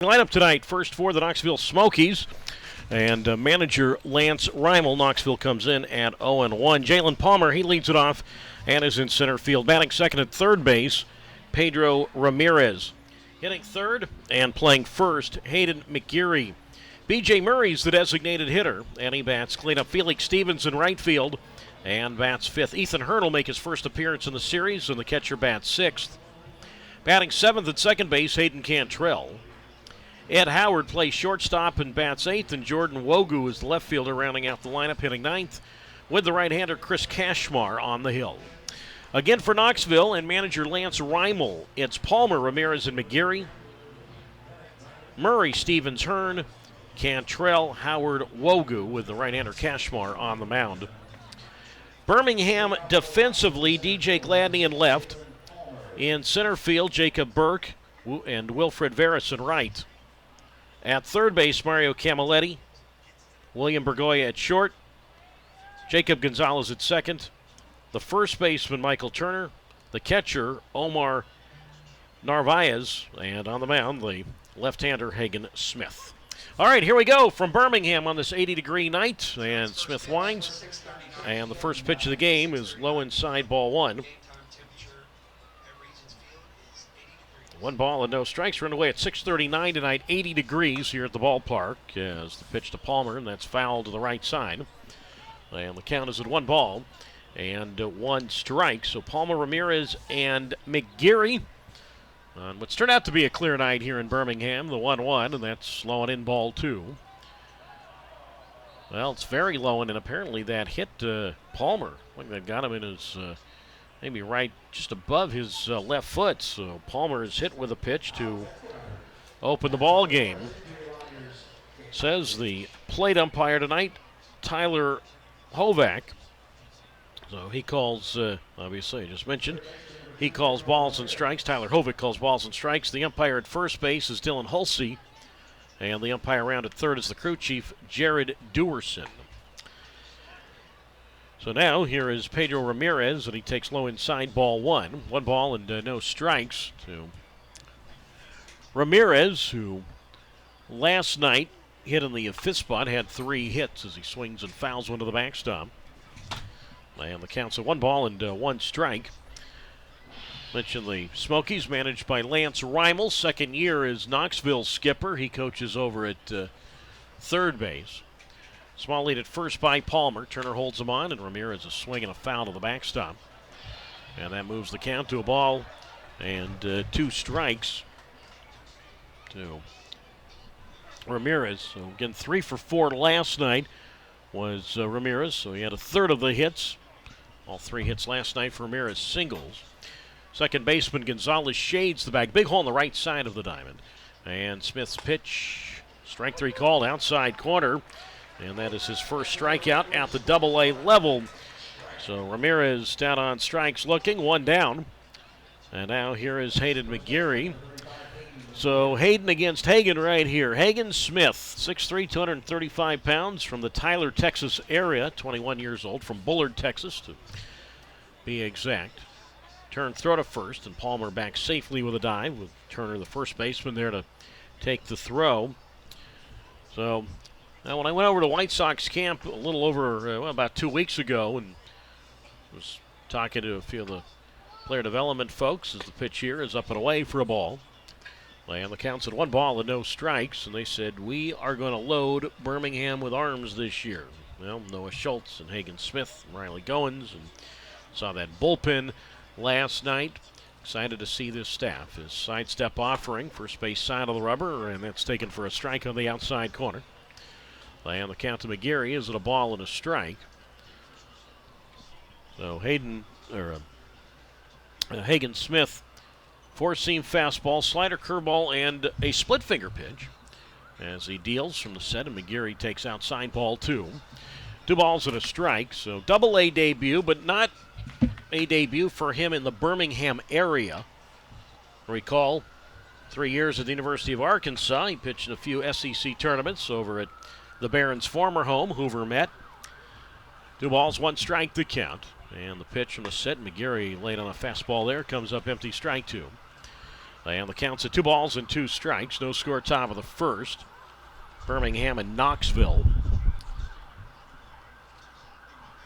Lineup tonight, first for the Knoxville Smokies, and manager Lance Reimel. Knoxville comes in at 0-1. Jalen Palmer, he leads it off and is in center field. Batting second at third base, Pedro Ramirez. Hitting third and playing first, Hayden McGeary. B.J. Murray's the designated hitter, and he bats cleanup. Felix Stevens in right field and bats fifth. Ethan Hearn will make his first appearance in the series, and the catcher bats sixth. Batting seventh at second base, Hayden Cantrell. Ed Howard plays shortstop and bats eighth, and Jordan Wogu is the left fielder rounding out the lineup, hitting ninth, with the right-hander Chris Kashmar on the hill. Again for Knoxville and manager Lance Reimel, it's Palmer, Ramirez, and McGeary. Murray, Stevens, Hearn, Cantrell, Howard, Wogu, with the right-hander Kashmar on the mound. Birmingham defensively, DJ Gladney in left. In center field, Jacob Burke and Wilfred Veras in right. At third base, Mario Camilletti, William Bergoya at short, Jacob Gonzalez at second, the first baseman, Michael Turner, the catcher, Omar Narvaez, and on the mound, the left-hander, Hagen Smith. All right, here we go from Birmingham on this 80-degree night, and Smith winds, and the first pitch of the game is low inside, ball one. 1 ball and no strikes. We're underway at 6:39 tonight, 80 degrees here at the ballpark as the pitch to Palmer, and that's foul to the right side. And the count is at 1 ball and 1 strike. So Palmer, Ramirez, and McGeary on what's turned out to be a clear night here in Birmingham, the 1-1, and that's low and in, ball 2. Well, it's very low, and apparently that hit Palmer. I think that got him in his maybe right just above his left foot. So Palmer is hit with a pitch to open the ball game. Says the plate umpire tonight, Tyler Hovack. So he calls, obviously I just mentioned, he calls balls and strikes. Tyler Hovack calls balls and strikes. The umpire at first base is Dylan Hulsey. And the umpire around at third is the crew chief, Jared Dewerson. So now here is Pedro Ramirez, and he takes low inside, ball 1. 1 ball and no strikes to Ramirez, who last night hit in the fifth spot, had 3 hits as he swings and fouls one to the backstop. And the count's at 1 ball and 1 strike. Mentioned the Smokies, managed by Lance Reimel. Second year is Knoxville skipper. He coaches over at third base. Small lead at first by Palmer. Turner holds him on, and Ramirez is swinging a foul to the backstop. And that moves the count to 1 ball and 2 strikes to Ramirez. So again, 3 for 4 last night was Ramirez. So he had a third of the hits. All 3 hits last night for Ramirez, singles. Second baseman Gonzalez shades the bag. Big hole on the right side of the diamond. And Smith's pitch, strike 3 called, outside corner. And that is his first strikeout at the Double-A level. So Ramirez down on strikes looking, 1 down. And now here is Hayden McGeary. So Hayden against Hagen right here. Hagen Smith, 6'3", 235 pounds, from the Tyler, Texas area, 21 years old, from Bullard, Texas to be exact. Turn throw to first, and Palmer back safely with a dive, with Turner, the first baseman, there to take the throw. So now, when I went over to White Sox camp a little over, about 2 weeks ago, and was talking to a few of the player development folks as the pitch here is up and away for a ball. And the count's at 1 ball and no strikes, and they said, we are going to load Birmingham with arms this year. Well, Noah Schultz and Hagen Smith and Riley Goins, and saw that bullpen last night. Excited to see this staff. His sidestep offering, first base side of the rubber, and that's taken for a strike on the outside corner. And the count to McGeary is at 1 ball and a strike. So Hagen Smith, 4-seam fastball, slider, curveball, and a split finger pitch as he deals from the set, and McGeary takes outside, ball 2. 2 balls and a strike. So Double-A debut, but not a debut for him in the Birmingham area. Recall, 3 years at the University of Arkansas. He pitched in a few SEC tournaments over at the Barons' former home, Hoover Met. 2 balls, 1 strike, the count. And the pitch from the set, McGeary laid on a fastball there, comes up empty, strike 2. And the count's at 2 balls and 2 strikes. No score, top of the first. Birmingham and Knoxville.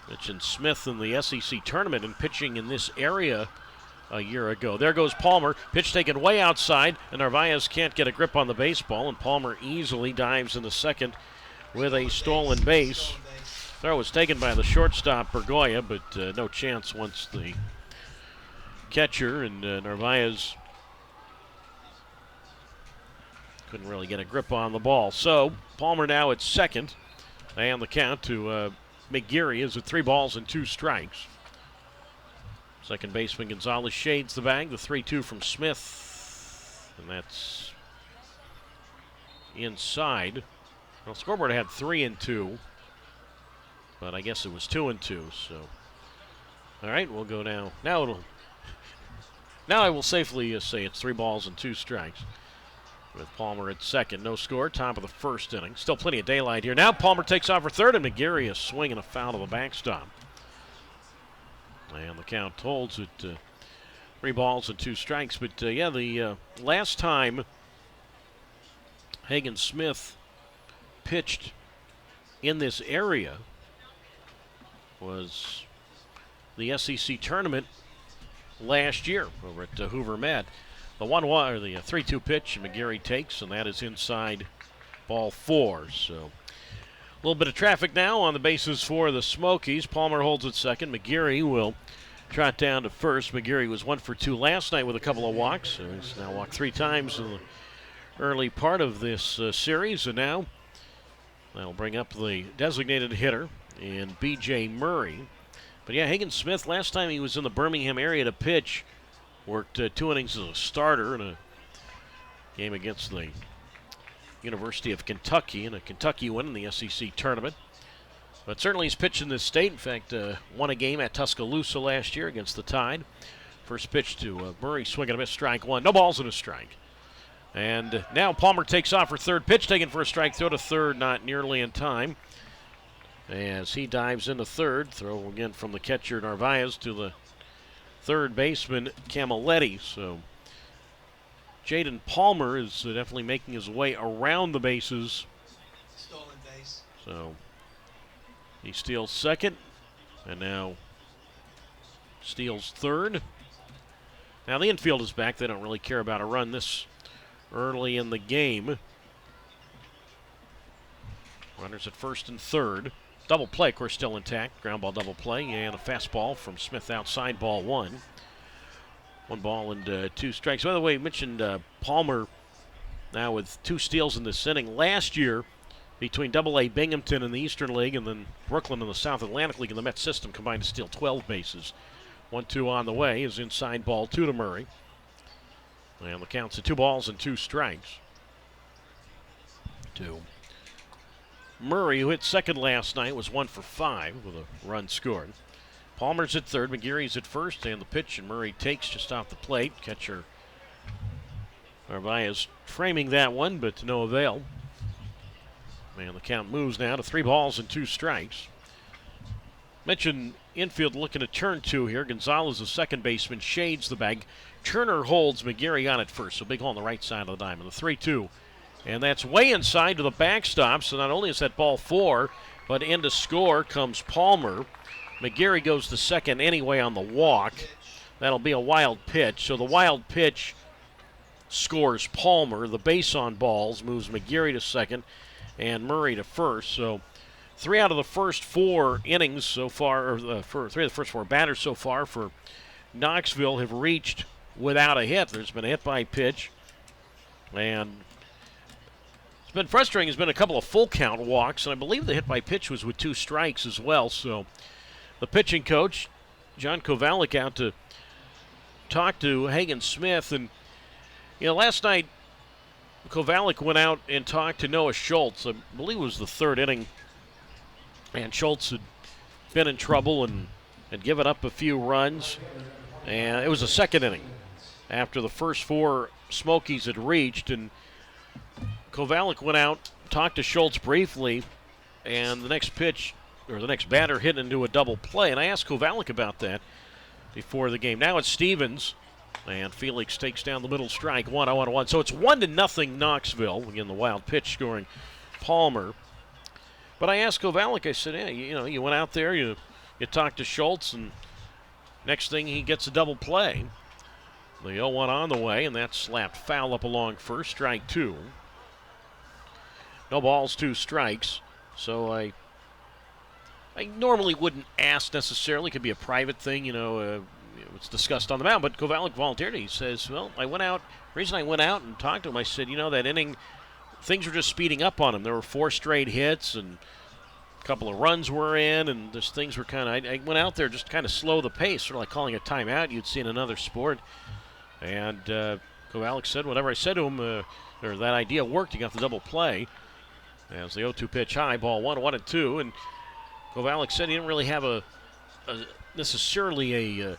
Mentioned Smith in the SEC tournament and pitching in this area a year ago. There goes Palmer. Pitch taken way outside, and Narvaez can't get a grip on the baseball, and Palmer easily dives into second with a stolen base. Throw was taken by the shortstop, Bergoya, but no chance once the catcher and Narvaez couldn't really get a grip on the ball. So Palmer now at second, and the count to McGeary is at 3 balls and 2 strikes. Second baseman Gonzalez shades the bag. The 3-2 from Smith, and that's inside. Well, scoreboard had 3-2, but I guess it was 2-2. So, all right, we'll go now. Now I will safely say it's 3 balls and 2 strikes. With Palmer at second, no score, top of the first inning. Still plenty of daylight here. Now Palmer takes off for third, and McGeary is swinging a foul to the backstop. And the count holds at 3 balls and 2 strikes. But yeah, the last time Hagen Smith pitched in this area was the SEC tournament last year over at Hoover Med. The 1-1 or the 3-2 pitch McGeary takes, and that is inside ball 4. So a little bit of traffic now on the bases for the Smokies. Palmer holds at second. McGeary will trot down to first. McGeary was 1 for 2 last night with a couple of walks. So he's now walked 3 times in the early part of this series, and now that'll bring up the designated hitter in B.J. Murray. But yeah, Hagen Smith, last time he was in the Birmingham area to pitch, worked 2 innings as a starter in a game against the University of Kentucky, and a Kentucky win in the SEC tournament. But certainly he's pitched in this state. In fact, won a game at Tuscaloosa last year against the Tide. First pitch to Murray, swing and a miss, strike 1. No balls and a strike. And now Palmer takes off for third. Pitch taken for a strike, throw to third, not nearly in time. As he dives into third, throw again from the catcher Narvaez to the third baseman Camilletti. So Jaden Palmer is definitely making his way around the bases. Stolen base. So he steals second, and now steals third. Now the infield is back. They don't really care about a run this early in the game. Runners at first and third. Double play, of course, still intact. Ground ball double play, and a fastball from Smith outside, ball 1. 1 ball and 2 strikes. By the way, you mentioned Palmer now with 2 steals in this inning. Last year, between Double-A Binghamton in the Eastern League and then Brooklyn in the South Atlantic League in the Met system, combined to steal 12 bases. 1-2 on the way is inside, ball 2 to Murray. And the count's at 2 balls and 2 strikes. 2. Murray, who hit second last night, was 1 for 5 with a run scored. Palmer's at third, McGeary's at first, and the pitch, and Murray takes just off the plate. Catcher Narvaez framing that one, but to no avail. And the count moves now to 3 balls and 2 strikes. Mentioned infield looking to turn 2 here. Gonzalez, the second baseman, shades the bag. Turner holds McGeary on at first, so big hole on the right side of the diamond. The 3-2. And that's way inside to the backstop, so not only is that ball 4, but in to score comes Palmer. McGeary goes to second anyway on the walk. That'll be a wild pitch. So the wild pitch scores Palmer. The base on balls moves McGeary to second and Murray to first. So 3 out of the first 4 innings so far, or for 3 of the first 4 batters so far for Knoxville have reached without a hit. There's been a hit by pitch, and been frustrating. Has been a couple of full count walks, and I believe the hit by pitch was with 2 strikes as well. So the pitching coach, John Kovalik, out to talk to Hagen Smith. And you know, last night Kovalik went out and talked to Noah Schultz. I believe it was the 3rd inning, and Schultz had been in trouble and had given up a few runs. And it was the 2nd inning after the first 4 Smokies had reached, and Kovalik went out, talked to Schultz briefly, and the next pitch, or the next batter, hit into a double play. And I asked Kovalik about that before the game. Now it's Stevens And Felix takes down the middle strike, 1-0-1. So it's 1-0 Knoxville. Again, the wild pitch scoring Palmer. But I asked Kovalik, I said, yeah, you went out there, you talked to Schultz, and next thing he gets a double play. The 0-1 on the way, and that's slapped foul up along first, strike two. No balls, 2 strikes. So I normally wouldn't ask necessarily. It could be a private thing, it's discussed on the mound. But Kovalik volunteered. He says, well, the reason I went out and talked to him, I said, that inning, things were just speeding up on him. There were 4 straight hits, and a couple of runs were in, and just things were I went out there just kind of slow the pace, sort of like calling a timeout you'd see in another sport. And Kovalik said whatever I said to him, or that idea worked. He got the double play. As the 0-2 pitch high, ball 1-2. And Kovalik said he didn't really have necessarily a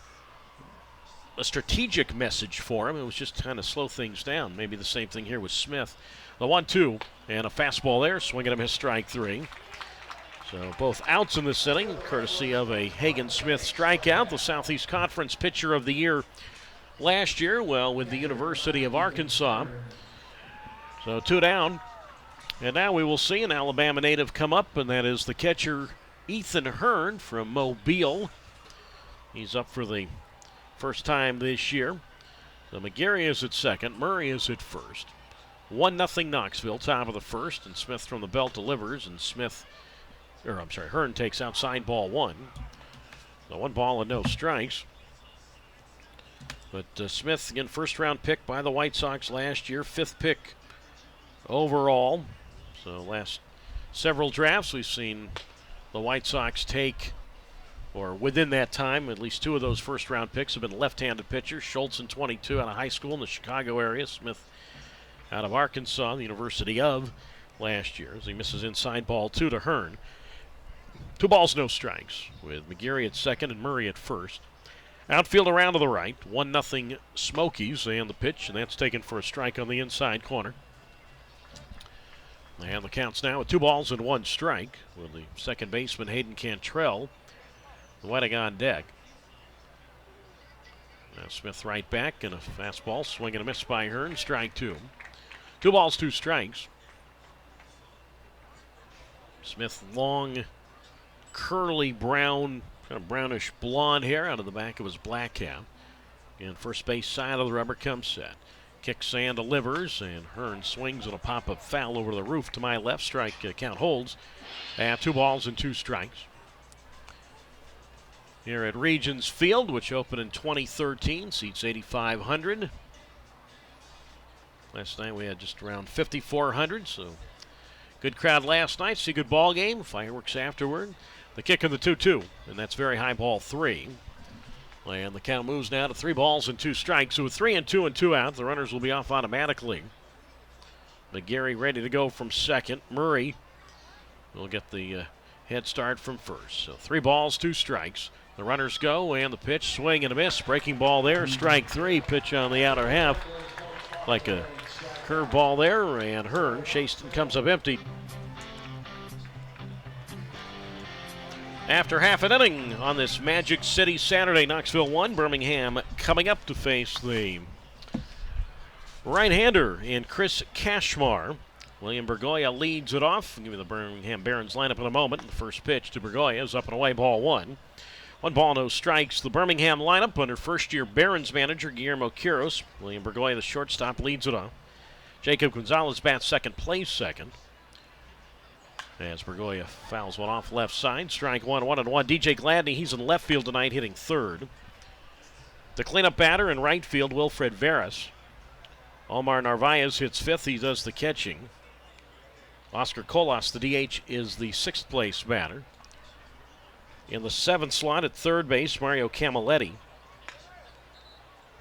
strategic message for him. It was just kind of slow things down. Maybe the same thing here with Smith. The 1-2 and a fastball there, swinging him his strike 3. So both outs in this inning, courtesy of a Hagen Smith strikeout, the Southeast Conference Pitcher of the Year last year, with the University of Arkansas. So 2 down. And now we will see an Alabama native come up, and that is the catcher Ethan Hearn from Mobile. He's up for the first time this year. So McGarry is at second, Murray is at first. 1-0 Knoxville, top of the first, and Smith from the belt delivers, and Hearn takes outside ball 1. So 1 ball and no strikes. But Smith, again, first-round pick by the White Sox last year, 5th pick overall. So last several drafts, we've seen the White Sox take, or within that time, at least 2 of those first-round picks have been left-handed pitchers. Schultz in 22 out of high school in the Chicago area. Smith out of Arkansas, the University of, last year, as he misses inside ball 2 to Hearn. 2 balls, no strikes, with McGarry at second and Murray at first. Outfield around to the right, 1-0 Smokies, and the pitch, and that's taken for a strike on the inside corner. And the count's now at 2 balls and 1 strike, with the second baseman Hayden Cantrell waiting on deck. Now Smith right back, and a fastball, swing and a miss by Hearn, strike 2. 2 balls, 2 strikes. Smith, long, curly brown, kind of brownish blonde hair out of the back of his black cap. And first base side of the rubber comes set. Kicks and delivers, and Hearn swings, and a pop-up foul over the roof to my left. Strike count holds at 2 balls and 2 strikes. Here at Regions Field, which opened in 2013, seats 8,500. Last night we had just around 5,400, so good crowd last night. See a good ball game. Fireworks afterward. The kick of the 2-2, and that's very high, ball 3. And the count moves now to 3 balls and 2 strikes. So with 3 and 2 and 2 out, the runners will be off automatically. McGarry ready to go from second. Murray will get the head start from first. So 3 balls, 2 strikes. The runners go, and the pitch, swing and a miss. Breaking ball there, strike 3. Pitch on the outer half, like a curve ball there, and Hearn chased and comes up empty. After half an inning on this Magic City Saturday, Knoxville 1, Birmingham coming up to face the right-hander in Chris Kashmar. William Bergoya leads it off. I'll give you the Birmingham Barons lineup in a moment. The first pitch to Bergoya is up and away, ball 1. 1 ball, no strikes. The Birmingham lineup under first-year Barons manager Guillermo Quiros. William Bergoya, the shortstop, leads it off. Jacob Gonzalez bats second, plays second. As Bergoya fouls one off left side. Strike 1, 1-1. DJ Gladney, he's in left field tonight, hitting third. The cleanup batter in right field, Wilfred Veras. Omar Narvaez hits fifth. He does the catching. Oscar Colas, the DH, is the 6th place batter. In the 7th slot at third base, Mario Camilletti.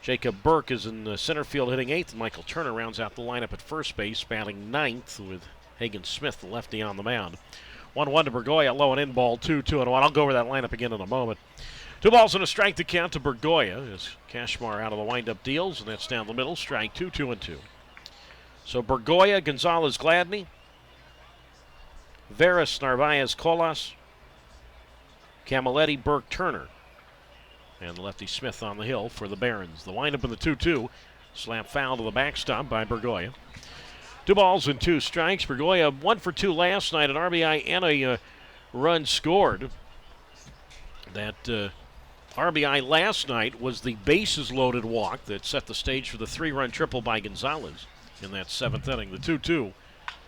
Jacob Burke is in the center field hitting 8th. And Michael Turner rounds out the lineup at first base, batting 9th with Hagen Smith, the lefty, on the mound. 1-1 to Bergoya, low and in, ball 2, 2-1. I'll go over that lineup again in a moment. 2 balls and a strike to count to Bergoya as Kashmar out of the windup deals, and that's down the middle. Strike 2, 2-2. So Bergoya, Gonzalez, Gladney, Veras, Narvaez, Colas, Camilletti, Burke, Turner. And lefty Smith on the hill for the Barons. The windup in the 2-2. Slap foul to the backstop by Bergoya. 2 strikes. Bergoya 1 for 2 last night, an RBI and a run scored. That RBI last night was the bases loaded walk that set the stage for the 3-run triple by Gonzalez in that 7th inning. The 2-2.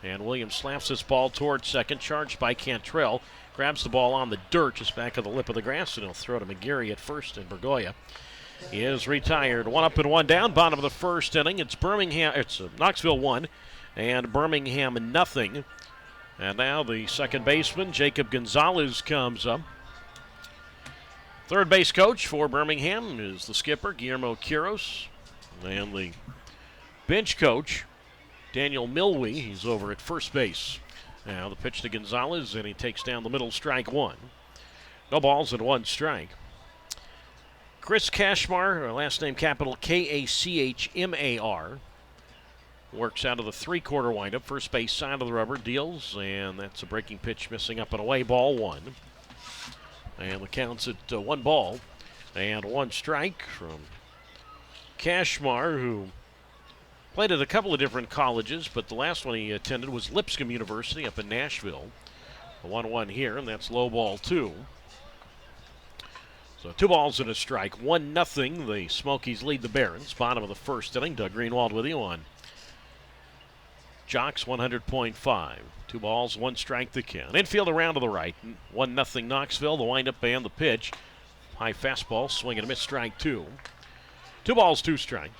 And Williams slaps this ball towards second, charged by Cantrell. Grabs the ball on the dirt just back of the lip of the grass, and he'll throw to McGarry at first, and Bergoya is retired. 1 up and 1 down, bottom of the 1st inning. It's Knoxville 1 and Birmingham nothing. And now the second baseman, Jacob Gonzalez, comes up. Third base coach for Birmingham is the skipper, Guillermo Quiros. And the bench coach, Daniel Milwee, he's over at first base. Now the pitch to Gonzalez, and he takes down the middle, strike 1. No balls and 1 strike. Chris Kachmar, last name capital Kachmar, works out of the 3-quarter windup, first base side of the rubber, deals, and that's a breaking pitch missing up and away, ball 1. And the count's at 1 ball and 1 strike from Kachmar, who played at a couple of different colleges, but the last one he attended was Lipscomb University up in Nashville. A 1-1 here, and that's low ball 2. So 2 balls and a strike, 1-0. The Smokies lead the Barons. Bottom of the 1st inning. Doug Greenwald with you on Jocks 100.5. 2 balls, 1 strike the count. Infield around to the right. 1-0 Knoxville. The windup and the pitch. High fastball, swing and a miss, strike 2. 2 balls, 2 strikes.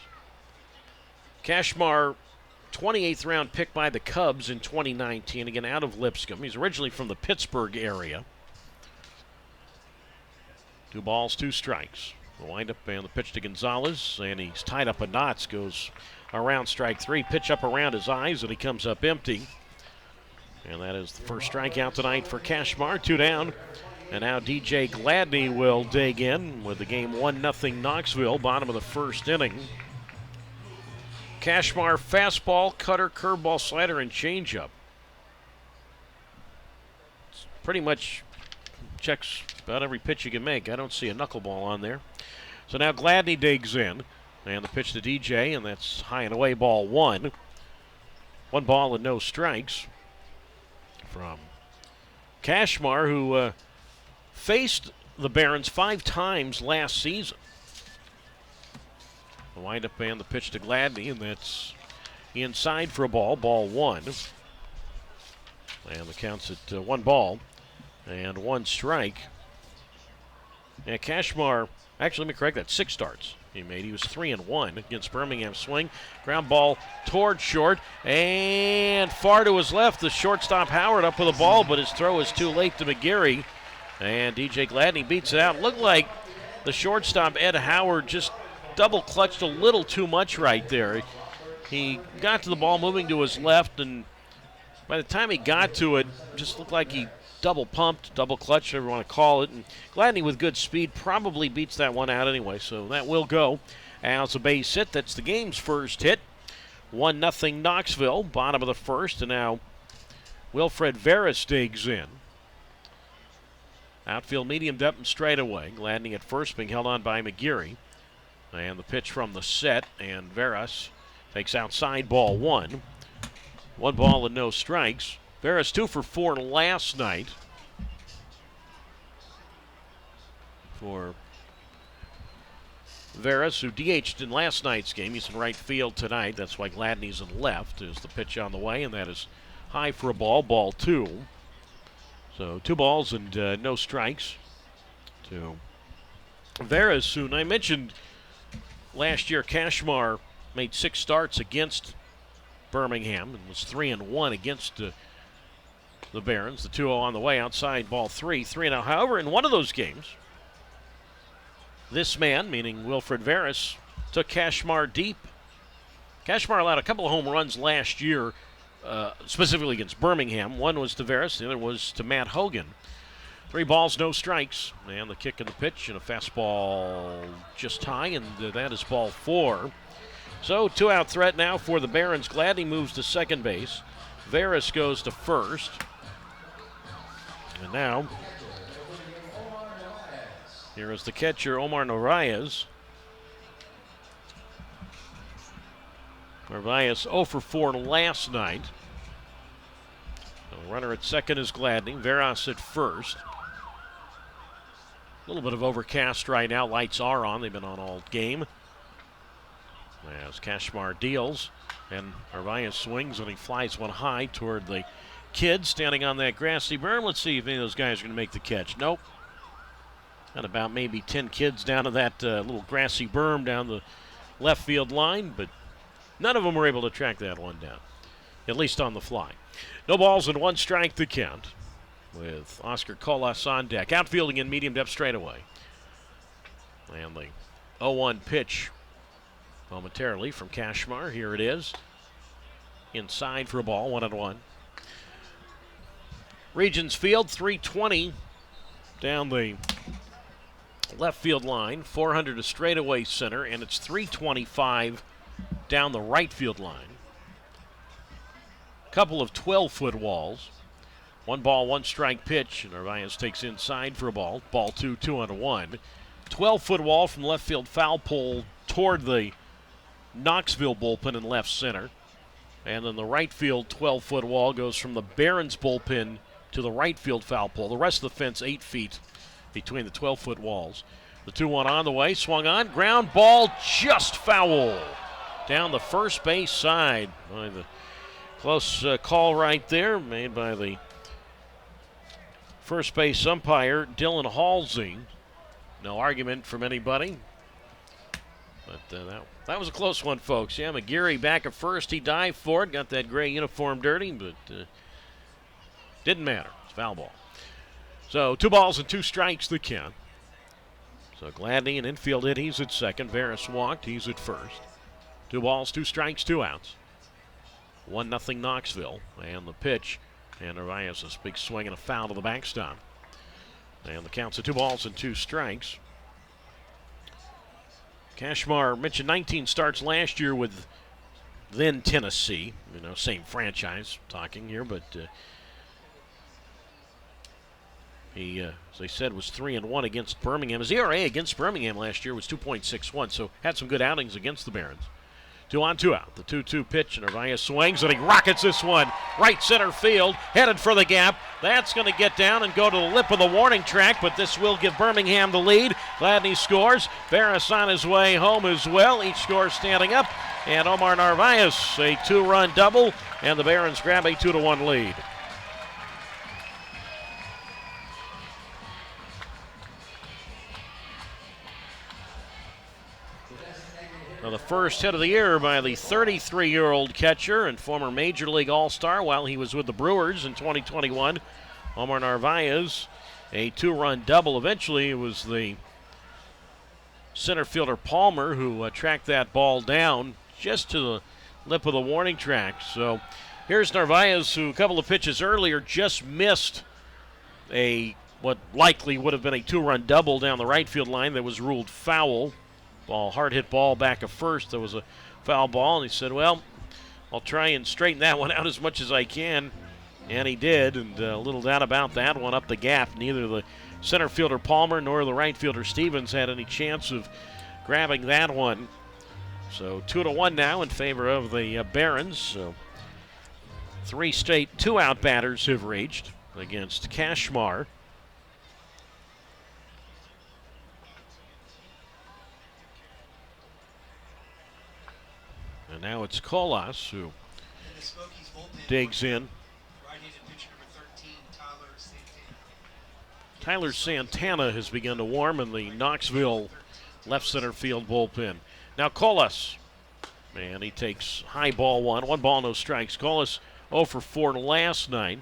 Kachmar, 28th round pick by the Cubs in 2019, again out of Lipscomb. He's originally from the Pittsburgh area. 2 balls, 2 strikes. The windup and the pitch to Gonzalez, and he's tied up a knots, goes around strike 3. Pitch up around his eyes, and he comes up empty. And that is the first strikeout tonight for Kachmar. 2 down. And now DJ Gladney will dig in with the game 1-0 Knoxville, bottom of the 1st inning. Kachmar fastball, cutter, curveball, slider, and changeup. Pretty much checks about every pitch you can make. I don't see a knuckleball on there. So now Gladney digs in. And the pitch to DJ, and that's high and away, ball 1. 1 ball and no strikes from Kachmar, who faced the Barons 5 times last season. The windup and the pitch to Gladney, and that's inside for a ball, ball 1. And the count's at 1 ball and 1 strike. And Kachmar, actually, let me correct that, 6 starts he made. He was 3-1 against Birmingham swing. Ground ball toward short, and far to his left. The shortstop Howard up with the ball, but his throw is too late to McGarry. And DJ Gladney beats it out. Looked like the shortstop, Ed Howard, just double clutched a little too much right there. He got to the ball moving to his left, and by the time he got to it, just looked like he double pumped, double clutched, whatever you want to call it. And Gladney with good speed probably beats that one out anyway, so that will go as a base hit. That's the game's first hit. 1-0 Knoxville, bottom of the 1st, and now Wilfred Veras digs in. Outfield medium depth and straight away. Gladney at first, being held on by McGarry. And the pitch from the set, and Veras takes outside, ball 1. 1 ball and no strikes. Veras 2 for 4 last night for Veras, who DH'd in last night's game. He's in right field tonight. That's why Gladney's in left. Is the pitch on the way, and that is high for a ball, ball 2. So 2 balls and no strikes to Veras, who I mentioned last year Kachmar made 6 starts against Birmingham and was 3-1 against the Barons. The 2-0 on the way, outside, ball 3, 3-0. However, in one of those games, this man, meaning Wilfred Veras, took Kachmar deep. Kachmar allowed a couple of home runs last year, specifically against Birmingham. One was to Veras, the other was to Matt Hogan. 3 balls, no strikes, and the kick and the pitch, and a fastball just high, and that is ball 4. So 2-out threat now for the Barons. Gladney moves to second base. Veras goes to first. And now Here is the catcher, Omar Narvaez. Narvaez 0 for 4 last night. The runner at second is Gladney. Veras at first. A little bit of overcast right now. Lights are on. They've been on all game. As Kashmar deals, and Narvaez swings and he flies one high toward the kid standing on that grassy berm. Let's see if any of those guys are going to make the catch. Nope. Got about maybe 10 kids down to that little grassy berm down the left field line, but none of them were able to track that one down, at least on the fly. No balls and 1 strike to count with Oscar Colas on deck. Outfielding in medium depth straightaway. And the 0-1 pitch momentarily from Kashmar. Here it is. Inside for a ball, 1-1. Regions Field, 320 down the left field line, 400 to straightaway center, and it's 325 down the right field line. Couple of 12-foot walls. 1 ball, 1 strike pitch, and Narvaez takes inside for a ball. Ball 2, 2-1. 12-foot wall from left field foul pole toward the Knoxville bullpen in left center. And then the right field 12-foot wall goes from the Barons bullpen to the right field foul pole. The rest of the fence 8 feet between the 12-foot walls. The 2-1 on the way, swung on, ground ball just foul down the first base side. By the close call right there made by the first base umpire, Dylan Halsey. No argument from anybody. But that was a close one, folks. Yeah, McGeary back at first. He dived for it, got that gray uniform dirty, but didn't matter. It's foul ball. So 2 balls and 2 strikes the count. So Gladney, an infield hit. He's at second. Veras walked. He's at first. 2 balls, 2 strikes, 2 outs. 1-0 Knoxville. And the pitch. And Narvaez, a big swing and a foul to the backstop. And the count's at 2 balls and 2 strikes. Kashmar mentioned 19 starts last year with then Tennessee. Same franchise talking here, but he, as they said, was 3-1 against Birmingham. His ERA against Birmingham last year was 2.61, so had some good outings against the Barons. 2 on, 2 out. The 2-2 pitch, and Narvaez swings, and he rockets this one right center field, headed for the gap. That's going to get down and go to the lip of the warning track, but this will give Birmingham the lead. Gladney scores. Veras on his way home as well. Each score standing up, and Omar Narvaez a 2-run double, and the Barons grab a 2-1 lead. Now the first hit of the year by the 33-year-old catcher and former Major League All-Star while he was with the Brewers in 2021. Omar Narvaez, a 2-run double. Eventually it was the center fielder Palmer who tracked that ball down just to the lip of the warning track. So here's Narvaez, who a couple of pitches earlier just missed what likely would have been a 2-run double down the right field line that was ruled foul. Hard hit ball back at first. There was a foul ball, and he said, well, I'll try and straighten that one out as much as I can. And he did, and little doubt about that one up the gap. Neither the center fielder Palmer nor the right fielder Stevens had any chance of grabbing that one. So 2-1 now in favor of the Barons. So 3 straight 2-out batters have reached against Kashmar. And now it's Colas who the Smokies bullpen, digs in. right-handed pitcher number 13, Tyler Santana has begun to warm in the Knoxville left center field bullpen. Now Colas, man, he takes high ball 1 ball, no strikes. Colas 0 for 4 last night.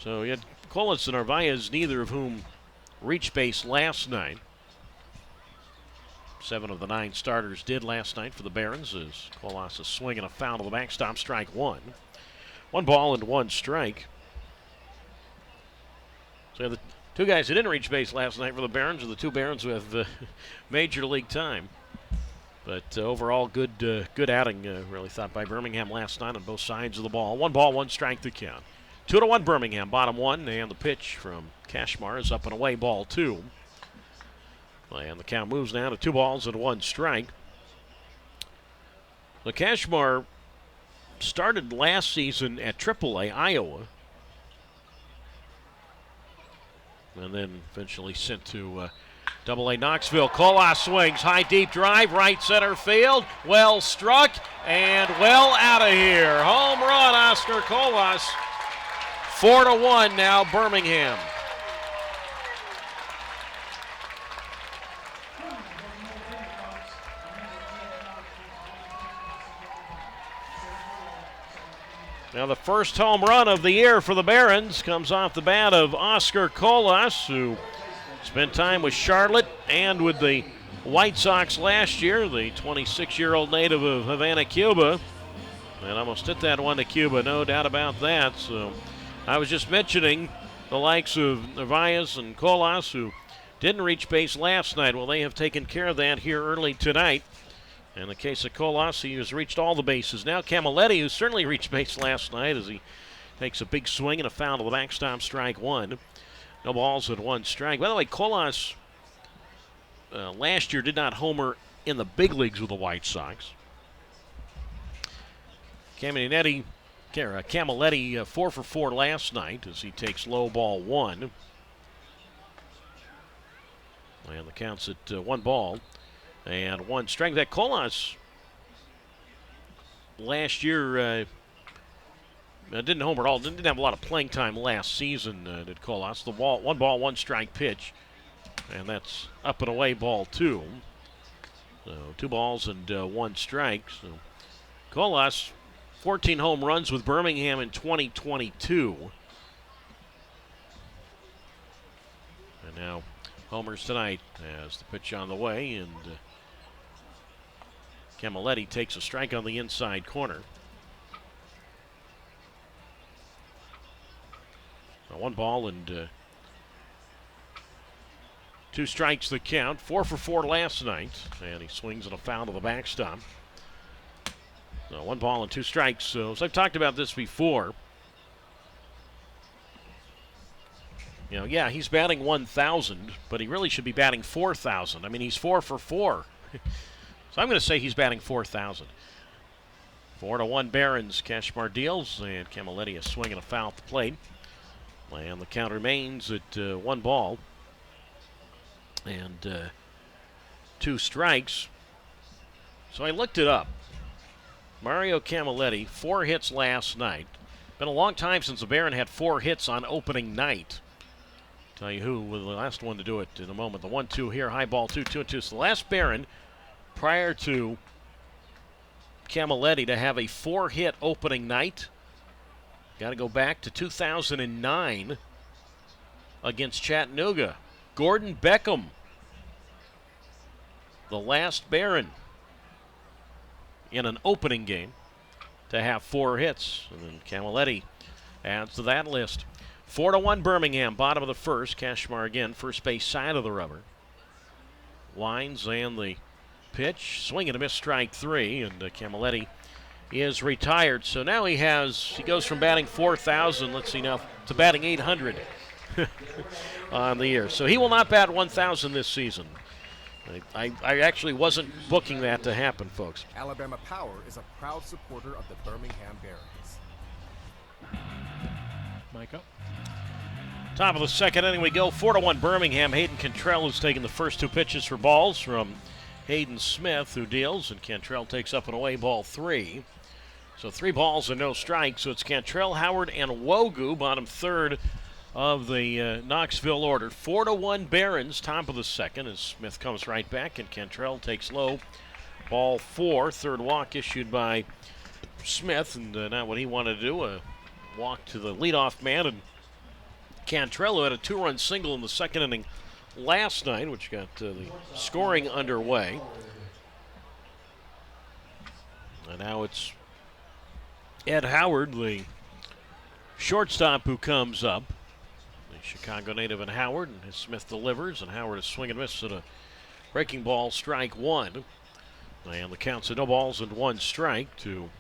So you had Colas and Narvaez, neither of whom reached base last night. 7 of the 9 starters did last night for the Barons as Colas is swinging a foul to the backstop, strike 1. 1 ball and 1 strike. So the 2 guys who didn't reach base last night for the Barons are the 2 Barons who have major league time. But overall, good outing, really thought by Birmingham last night on both sides of the ball. 1 ball, 1 strike to count. 2-1 Birmingham, bottom one, and the pitch from Kashmar is up and away, ball 2. And the count moves now to 2 balls and 1 strike. The Kashmar started last season at AAA Iowa, and then eventually sent to AA Knoxville. Colas swings, high deep drive, right center field, well struck, and well out of here. Home run, Oscar Colas. 4-1 now, Birmingham. Now the first home run of the year for the Barons comes off the bat of Oscar Colas, who spent time with Charlotte and with the White Sox last year, the 26-year-old native of Havana, Cuba. And almost hit that one to Cuba, no doubt about that. So I was just mentioning the likes of Narvaez and Colas, who didn't reach base last night. Well, they have taken care of that here early tonight. In the case of Colas, he has reached all the bases. Now Camilletti, who certainly reached base last night as he takes a big swing and a foul to the backstop, strike 1. No balls and 1 strike. By the way, Colas last year did not homer in the big leagues with the White Sox. Camilletti 4 for 4 last night as he takes low, ball 1. And the count's at 1 ball and 1 strike. That Colas last year didn't homer at all. Didn't have a lot of playing time last season, did Colas. The 1 ball, 1 strike pitch. And that's up and away, ball 2. So 2 balls and 1 strike. So Colas, 14 home runs with Birmingham in 2022. And now homers tonight as the pitch on the way, and Camilletti takes a strike on the inside corner. 1 ball and 2 strikes the count. 4 for 4 last night, and he swings and a foul to the backstop. So 1 ball and 2 strikes. So as I've talked about this before, you know, yeah, he's batting 1,000, but he really should be batting 4,000. I mean, he's 4 for 4. So I'm going to say he's batting 4,000. 4-1 Barons. Kashmar deals, and Camilletti a swing and a foul at the plate. And the count remains at 1 ball and 2 strikes. So I looked it up. Mario Camilletti, 4 hits last night. Been a long time since a Baron had 4 hits on opening night. Tell you who was the last one to do it in a moment. The 1-2 here, high ball 2-2-2. So the last Baron prior to Camilletti to have a 4-hit opening night, got to go back to 2009 against Chattanooga. Gordon Beckham, the last Baron in an opening game to have 4 hits. And then Camilletti adds to that list. 4-1 Birmingham, bottom of the first. Kashmar again, first base side of the rubber. Lines and the pitch. Swing and a miss, strike 3. And Camilletti is retired. So now he goes from batting 4,000, let's see now, to batting 800 on the year. So he will not bat 1,000 this season. I actually wasn't booking that to happen, folks. Alabama Power is a proud supporter of the Birmingham Barons. Micah. Top of the second inning we go. 4-1 Birmingham. Hayden Cantrell has taken the first 2 pitches for balls from Hagen Smith, who deals, and Cantrell takes up and away, ball 3. So 3 balls and no strikes. So it's Cantrell, Howard, and Wogu, bottom third of the Knoxville order. 4-1 Barons, top of the second, as Smith comes right back, and Cantrell takes low, ball 4. Third walk issued by Smith, and not what he wanted to do, a walk to the leadoff man, and Cantrell, who had a 2-run single in the second inning last night, which got the scoring underway. And now it's Ed Howard, the shortstop, who comes up. The Chicago native and Howard, and Smith delivers, and Howard is swing and miss at a breaking ball, strike 1. And the count's at no balls and 1 strike to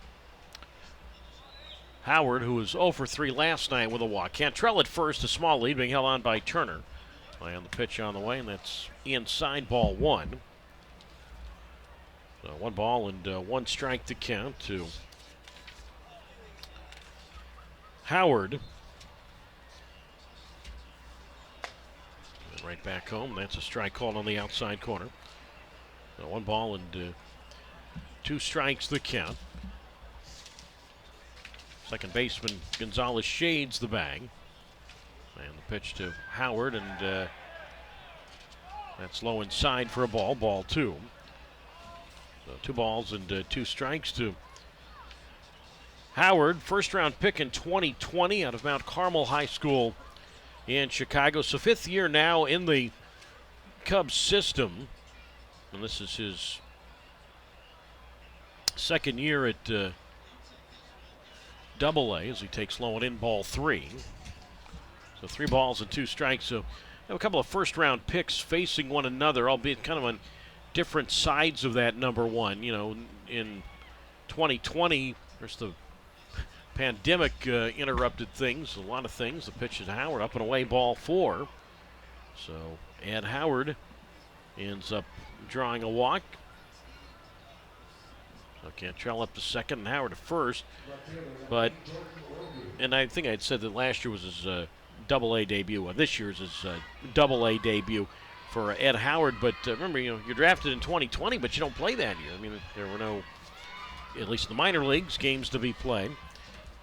Howard, who was 0 for 3 last night with a walk. Cantrell at first, a small lead being held on by Turner. And the pitch on the way, and that's inside, ball 1. So 1 ball and 1 strike to count to Howard. And right back home. That's a strike called on the outside corner. So 1 ball and 2 strikes the count. Second baseman Gonzalez shades the bag. And the pitch to Howard, and that's low inside for a ball, ball 2. So 2 balls and 2 strikes to Howard. First round pick in 2020 out of Mount Carmel High School in Chicago. So 5th year now in the Cubs system. And this is his 2nd year at Double-A as he takes low and in, ball 3. So 3 balls and 2 strikes. So have a couple of first-round picks facing one another, albeit kind of on different sides of that number 1. You know, in 2020, there's the pandemic interrupted things, a lot of things. The pitch is Howard, up and away, ball 4. So Ed Howard ends up drawing a walk. So Cantrell up to second and Howard to first. But, and I think I'd said that last year was his Double-A debut. This year's his Double-A debut for Ed Howard. But remember, you know, you're drafted in 2020, but you don't play that year. I mean, there were no, at least in the minor leagues, games to be played.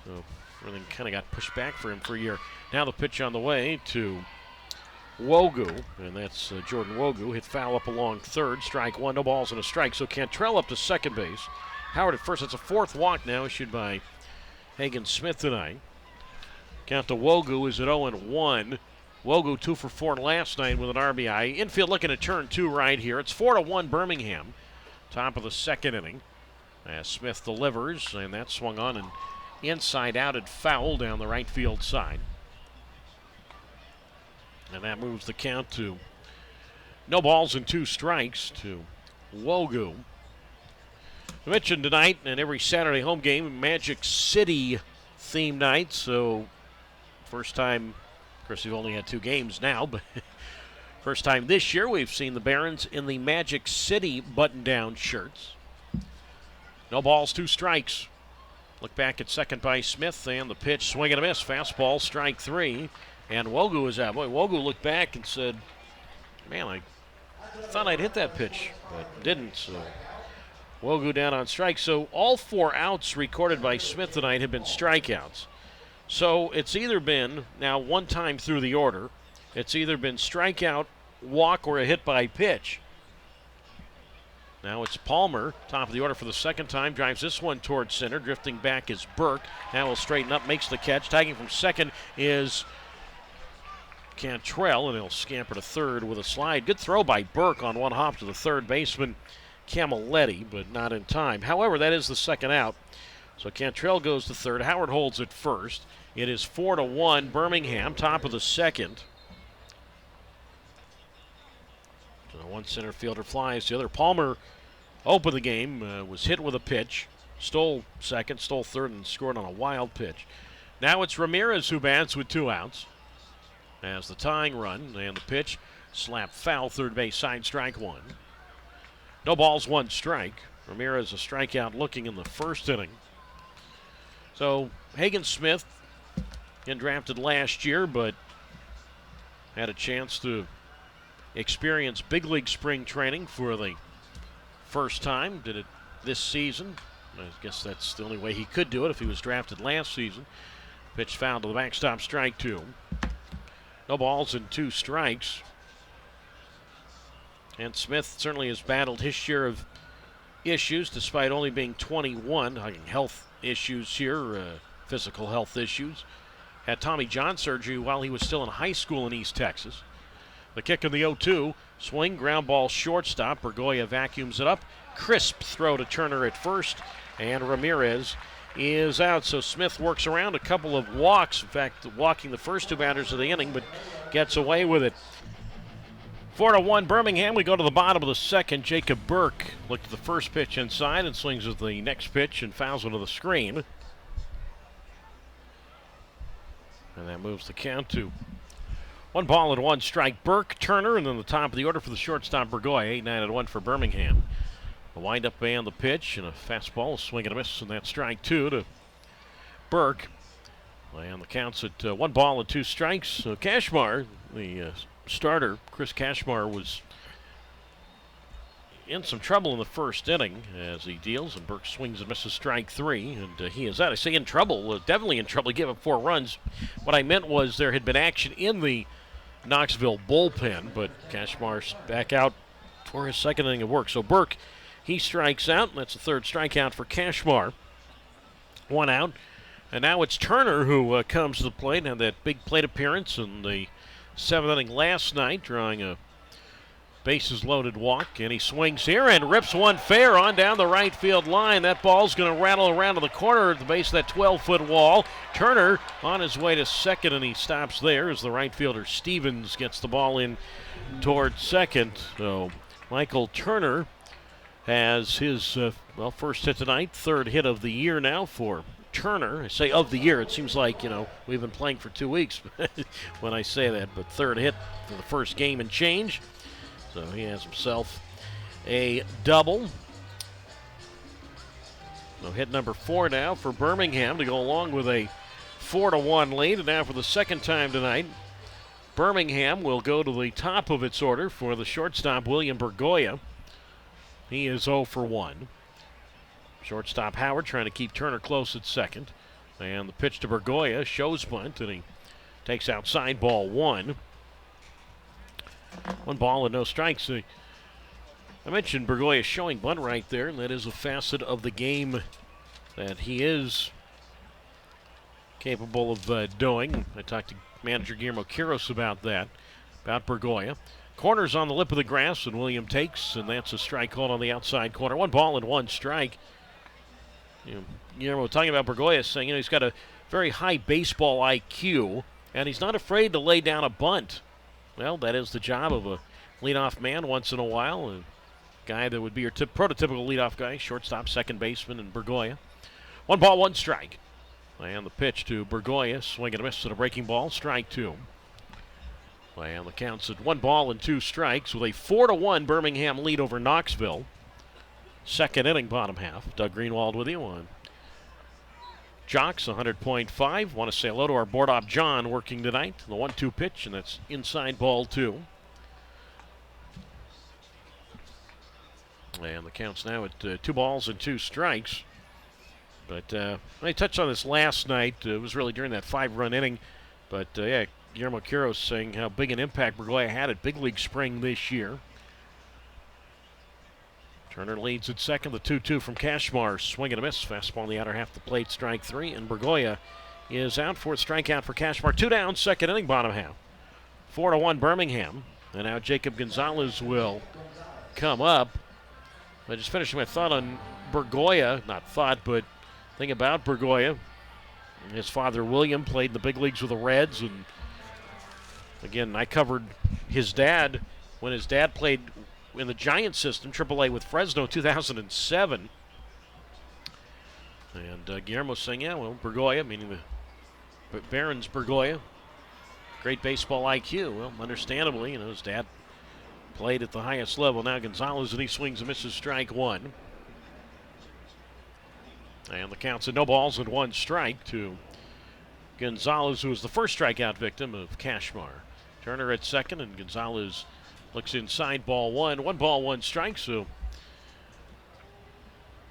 So everything kind of got pushed back for him for a year. Now the pitch on the way to Wogu, and that's Jordan Wogu. Hit foul up along third. Strike 1, no balls and a strike. So Cantrell up to second base. Howard at first. That's a 4th walk now issued by Hagen Smith tonight. Count to Wogu is at 0-1. Wogu 2 for 4 last night with an RBI. Infield looking to turn 2 right here. It's 4-1 Birmingham. Top of the 2nd inning. As Smith delivers, and that swung on and inside out and foul down the right field side. And that moves the count to no balls and 2 strikes to Wogu. I mentioned tonight and every Saturday home game, Magic City theme night. So first time, of course we've only had 2 games now, but first time this year we've seen the Barons in the Magic City button-down shirts. No balls, 2 strikes. Look back at second by Smith, and the pitch, swing and a miss. Fastball, strike 3. And Wogu is out. Boy, Wogu looked back and said, man, I thought I'd hit that pitch, but didn't. So Wogu down on strike. So all 4 outs recorded by Smith tonight have been strikeouts. So it's either been, now 1 time through the order, it's either been strikeout, walk, or a hit by pitch. Now it's Palmer, top of the order for the 2nd time, drives this one towards center. Drifting back is Burke. Now he'll straighten up, makes the catch. Tagging from second is Cantrell, and he'll scamper to third with a slide. Good throw by Burke on 1 hop to the third baseman, Camilletti, but not in time. However, that is the 2nd out. So Cantrell goes to third. Howard holds at first. It is 4-1 Birmingham, top of the 2nd. So one center fielder flies. The other, Palmer, opened the game, was hit with a pitch, stole second, stole third, and scored on a wild pitch. Now it's Ramirez who bats with 2 outs. As the tying run, and the pitch, slap foul, third base side, strike 1. No balls, 1 strike. Ramirez a strikeout looking in the 1st inning. So Hagen Smith, getting drafted last year, but had a chance to experience big league spring training for the first time. Did it this season. I guess that's the only way he could do it if he was drafted last season. Pitch foul to the backstop, strike 2. No balls and 2 strikes. And Smith certainly has battled his share of issues despite only being 21. Health issues here, physical health issues. Had Tommy John surgery while he was still in high school in East Texas. The kick in the 0-2. Swing, ground ball, shortstop. Bergoya vacuums it up. Crisp throw to Turner at first. And Ramirez is out. So Smith works around a couple of walks. In fact, walking the first 2 batters of the inning, but gets away with it. 4-1 Birmingham. We go to the bottom of the 2nd. Jacob Burke looked at the first pitch inside and swings at the next pitch and fouls into the screen. And that moves the count to 1 strike. Burke, Turner, and then the top of the order for the shortstop, Burgoy. 8-9-1 for Birmingham. A windup and the pitch, and a fastball, a swing and a miss, and that's strike 2 to Burke. And the count's at 1 strikes. So Cashmar, the starter, Chris Cashmar, was in some trouble in the first inning as he deals, and Burke swings and misses strike 3, and he is out. I say in trouble, definitely in trouble. He gave up 4 runs. What I meant was there had been action in the Knoxville bullpen, but Cashmar's back out for his second inning of work. So Burke, he strikes out, and that's the 3rd strikeout for Cashmar. 1 out. And now it's Turner who comes to the plate and had that big plate appearance in the 7th inning last night, drawing a bases loaded walk, and he swings here and rips one fair on down the right field line. That ball's going to rattle around to the corner at the base of that 12-foot wall. Turner on his way to second, and he stops there as the right fielder Stevens gets the ball in towards second. So Michael Turner has his first hit tonight, 3rd hit of the year now for Turner. I say of the year. It seems like, we've been playing for 2 weeks when I say that, but 3rd hit for the first game and change. So he has himself a double. So hit number 4 now for Birmingham to go along with a 4-1 lead. And now for the second time tonight, Birmingham will go to the top of its order for the shortstop, William Bergoya. He is 0 for 1. Shortstop Howard trying to keep Turner close at second. And the pitch to Bergoya, shows bunt, and he takes outside, ball 1. 1 ball and no strikes. I mentioned Bergoya showing bunt right there, and that is a facet of the game that he is capable of doing. I talked to manager Guillermo Quiros about that, about Bergoya. Corner's on the lip of the grass, and William takes, and that's a strike called on the outside corner. 1 ball and 1 strike. Guillermo talking about Bergoya, saying he's got a very high baseball IQ, and he's not afraid to lay down a bunt. Well, that is the job of a leadoff man once in a while, a guy that would be your prototypical leadoff guy, shortstop, second baseman, and Bergoya. 1 ball, 1 strike. And the pitch to Bergoya, swing and a miss at a breaking ball, strike 2. And the count's at 1 ball and 2 strikes with a 4-1 Birmingham lead over Knoxville. Second inning, bottom half. Doug Greenwald with you on Jocks 100.5. Want to say hello to our board op John working tonight. The 1-2 pitch, and that's inside, ball 2. And the count's now at 2 balls and 2 strikes. But I touched on this last night. It was really during that 5-run inning. But Guillermo Quiros saying how big an impact Bergoya had at big league spring this year. Turner leads at second. The 2-2 from Cashmar. Swing and a miss. Fastball in the outer half of the plate. Strike 3. And Bergoya is out. 4th strikeout for Cashmar. 2 down. Second inning. Bottom half. 4-1 Birmingham. And now Jacob Gonzalez will come up. I just finished my thought on Bergoya. Not thought, but thing about Bergoya. His father, William, played in the big leagues with the Reds. And again, I covered his dad when his dad played in the Giant system, AAA with Fresno, 2007. And Guillermo's saying, Bergoya, meaning the Barons Bergoya, great baseball IQ. Well, understandably, his dad played at the highest level. Now Gonzalez, and he swings and misses strike 1. And the count's at 0 balls and 1 strike to Gonzalez, who was the first strikeout victim of Cashmar. Turner at second, and Gonzalez looks inside, ball 1. 1 ball, 1 strike. So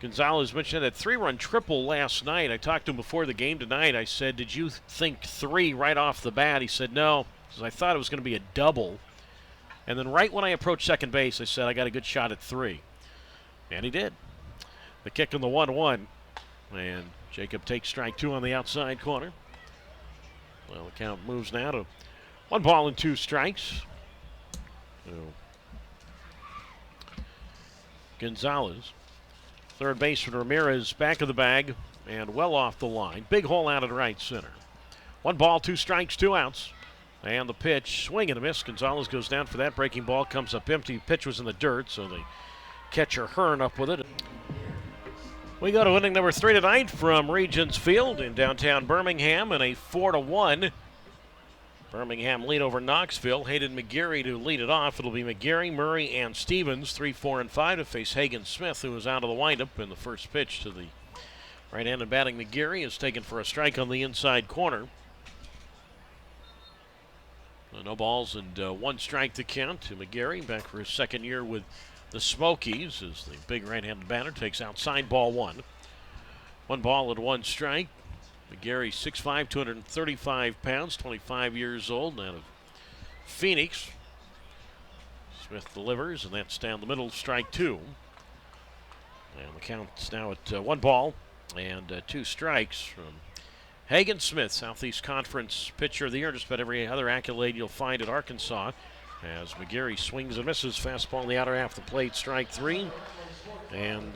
Gonzalez mentioned that 3-run triple last night. I talked to him before the game tonight. I said, did you think 3 right off the bat? He said, no, because I thought it was going to be a double. And then right when I approached second base, I said, I got a good shot at 3. And he did. The kick on the 1-1. And Jacob takes strike 2 on the outside corner. Well, the count moves now to 1 ball and 2 strikes. So Gonzalez, third baseman Ramirez, back of the bag and well off the line. Big hole out at right center. 1 ball, 2 strikes, 2 outs. And the pitch, swing and a miss. Gonzalez goes down for that. Breaking ball comes up empty. Pitch was in the dirt, so the catcher Hearn up with it. We go to inning number 3 tonight from Regents Field in downtown Birmingham, and a 4-1 Birmingham lead over Knoxville. Hayden McGarry to lead it off. It'll be McGarry, Murray, and Stevens, 3, 4, and 5 to face Hagen Smith, who was out of the windup in the first pitch to the right-handed batting. McGarry is taken for a strike on the inside corner. No balls and 1 strike to count to McGarry, back for his second year with the Smokies as the big right-handed batter takes outside ball 1. 1 ball and 1 strike. McGarry, 6'5", 235 pounds, 25 years old, out of Phoenix. Smith delivers, and that's down the middle, strike 2. And the count's now at 1 ball and 2 strikes from Hagen Smith, Southeast Conference Pitcher of the Year. Just about every other accolade you'll find at Arkansas. As McGarry swings and misses, fastball in the outer half of the plate, strike 3. And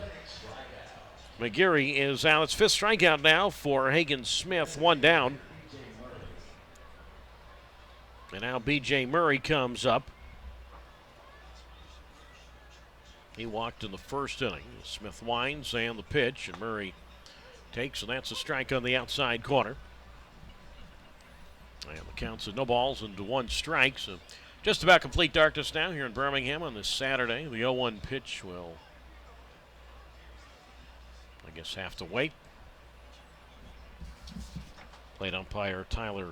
McGarry is out. It's 5th strikeout now for Hagen Smith, 1 down. And now B.J. Murray comes up. He walked in the first inning. Smith winds and the pitch, and Murray takes, and that's a strike on the outside corner. And the count's at no balls and 1 strike. So just about complete darkness now here in Birmingham on this Saturday. The 0-1 pitch will, I guess, have to wait. Plate umpire Tyler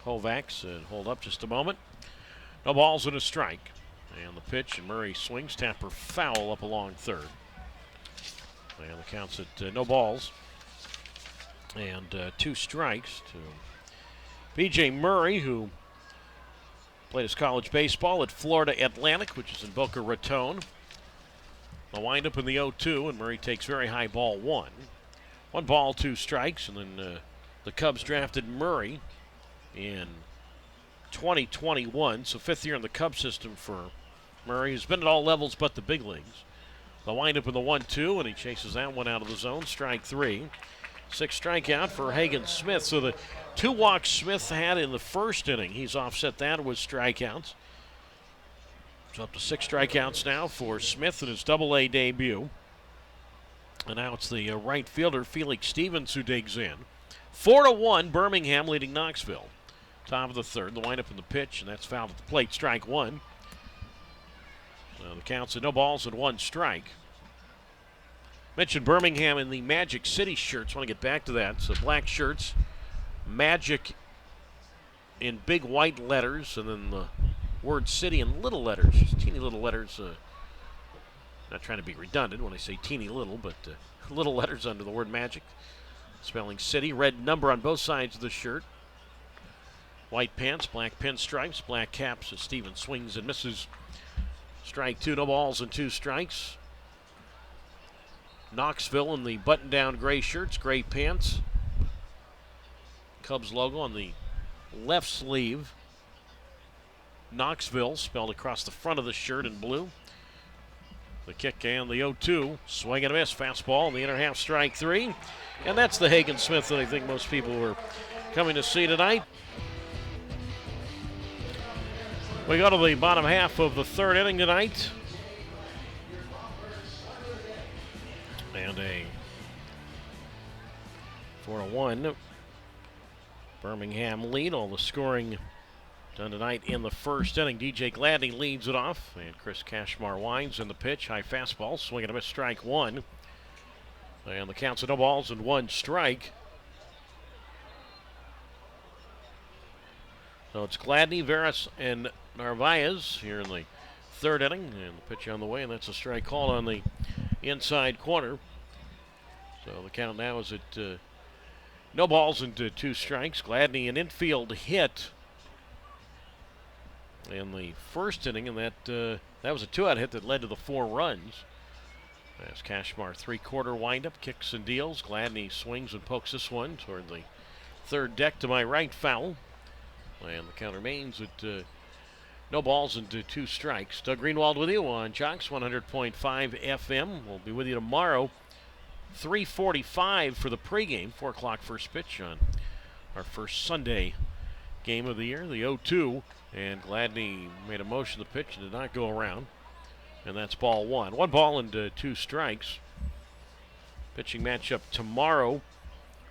Kovacs said, hold up just a moment. No balls and a strike. And the pitch, and Murray swings, Tapper foul up along third. And the count's at no balls and 2 strikes to B.J. Murray, who played his college baseball at Florida Atlantic, which is in Boca Raton. The windup in the 0-2, and Murray takes very high ball 1. 1 ball, 2 strikes, and then the Cubs drafted Murray in 2021, so 5th year in the Cubs system for Murray. He's been at all levels but the big leagues. The windup in the 1-2, and he chases that one out of the zone, strike 3. 6th strikeout for Hagen Smith. So the 2 walks Smith had in the first inning, he's offset that with strikeouts. So up to 6 strikeouts now for Smith in his Double-A debut. And now it's the right fielder, Felix Stevens, who digs in. 4-1, Birmingham leading Knoxville. Top of the 3rd, the windup in the pitch, and that's fouled at the plate, strike 1. So the count's at no balls and 1 strike. Mentioned Birmingham in the Magic City shirts. Want to get back to that. So black shirts, Magic in big white letters, and then the word City in little letters, just teeny little letters. Not trying to be redundant when I say teeny little, but little letters under the word Magic. Spelling City. Red number on both sides of the shirt. White pants, black pinstripes, black caps as Stevens swings and misses. Strike 2, no balls and 2 strikes. Knoxville in the button-down gray shirts, gray pants. Cubs logo on the left sleeve. Knoxville spelled across the front of the shirt in blue. The kick and the 0-2. Swing and a miss. Fastball in the inner half, strike 3. And that's the Hagen Smith that I think most people were coming to see tonight. We go to the bottom half of the 3rd inning tonight. And a 4-1 Birmingham lead. All the scoring done tonight in the 1st inning. DJ Gladney leads it off, and Chris Cashmar winds in the pitch. High fastball, swing and a miss, strike 1. And the count's at no balls and 1 strike. So it's Gladney, Veras, and Narvaez here in the 3rd inning. And the pitch on the way, and that's a strike called on the inside corner. So the count now is at no balls and 2 strikes. Gladney, an infield hit in the 1st inning, and that was a 2-out hit that led to the 4 runs. As Cashmar 3/4 windup, kicks and deals. Gladney swings and pokes this one toward the 3rd deck to my right, foul. And the count remains at no balls and 2 strikes. Doug Greenwald with you on Jocks 100.5 FM. We'll be with you tomorrow, 3:45 for the pregame, 4 o'clock first pitch on our first Sunday game of the year, the 0-2. And Gladney made a motion to the pitch and did not go around. And that's ball 1. 1 ball and 2 strikes. Pitching matchup tomorrow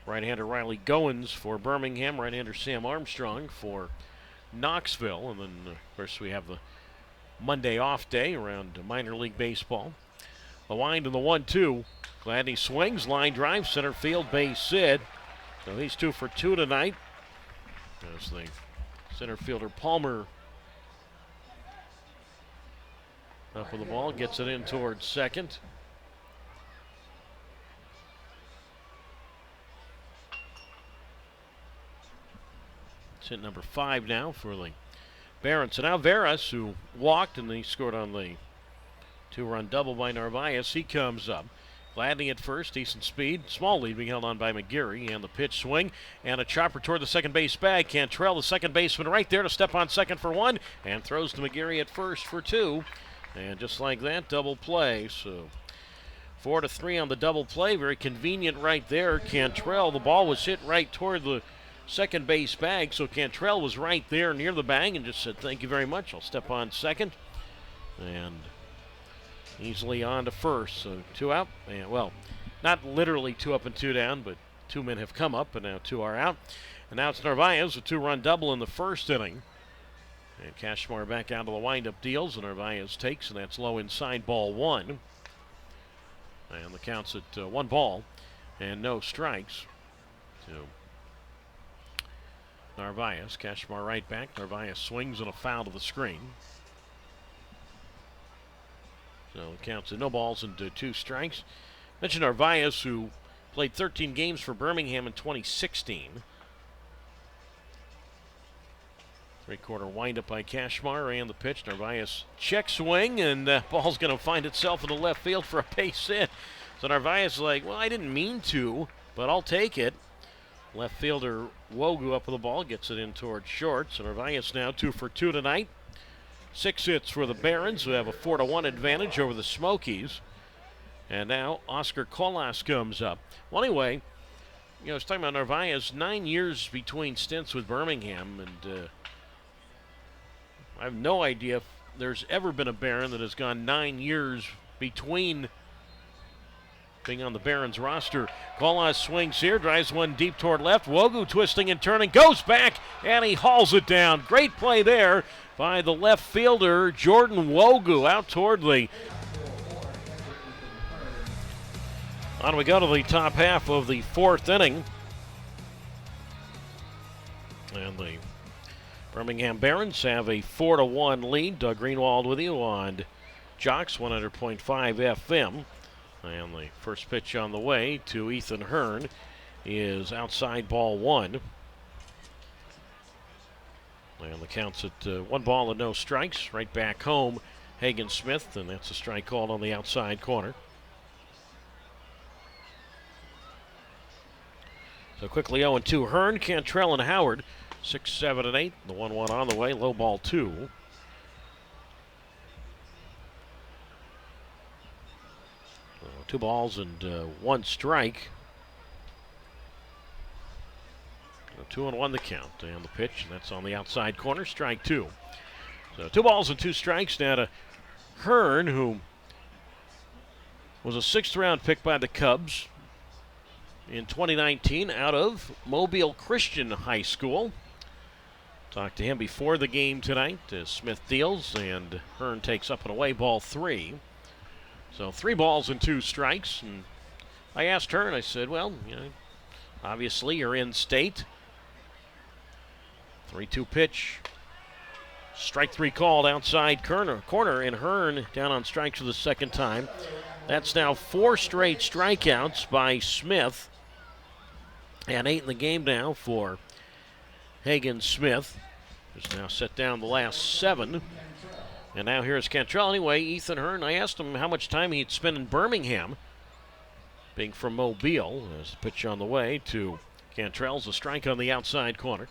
Right-hander Riley Goins for Birmingham. Right-hander Sam Armstrong for Knoxville. And then, of course, we have the Monday off day around minor league baseball. The wind and the 1-2. Gladney swings, line drive, center field, base hit. So he's 2 for 2 tonight. As the center fielder Palmer up with the ball, gets it in towards second. It's hit number 5 now for the Barons. So now Veras, who walked and he scored on the 2-run double by Narvaez, he comes up. Gladney at first, decent speed. Small lead being held on by McGarry. And the pitch swing and a chopper toward the second base bag. Cantrell, the second baseman, right there to step on second for 1 and throws to McGarry at first for 2. And just like that, double play. So 4-3 on the double play. Very convenient right there. Cantrell, the ball was hit right toward the second base bag. So Cantrell was right there near the bag and just said, thank you very much. I'll step on second. And easily on to first. So 2 out. And, well, not literally 2 up and 2 down, but 2 men have come up and now 2 are out. And now it's Narvaez, a 2-run double in the first inning. And Cashmore back out of the windup deals, and Narvaez takes, and that's low inside, ball 1. And the count's at 1 ball and no strikes. So Narvaez, Cashmore right back. Narvaez swings and a foul to the screen. So the count's at no balls and 2 strikes. Mentioned Narvaez, who played 13 games for Birmingham in 2016. 3-quarter windup by Cashmore and the pitch. Narvaez check swing, and ball's going to find itself in the left field for a base hit. So Narvaez is like, well, I didn't mean to, but I'll take it. Left fielder Wogu up with the ball, gets it in towards short. So Narvaez now 2 for 2 tonight. 6 hits for the Barons, who have a 4-1 advantage over the Smokies. And now Oscar Colas comes up. Well, anyway, I was talking about Narvaez, 9 years between stints with Birmingham, and I have no idea if there's ever been a Baron that has gone 9 years between being on the Barons roster. Colas swings here, drives one deep toward left. Wogu twisting and turning, goes back, and he hauls it down. Great play there by the left fielder, Jordan Wogu, out toward the... On we go to the top half of the 4th inning. And the Birmingham Barons have a 4-1 lead. Doug Greenwald with you on Jocks 100.5 FM. And the first pitch on the way to Ethan Hearn is outside, ball 1. And the count's at 1 ball and no strikes. Right back home, Hagen Smith, and that's a strike called on the outside corner. So quickly 0-2 Hearn, Cantrell, and Howard. 6, 7, and 8. The 1-1 on the way. Low ball 2. 2 balls and 1 strike. 2-1 the count. And the pitch, and that's on the outside corner. Strike 2. So 2 balls and 2 strikes now to Hearn, who was a 6th round pick by the Cubs in 2019 out of Mobile Christian High School. Talked to him before the game tonight as Smith deals, and Hearn takes up and away, ball 3. So 3 balls and 2 strikes. And I asked Hearn, I said, well, obviously you're in state. 3-2 pitch. Strike 3 called outside corner, and Hearn down on strikes for the 2nd time. That's now 4 straight strikeouts by Smith, and 8 in the game now for Hagen Smith. Has now set down the last 7. And now here's Cantrell. Anyway, Ethan Hearn, I asked him how much time he'd spent in Birmingham, being from Mobile. As the pitch on the way to Cantrell's a strike on the outside corner.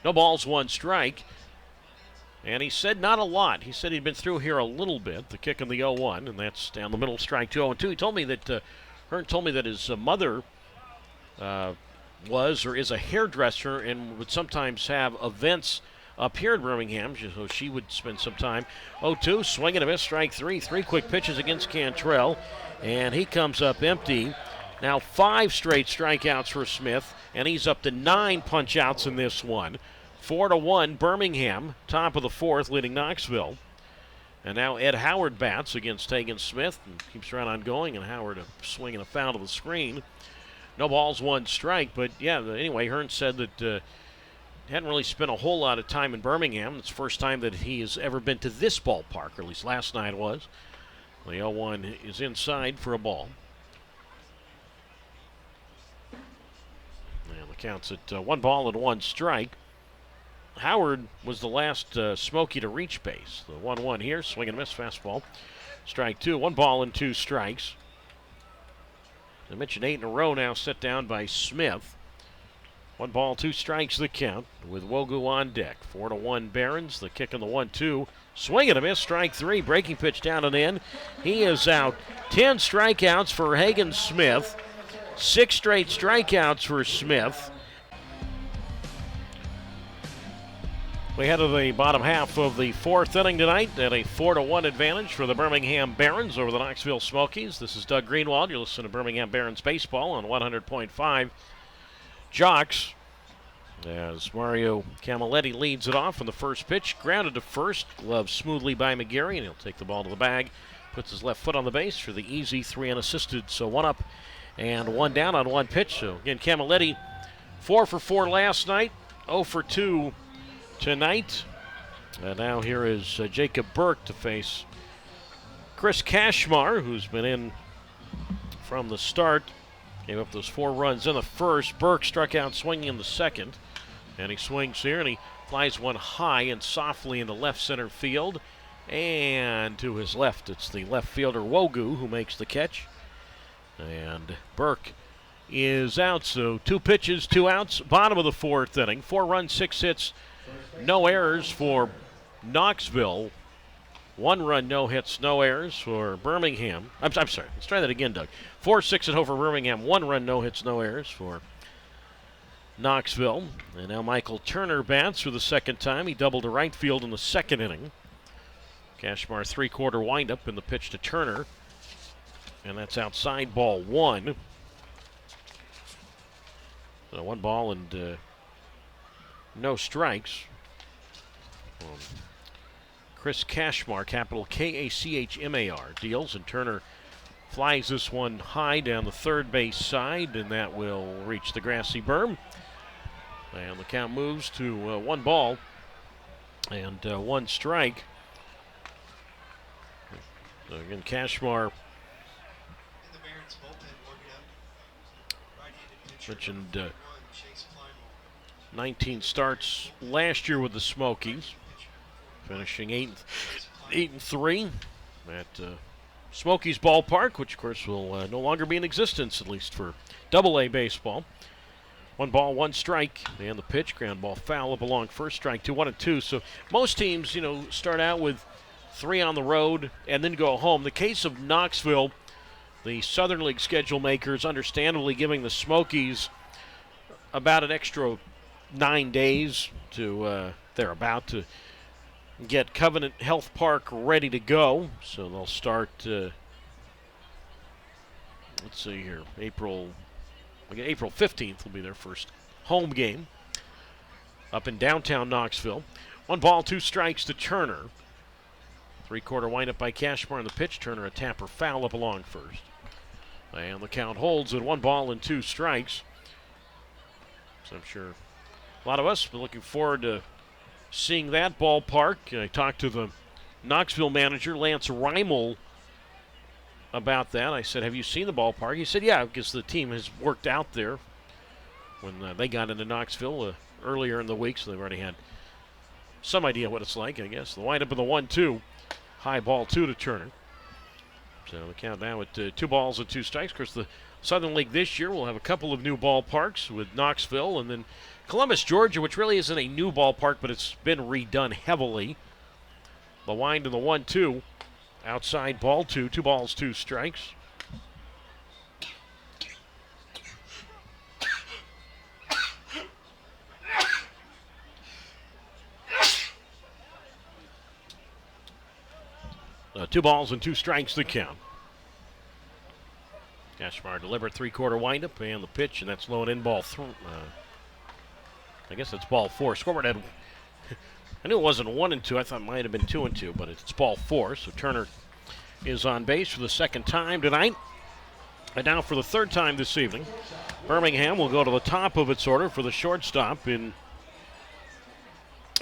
No balls, 1 strike. And he said not a lot. He said he'd been through here a little bit, the kick in the 0-1, and that's down the middle, strike 2, 0-2. He told me that, Hearn told me that his mother was or is a hairdresser and would sometimes have events up here in Birmingham, so she would spend some time. 0-2, swing and a miss, strike 3. 3 quick pitches against Cantrell, and he comes up empty. Now 5 straight strikeouts for Smith, and he's up to 9 punch-outs in this one. 4-1 Birmingham, top of the 4th, leading Knoxville. And now Ed Howard bats against Hagen Smith and keeps right on going, and Howard swinging a foul to the screen. No balls, 1 strike, but yeah, anyway, Hearn said that hadn't really spent a whole lot of time in Birmingham. It's the first time that he has ever been to this ballpark, or at least last night was. The 0-1 is inside for a ball. And the count's at 1 ball and 1 strike. Howard was the last Smoky to reach base. The 1-1 here, swing and miss fastball. Strike 2, 1 ball and 2 strikes. I mentioned 8 in a row now set down by Smith. 1 ball, 2 strikes the count with Wogu on deck. 4-1 Barons, the kick on the 1-2. Swing and a miss, strike 3, breaking pitch down and in. He is out. 10 strikeouts for Hagen Smith. 6 straight strikeouts for Smith. We head to the bottom half of the 4th inning tonight at a 4-1 advantage for the Birmingham Barons over the Knoxville Smokies. This is Doug Greenwald. You're listening to Birmingham Barons baseball on 100.5 Jocks. As Mario Camilletti leads it off on the first pitch, grounded to first, gloved smoothly by McGarry, and he'll take the ball to the bag. Puts his left foot on the base for the easy 3 unassisted. So 1 up and 1 down on 1 pitch. So again, Camilletti 4 for 4 last night, 0 for 2 tonight. And now here is Jacob Burke to face Chris Kashmar, who's been in from the start. Gave up those 4 runs in the first. Burke struck out swinging in the second. And he swings here and he flies one high and softly into left center field. And to his left, it's the left fielder Wogu who makes the catch. And Burke is out. So 2 pitches, 2 outs. Bottom of the 4th inning. 4 runs, 6 hits. No errors for Knoxville. 1 run, no hits, no errors for Birmingham. I'm sorry, let's try that again, Doug. 4-6-0 for Birmingham. 1 run, no hits, no errors for Knoxville. And now Michael Turner bats for the 2nd time. He doubled to right field in the 2nd inning. Kashmar 3/4 windup in the pitch to Turner. And that's outside, ball 1. So 1 ball and no strikes. Chris Kashmar, capital Kachmar, deals, and Turner flies this one high down the third base side, and that will reach the grassy berm. And the count moves to 1 ball and 1 strike. So again, Kashmar mentioned 19 starts last year with the Smokies, finishing 8-3 at Smokies Ballpark, which of course will no longer be in existence, at least for Double-A baseball. 1 ball, 1 strike, and the pitch, ground ball foul up along first, strike 2, 1-2. So most teams, start out with 3 on the road and then go home. The case of Knoxville, the Southern League schedule makers, understandably giving the Smokies about an extra 9 days to they're about to get Covenant Health Park ready to go. So they'll start, let's see here, April 15th will be their first home game up in downtown Knoxville. 1 ball, 2 strikes to Turner. 3/4 windup by Kashmar on the pitch. Turner a tapper foul up along first. And the count holds at 1 ball and 2 strikes. So I'm sure a lot of us have been looking forward to seeing that ballpark. I talked to the Knoxville manager, Lance Reimel, about that. I said, have you seen the ballpark? He said, yeah, because the team has worked out there when they got into Knoxville earlier in the week, so they've already had some idea what it's like, I guess. The windup of the 1-2, high ball 2 to Turner. So the count now at 2 balls and 2 strikes. Of course, the Southern League this year will have a couple of new ballparks with Knoxville and then Columbus, Georgia, which really isn't a new ballpark, but it's been redone heavily. The wind of the 1-2. Outside, ball 2. 2 balls, 2 strikes. Two balls and 2 strikes the count. Kashmar delivered three-quarter windup and the pitch, and that's low and in ball I guess it's ball 4. Scoreboard had, I knew it wasn't 1 and 2. I thought it might have been 2 and 2, but it's ball 4. So Turner is on base for the second time tonight. And now for the third time this evening, Birmingham will go to the top of its order for the shortstop in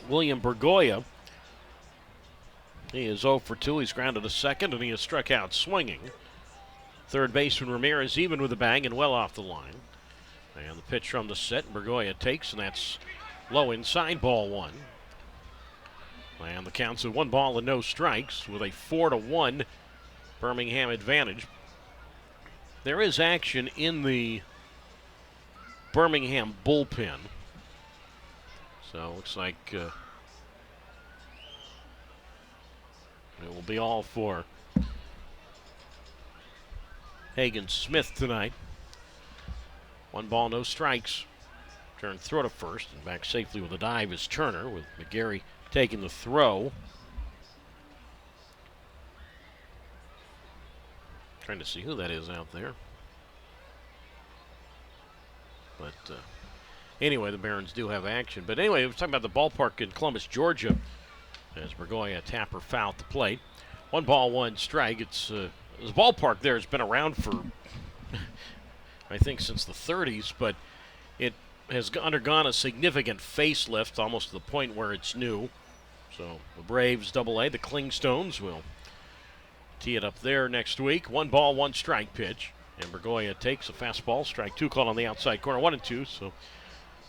William Bergoya. He is 0 for 2. He's grounded to second, and he has struck out swinging. Third baseman Ramirez even with the bag and well off the line. And the pitch from the set, Bergoya takes, and that's low inside, ball 1. And the count's at 1 ball and no strikes with a 4-1 Birmingham advantage. There is action in the Birmingham bullpen. So it looks like it will be all for Hagen Smith tonight. 1 ball, no strikes. Turned throw to first and back safely with a dive is Turner, with McGarry taking the throw. Trying to see who that is out there. But anyway, the Barons do have action. But anyway, we're talking about the ballpark in Columbus, Georgia, as Bergoya tapper foul at the plate. 1 ball, 1 strike. It's this ballpark there has been around for I think since the 30s, but it has undergone a significant facelift, almost to the point where it's new. So the Braves AA, the Klingstones, will tee it up there next week. 1 ball, 1 strike pitch. And Bergoya takes a fastball, strike 2 called on the outside corner, 1 and 2. So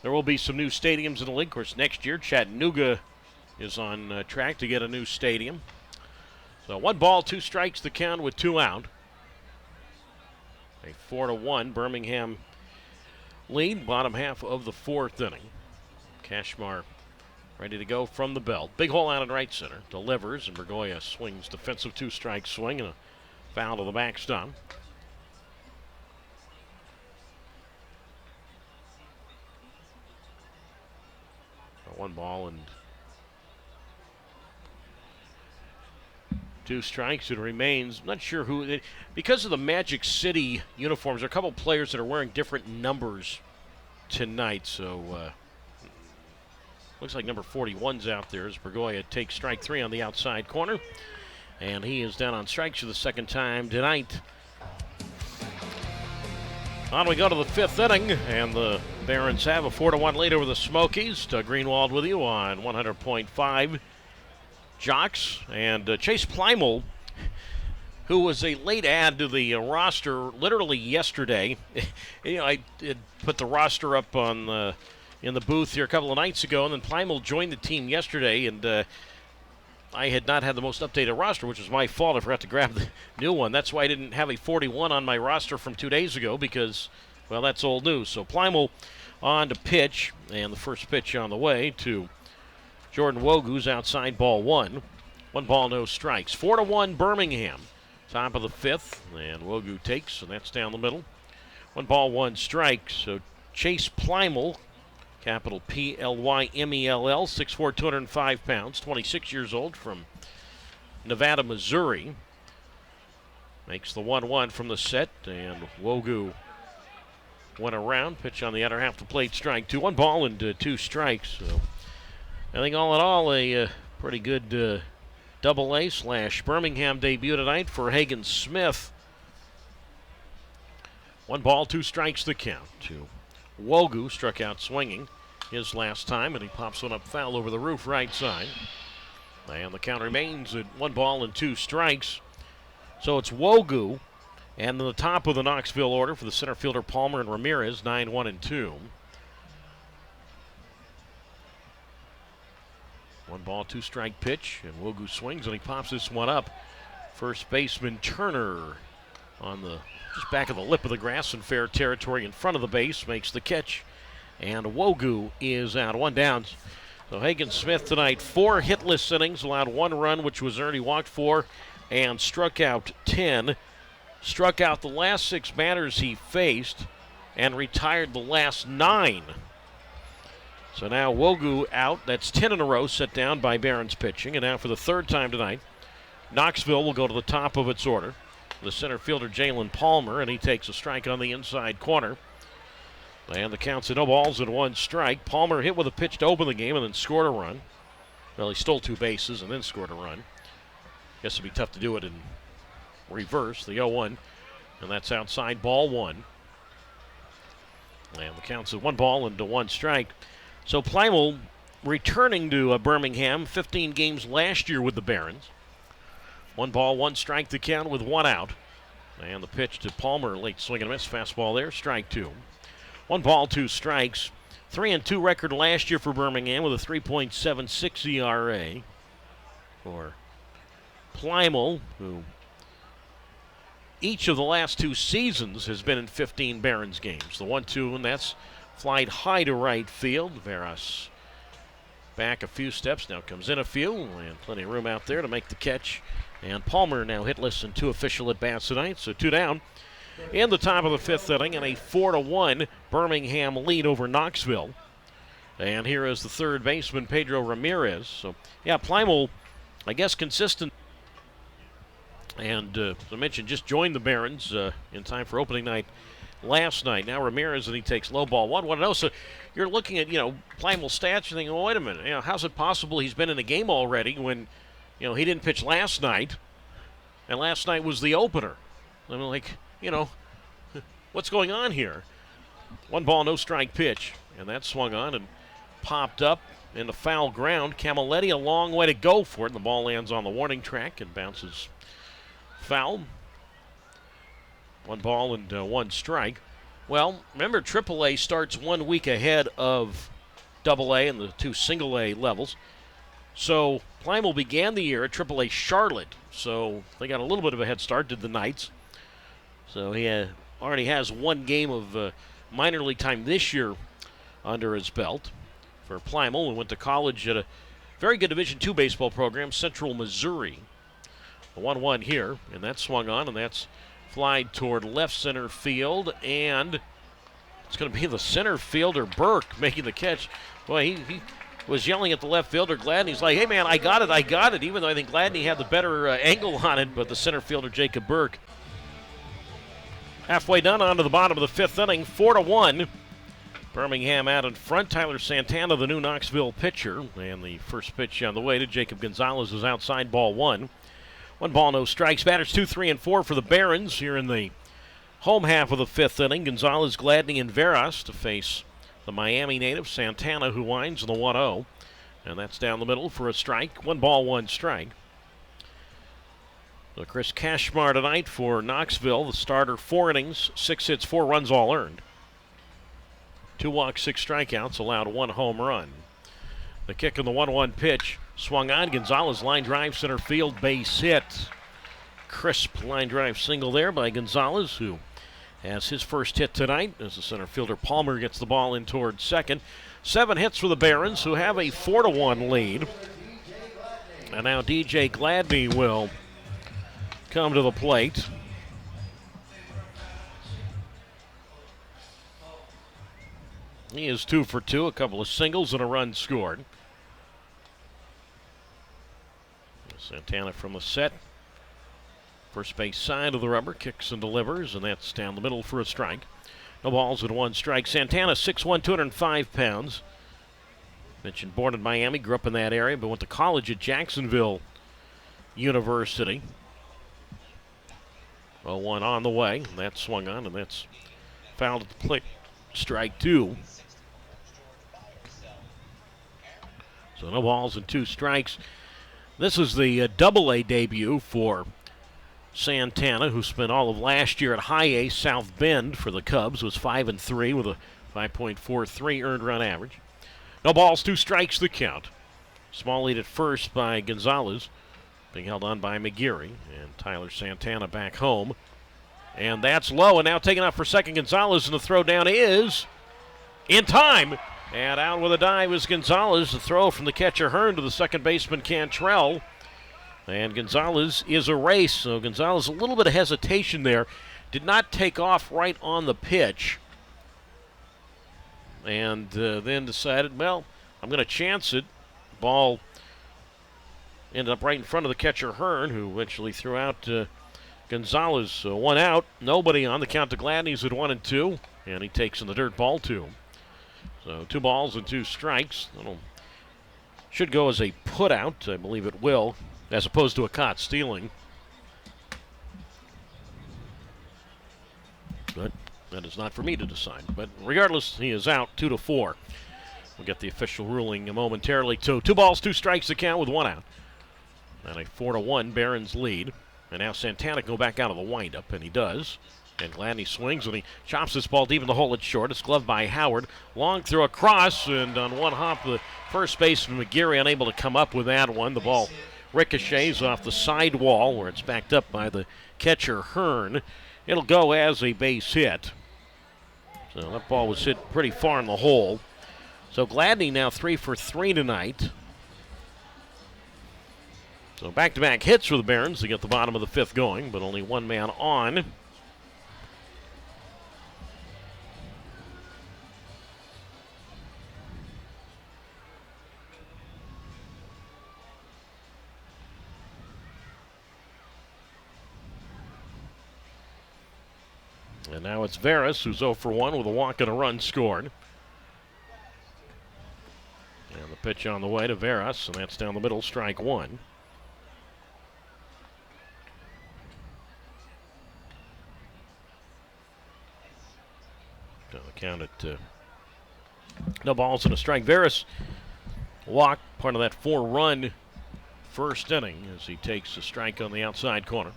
there will be some new stadiums in the league. Of course, next year, Chattanooga is on track to get a new stadium. So 1 ball, 2 strikes, the count with 2 out. A 4-1 Birmingham lead, bottom half of the 4th inning. Kashmar ready to go from the belt. Big hole out in right center. Delivers, and Bergoya swings defensive 2-strike swing and a foul to the backstop. 1 ball and 2 strikes. It remains. I'm not sure who. Because of the Magic City uniforms, there are a couple players that are wearing different numbers tonight. So looks like number 41's out there as Bergoya takes strike 3 on the outside corner. And he is down on strikes for the second time tonight. On we go to the 5th inning, and the Barons have a 4-1 lead over the Smokies. Doug Greenwald with you on 100.5 Jocks. And Chase Plymel, who was a late add to the roster literally yesterday. I did put the roster up on in the booth here a couple of nights ago, and then Plymel joined the team yesterday, and I had not had the most updated roster, which was my fault. I forgot to grab the new one. That's why I didn't have a 41 on my roster from 2 days ago because, well, that's old news. So Plymel on to pitch, and the first pitch on the way to Jordan Wogu's outside, ball 1. 1 ball, no strikes. 4-1 Birmingham. Top of the 5th, and Wogu takes, and that's down the middle. 1 ball, 1 strike. So Chase Plymel, capital Plymell, 6'4", 205 pounds, 26 years old, from Nevada, Missouri. Makes the 1-1 from the set, and Wogu went around. Pitch on the other half of the plate, strike 2. 1 ball and 2 strikes. So I think all in all, a pretty good AA/Birmingham debut tonight for Hagen Smith. 1 ball, 2 strikes the count to Wogu. Struck out swinging his last time, and he pops one up foul over the roof right side. And the count remains at 1 ball and 2 strikes. So it's Wogu, and the top of the Knoxville order for the center fielder Palmer and Ramirez, 9-1 and 2. 1 ball, 2 strike pitch, and Wogu swings, and he pops this one up. First baseman Turner on the just back of the lip of the grass in fair territory in front of the base makes the catch, and Wogu is out. 1 down. So Hagen Smith tonight, 4 hitless innings, allowed 1 run, which was earned. He walked 4 and struck out 10. Struck out the last 6 batters he faced and retired the last 9. So now Wogu out. That's 10 in a row set down by Barons pitching. And now for the 3rd time tonight, Knoxville will go to the top of its order. the center fielder Jalen Palmer, and he takes a strike on the inside corner. And the count's at no balls and 1 strike. Palmer hit with a pitch to open the game and then scored a run. Well, he stole 2 bases and then scored a run. Guess it'd be tough to do it in reverse. The 0-1, and that's outside, ball 1. And the count's at 1 ball and 1 strike. So Plymouth returning to Birmingham, 15 games last year with the Barons. 1 ball, 1 strike the count with 1 out. And the pitch to Palmer, late swing and miss, fastball there, strike 2. 1 ball, 2 strikes. 3-2 record last year for Birmingham with a 3.76 ERA. For Plymouth, who each of the last 2 seasons has been in 15 Barons games. The 1-2, and that's flied high to right field. Veras back a few steps, now comes in a few, and plenty of room out there to make the catch. And Palmer now hitless in 2 official at-bats tonight, so 2 down. In the top of the 5th inning, and a 4-1 Birmingham lead over Knoxville. And here is the third baseman, Pedro Ramirez. So, yeah, Plymouth, I guess, consistent. And as I mentioned, just joined the Barons in time for opening night last night. Now Ramirez, and he takes low ball 1-1-0. So you're looking at, Plymouth stats, you're thinking, well, wait a minute, how's it possible he's been in a game already when, he didn't pitch last night, and last night was the opener. I'm like, what's going on here? 1 ball, no strike pitch, and that swung on and popped up into foul ground. Camilletti a long way to go for it, and the ball lands on the warning track and bounces foul. 1 ball and 1 strike. Well, remember, AAA starts 1 week ahead of AA and the 2 single-A levels. So Plymouth began the year at AAA Charlotte, so they got a little bit of a head start, did the Knights. So he already has 1 game of minor league time this year under his belt for Plymouth, and went to college at a very good Division II baseball program, Central Missouri. The 1-1 here, and that swung on, and that's flied toward left center field, and it's going to be the center fielder, Burke, making the catch. Boy, he was yelling at the left fielder, Gladney. He's like, hey, man, I got it, even though I think Gladney had the better angle on it, but the center fielder, Jacob Burke. Halfway done, on to the bottom of the 5th inning, 4-1. Birmingham out in front. Tyler Santana, the new Knoxville pitcher, and the first pitch on the way to Jacob Gonzalez is outside, ball 1. 1 ball, no strikes. Batters 2, 3, and 4 for the Barons here in the home half of the 5th inning. Gonzalez, Gladney, and Veras to face the Miami native Santana, who winds in the 1-0. And that's down the middle for a strike. 1 ball, 1 strike. So Chris Cashmar tonight for Knoxville, the starter, 4 innings, 6 hits, 4 runs all earned. 2 walks, 6 strikeouts, allowed 1 home run. The kick in the 1-1 pitch. Swung on, Gonzalez, line drive, center field, base hit. Crisp line drive single there by Gonzalez, who has his first hit tonight as the center fielder Palmer gets the ball in toward second. 7 hits for the Barons, who have a 4-1 lead. And now DJ Gladney will come to the plate. He is 2 for 2, a couple of singles and a run scored. Santana from the set. First base side of the rubber, kicks and delivers, and that's down the middle for a strike. No balls and 1 strike. Santana, 6'1", 205 pounds. Mentioned born in Miami, grew up in that area, but went to college at Jacksonville University. 0-1 on the way, and that swung on, and that's fouled at the plate. Strike 2. So no balls and 2 strikes. This is the AA debut for Santana, who spent all of last year at High A South Bend for the Cubs, was 5-3 with a 5.43 earned run average. No balls, 2 strikes the count. Small lead at first by Gonzalez, being held on by McGeary, and Tyler Santana back home. And that's low, and now taken out for second, Gonzalez, and the throw down is in time. And out with a dive is Gonzalez. The throw from the catcher Hearn to the second baseman Cantrell. And Gonzalez is erased. So Gonzalez, a little bit of hesitation there. Did not take off right on the pitch. And then decided, well, I'm going to chance it. Ball ended up right in front of the catcher Hearn, who eventually threw out Gonzalez, one out, nobody on. The count to Gladney's at 1-2, and he takes in the dirt ball 2. So 2 balls and 2 strikes. That'll should go as a put out. I believe it will, as opposed to a caught stealing. But that is not for me to decide. But regardless, he is out 2-4. We'll get the official ruling momentarily. 2 balls, 2 strikes the count with 1 out. And a 4-1 Barons lead. And now Santana go back out of the windup, and he does. And Gladney swings, and he chops this ball deep in the hole at short. It's gloved by Howard. Long throw across, and on one hop, the first baseman McGeary unable to come up with that one. The ball ricochets off the side wall, where it's backed up by the catcher Hearn. It'll go as a base hit. So that ball was hit pretty far in the hole. So Gladney now 3 for 3 tonight. So back-to-back hits for the Barons to get the bottom of the 5th going, but only one man on. And now it's Veras, who's 0 for 1 with a walk and a run scored. And the pitch on the way to Veras, and that's down the middle, strike 1. So the count at no balls and a strike. Veras walked part of that 4-run first inning as he takes a strike on the outside corner.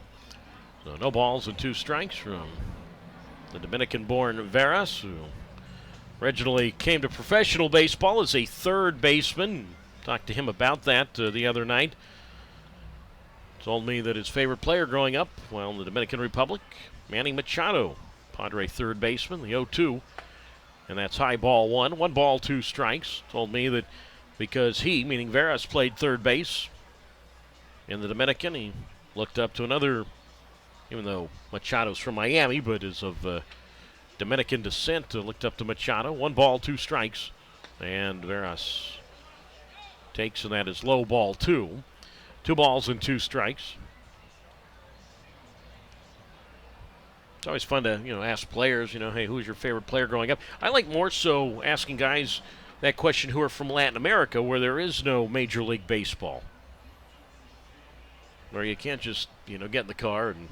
So no balls and 2 strikes from the Dominican-born Veras, who originally came to professional baseball as a third baseman. Talked to him about that the other night. Told me that his favorite player growing up, while in the Dominican Republic, Manny Machado, Padre third baseman, the 0-2. And that's high ball 1. 1 ball, 2 strikes. Told me that because he, meaning Veras, played third base in the Dominican, he looked up to another, even though Machado's from Miami, but is of Dominican descent, looked up to Machado. 1 ball, 2 strikes. And Veras takes, and that is low ball 2. 2 balls and 2 strikes. It's always fun to, ask players, hey, who's your favorite player growing up? I like more so asking guys that question who are from Latin America, where there is no Major League Baseball. Where you can't just, get in the car and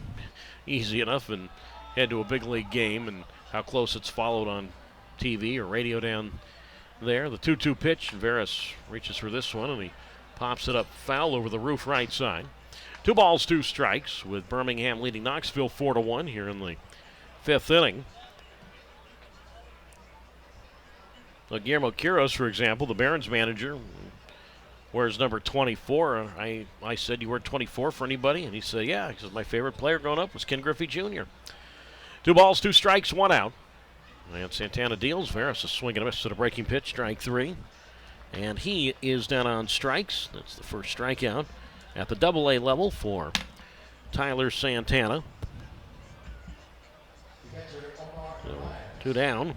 easy enough and head to a big league game, and how close it's followed on TV or radio down there. The 2-2 pitch, and Veras reaches for this one, and he pops it up foul over the roof right side. 2 balls, 2 strikes, with Birmingham leading Knoxville 4-1 here in the 5th inning. So Guillermo Quiros, for example, the Barons manager, wears number 24. I said, you wear 24 for anybody? And he said, yeah, because my favorite player growing up was Ken Griffey Jr. 2 balls, 2 strikes, 1 out. And Santana deals. Veras is swinging a miss to the breaking pitch, strike 3. And he is down on strikes. That's the first strikeout at the Double-A level for Tyler Santana. So 2 down.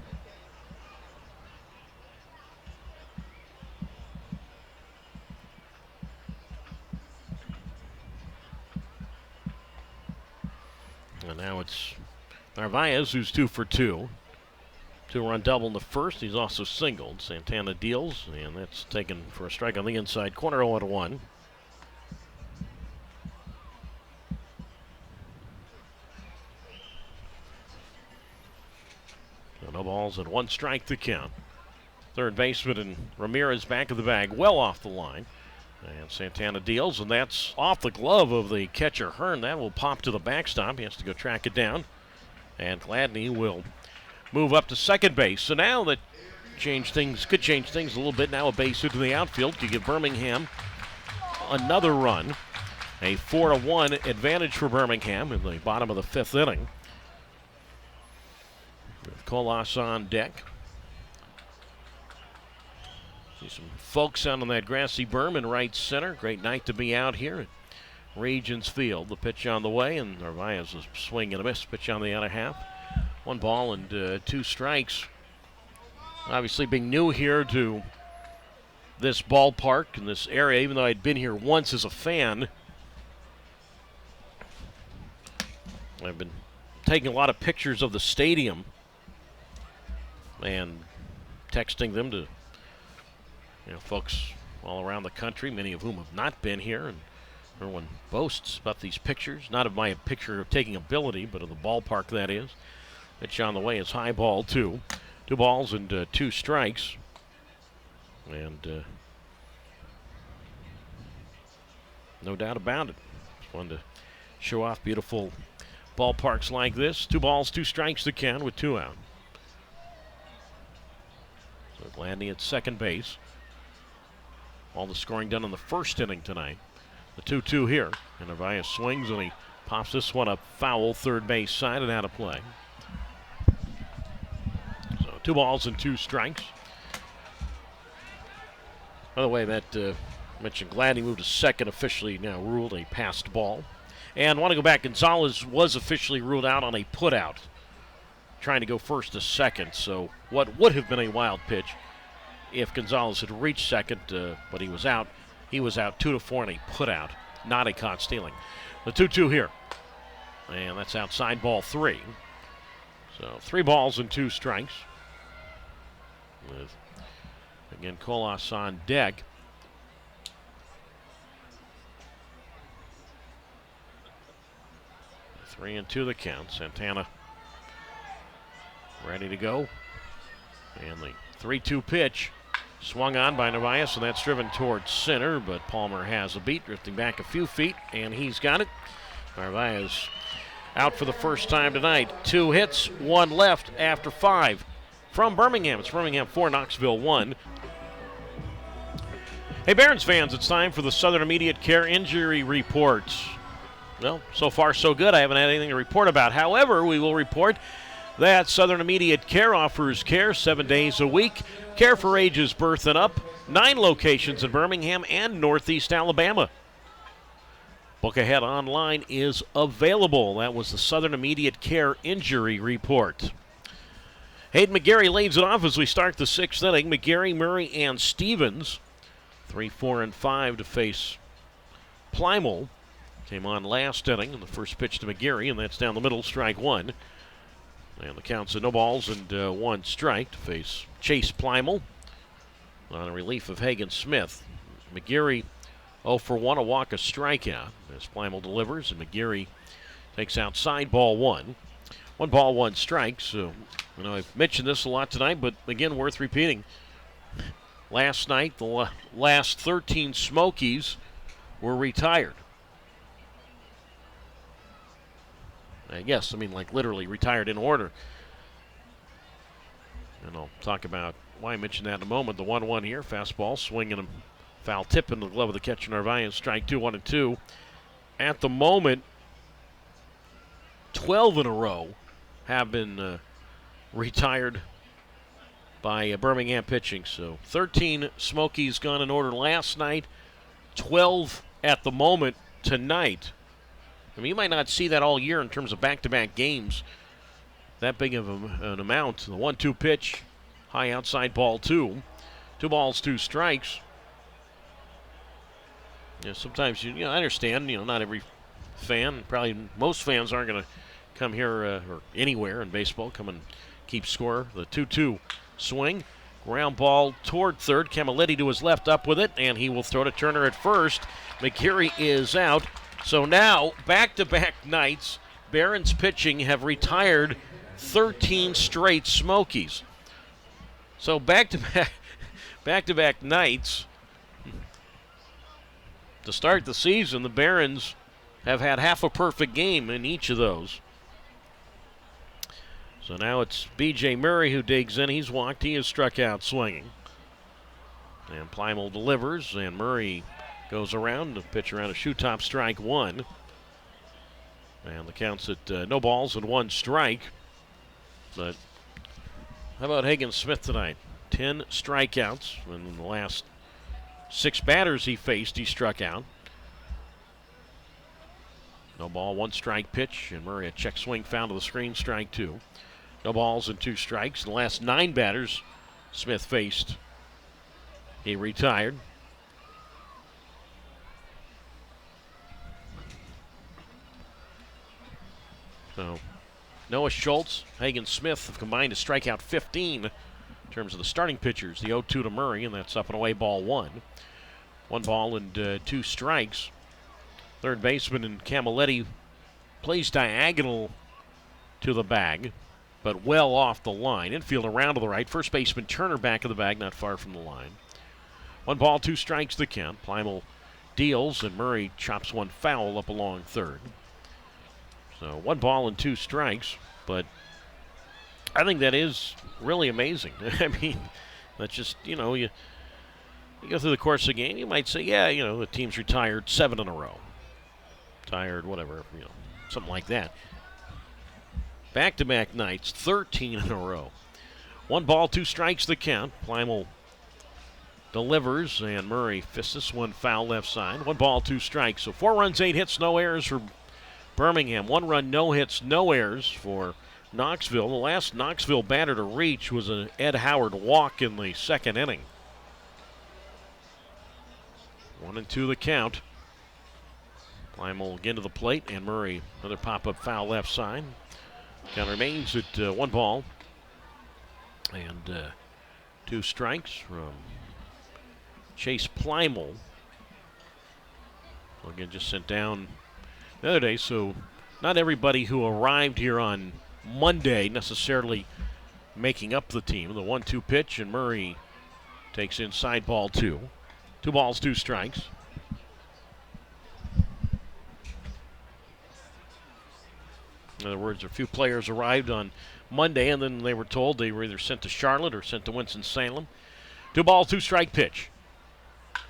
And now it's Narvaez, who's 2 for 2. 2-run double in the first. He's also singled. Santana deals, and that's taken for a strike on the inside corner, 0-1. So no balls and 1 strike to count. Third baseman and Ramirez back of the bag, well off the line. And Santana deals, and that's off the glove of the catcher Hearn. That will pop to the backstop. He has to go track it down. And Gladney will move up to second base. So now that could change things a little bit. Now a base hit to the outfield could give Birmingham another run. A 4-1 advantage for Birmingham in the bottom of the 5th inning. With Colas on deck. See some folks out on that grassy berm in right center. Great night to be out here at Regions Field. The pitch on the way, and Narvaez is swing and a miss. Pitch on the other half. 1 ball and 2 strikes. Obviously being new here to this ballpark and this area, even though I'd been here once as a fan. I've been taking a lot of pictures of the stadium and texting them to folks all around the country, many of whom have not been here, and everyone boasts about these pictures, not of my picture of taking ability, but of the ballpark, that is. Pitch on the way is high ball 2. 2 balls and 2 strikes. And no doubt about it. It's fun to show off beautiful ballparks like this. 2 balls, 2 strikes to count with 2 out. So Gladney at second base. All the scoring done in the first inning tonight. The 2-2 here. And Narvaez swings and he pops this one up foul, third base side and out of play. So 2 balls and 2 strikes. By the way, that mentioned Gladney moved to second, officially now ruled a passed ball. And want to go back, Gonzalez was officially ruled out on a putout, trying to go first to second. So what would have been a wild pitch if Gonzalez had reached second, but he was out. He was out 2-4 and a putout, not a caught stealing. The 2-2 here. And that's outside ball 3. So 3 balls and 2 strikes. With, again, Colas on deck. Three and 2 the count. Santana ready to go. And the 3-2 pitch swung on by Narvaez, and that's driven towards center, but Palmer has a beat, drifting back a few feet, and he's got it. Narvaez out for the first time tonight. 2 hits, 1 left after 5. From Birmingham, it's Birmingham 4, Knoxville 1. Hey, Barons fans, it's time for the Southern Immediate Care Injury Report. Well, so far so good. I haven't had anything to report about. However, we will report that Southern Immediate Care offers care 7 days a week. Care for ages birth and up. 9 locations in Birmingham and Northeast Alabama. Book ahead online is available. That was the Southern Immediate Care Injury Report. Hayden McGarry leads it off as we start the 6th inning. McGarry, Murray, and Stevens. 3, 4, and 5 to face Plymel. Came on last inning in the first pitch to McGarry, and that's down the middle, strike 1. And the count's at no balls and 1 strike to face Chase Plymel on a relief of Hagen Smith. McGarry 0 for 1, a walk, a strikeout as Plymel delivers, and McGarry takes outside ball 1. 1 ball, 1 strike. So, I've mentioned this a lot tonight, but again, worth repeating. Last night, the last 13 Smokies were retired. Yes, like literally retired in order. And I'll talk about why I mentioned that in a moment. The 1-1 here, fastball, swinging a foul tip into the glove of the catcher Narvaez. Strike 2, 1 and 2. At the moment, 12 in a row have been retired by Birmingham pitching. So 13 Smokies gone in order last night, 12 at the moment tonight. You might not see that all year in terms of back-to-back games. That big of an amount. The 1-2 pitch, high outside ball 2. 2 balls, 2 strikes. Sometimes, I understand, not every fan, probably most fans aren't going to come here or anywhere in baseball, come and keep score. The 2-2 swing. Ground ball toward third. Camilletti to his left, up with it, and he will throw to Turner at first. McGarry is out. So now, back-to-back nights, Barons pitching have retired 13 straight Smokies. So back-to-back nights. To start the season, the Barons have had half a perfect game in each of those. So now it's B.J. Murray who digs in. He's walked. He is struck out swinging. And Plymel delivers, and Murray goes around. The pitch around a shoe-top, strike 1. And the count's at no balls and 1 strike. But how about Hagen Smith tonight? 10 strikeouts. And in the last 6 batters he faced, he struck out. No ball, 1 strike pitch. And Murray a check swing foul to the screen, strike 2. No balls and 2 strikes. In the last 9 batters Smith faced, he retired. So Noah Schultz, Hagen Smith have combined to strike out 15 in terms of the starting pitchers. The 0-2 to Murray, and that's up and away, ball one. 1 ball and 2 strikes. Third baseman in Camilletti plays diagonal to the bag, but well off the line. Infield around to the right. First baseman Turner back of the bag, not far from the line. 1 ball, 2 strikes the count. Plimal deals, and Murray chops one foul up along third. So 1 ball and 2 strikes, but I think that is really amazing. I mean, that's just, you go through the course of the game, you might say, yeah, the team's retired 7 in a row. Tired, whatever, something like that. Back-to-back nights, 13 in a row. 1 ball, 2 strikes the count. Plimal delivers, and Murray fists this one foul left side. 1 ball, 2 strikes. So 4 runs, 8 hits, no errors for Birmingham. 1 run, no hits, no errors for Knoxville. The last Knoxville batter to reach was an Ed Howard walk in the second inning. 1-2 the count. Plimal again to the plate, and Murray another pop-up foul left side. Count remains at 1 ball and 2 strikes from Chase Plimal. Again, just sent down the other day, so not everybody who arrived here on Monday necessarily making up the team. The 1-2 pitch, and Murray takes inside ball 2. 2 balls, 2 strikes. In other words, a few players arrived on Monday, and then they were told they were either sent to Charlotte or sent to Winston-Salem. 2 balls, 2 strike pitch.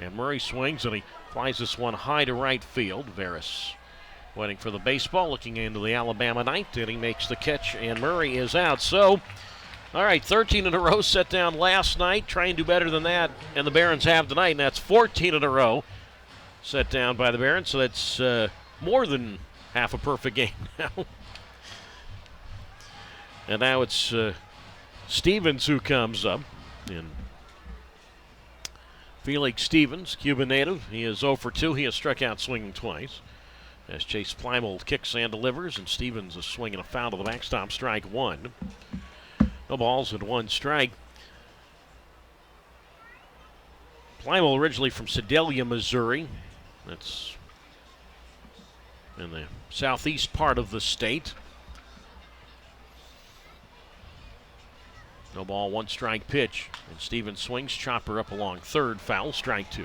And Murray swings, and he flies this one high to right field. Veras waiting for the baseball, looking into the Alabama night, and he makes the catch, and Murray is out. So, all right, 13 in a row set down last night. Try and do better than that, and the Barons have tonight, and that's 14 in a row set down by the Barons. So that's more than half a perfect game now. And now it's Stevens who comes up. And Felix Stevens, Cuban native, he is 0 for 2. He has struck out swinging twice. As Chase Plimal kicks and delivers, and Stevens is swinging a foul to the backstop, strike 1. No balls and 1 strike. Plimal originally from Sedalia, Missouri. That's in the southeast part of the state. No ball, 1 strike pitch. And Stevens swings, chopper up along third, foul, strike 2.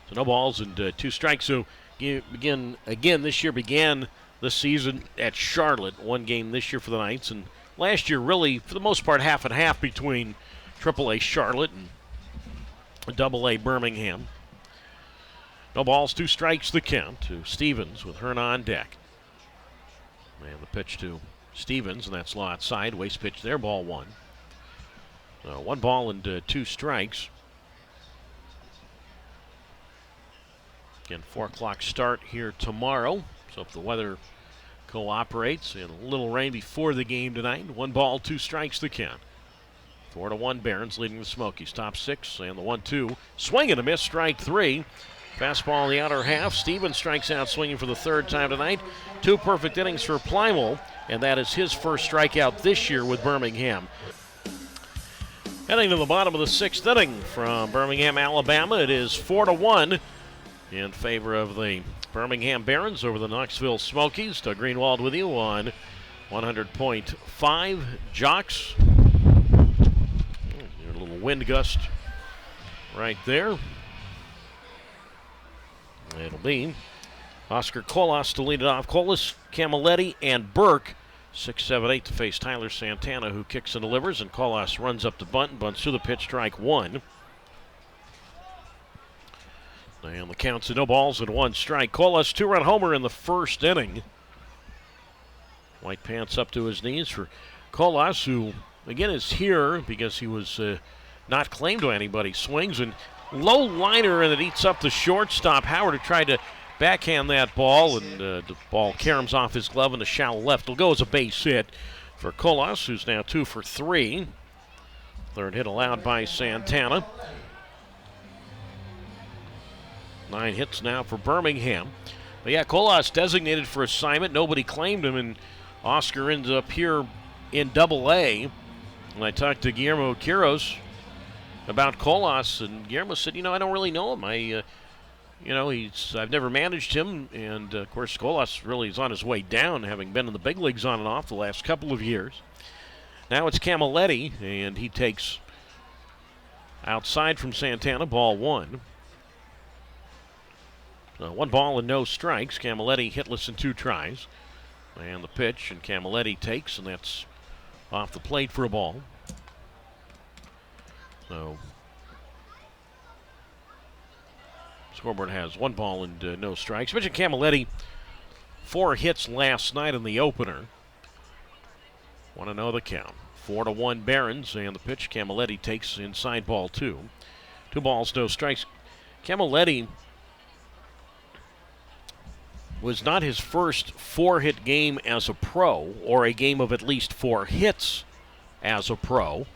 So no balls and 2 strikes. So this year began the season at Charlotte. 1 game this year for the Knights. And last year, really, for the most part, half and half between AAA Charlotte and AA Birmingham. No balls, 2 strikes the count to Stevens with Hearn on deck. And the pitch to Stevens, and that's low outside. Waste pitch there, ball 1. 1 ball and 2 strikes. Again, 4 o'clock start here tomorrow. So if the weather cooperates, and a little rain before the game tonight. 1 ball, 2 strikes the count. 4-1 Barons leading the Smokies. Top 6 and the 1-2. Swing and a miss, strike 3. Fastball in the outer half. Stevens strikes out swinging for the 3rd time tonight. 2 perfect innings for Plimal, and that is his first strikeout this year with Birmingham. Heading to the bottom of the 6th inning from Birmingham, Alabama, it is 4-1 in favor of the Birmingham Barons over the Knoxville Smokies. Doug Greenwald with you on 100.5 Jocks. A little wind gust right there. It'll be Oscar Colas to lead it off. Colas, Camilletti, and Burke 6, 7, 8 to face Tyler Santana, who kicks and delivers, and Colas runs up to bunt and bunts through the pitch, strike 1. And the count's no balls and 1 strike. Colas 2-run homer in the 1st inning. White pants up to his knees for Colas, who again is here because he was not claimed to anybody. Swings and low liner, and it eats up the shortstop. Howard who tried to backhand that ball, and the ball caroms off his glove in the shallow left. It'll go as a base hit for Colas, who's now 2 for 3. 3rd hit allowed by Santana. 9 hits now for Birmingham. But yeah, Colas designated for assignment. Nobody claimed him, and Oscar ends up here in Double-A. And I talked to Guillermo Quiros about Colas, and Guillermo said, I don't really know him. I've never managed him, and of course Colas really is on his way down, having been in the big leagues on and off the last couple of years. Now it's Camilletti, and he takes outside from Santana, ball one. So 1 ball and no strikes. Camilletti hitless in 2 tries. And the pitch, and Camilletti takes, and that's off the plate for a ball. So scoreboard has 1 ball and no strikes. Mentioned Camilletti, 4 hits last night in the opener. Want to know the count. 4-1 Barons, and the pitch Camilletti takes inside ball 2. 2 balls, no strikes. Camilletti was not his first 4-hit game as a pro, or a game of at least 4 hits as a pro.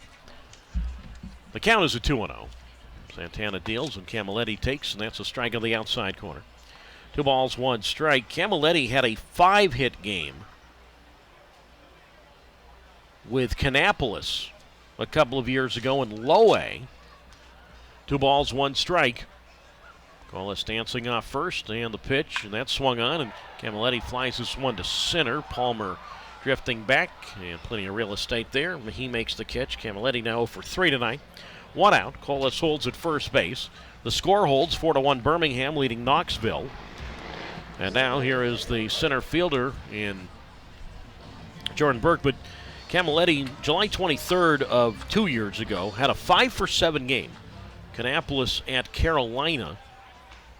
The count is a 2-0. Santana deals and Camilletti takes, and that's a strike on the outside corner. 2 balls, 1 strike. Camilletti had a 5-hit game with Kannapolis a couple of years ago in low A. 2 balls, 1 strike. Colas dancing off first, and the pitch, and that swung on, and Camilletti flies this one to center. Palmer drifting back, and plenty of real estate there. He makes the catch. Camilletti now for 3 tonight. 1 out. Colas holds at first base. The score holds 4-1 Birmingham, leading Knoxville. And now here is the center fielder in Jordan Burke. But Camilletti, July 23rd of 2 years ago, had a 5-for-7 game. Kannapolis at Carolina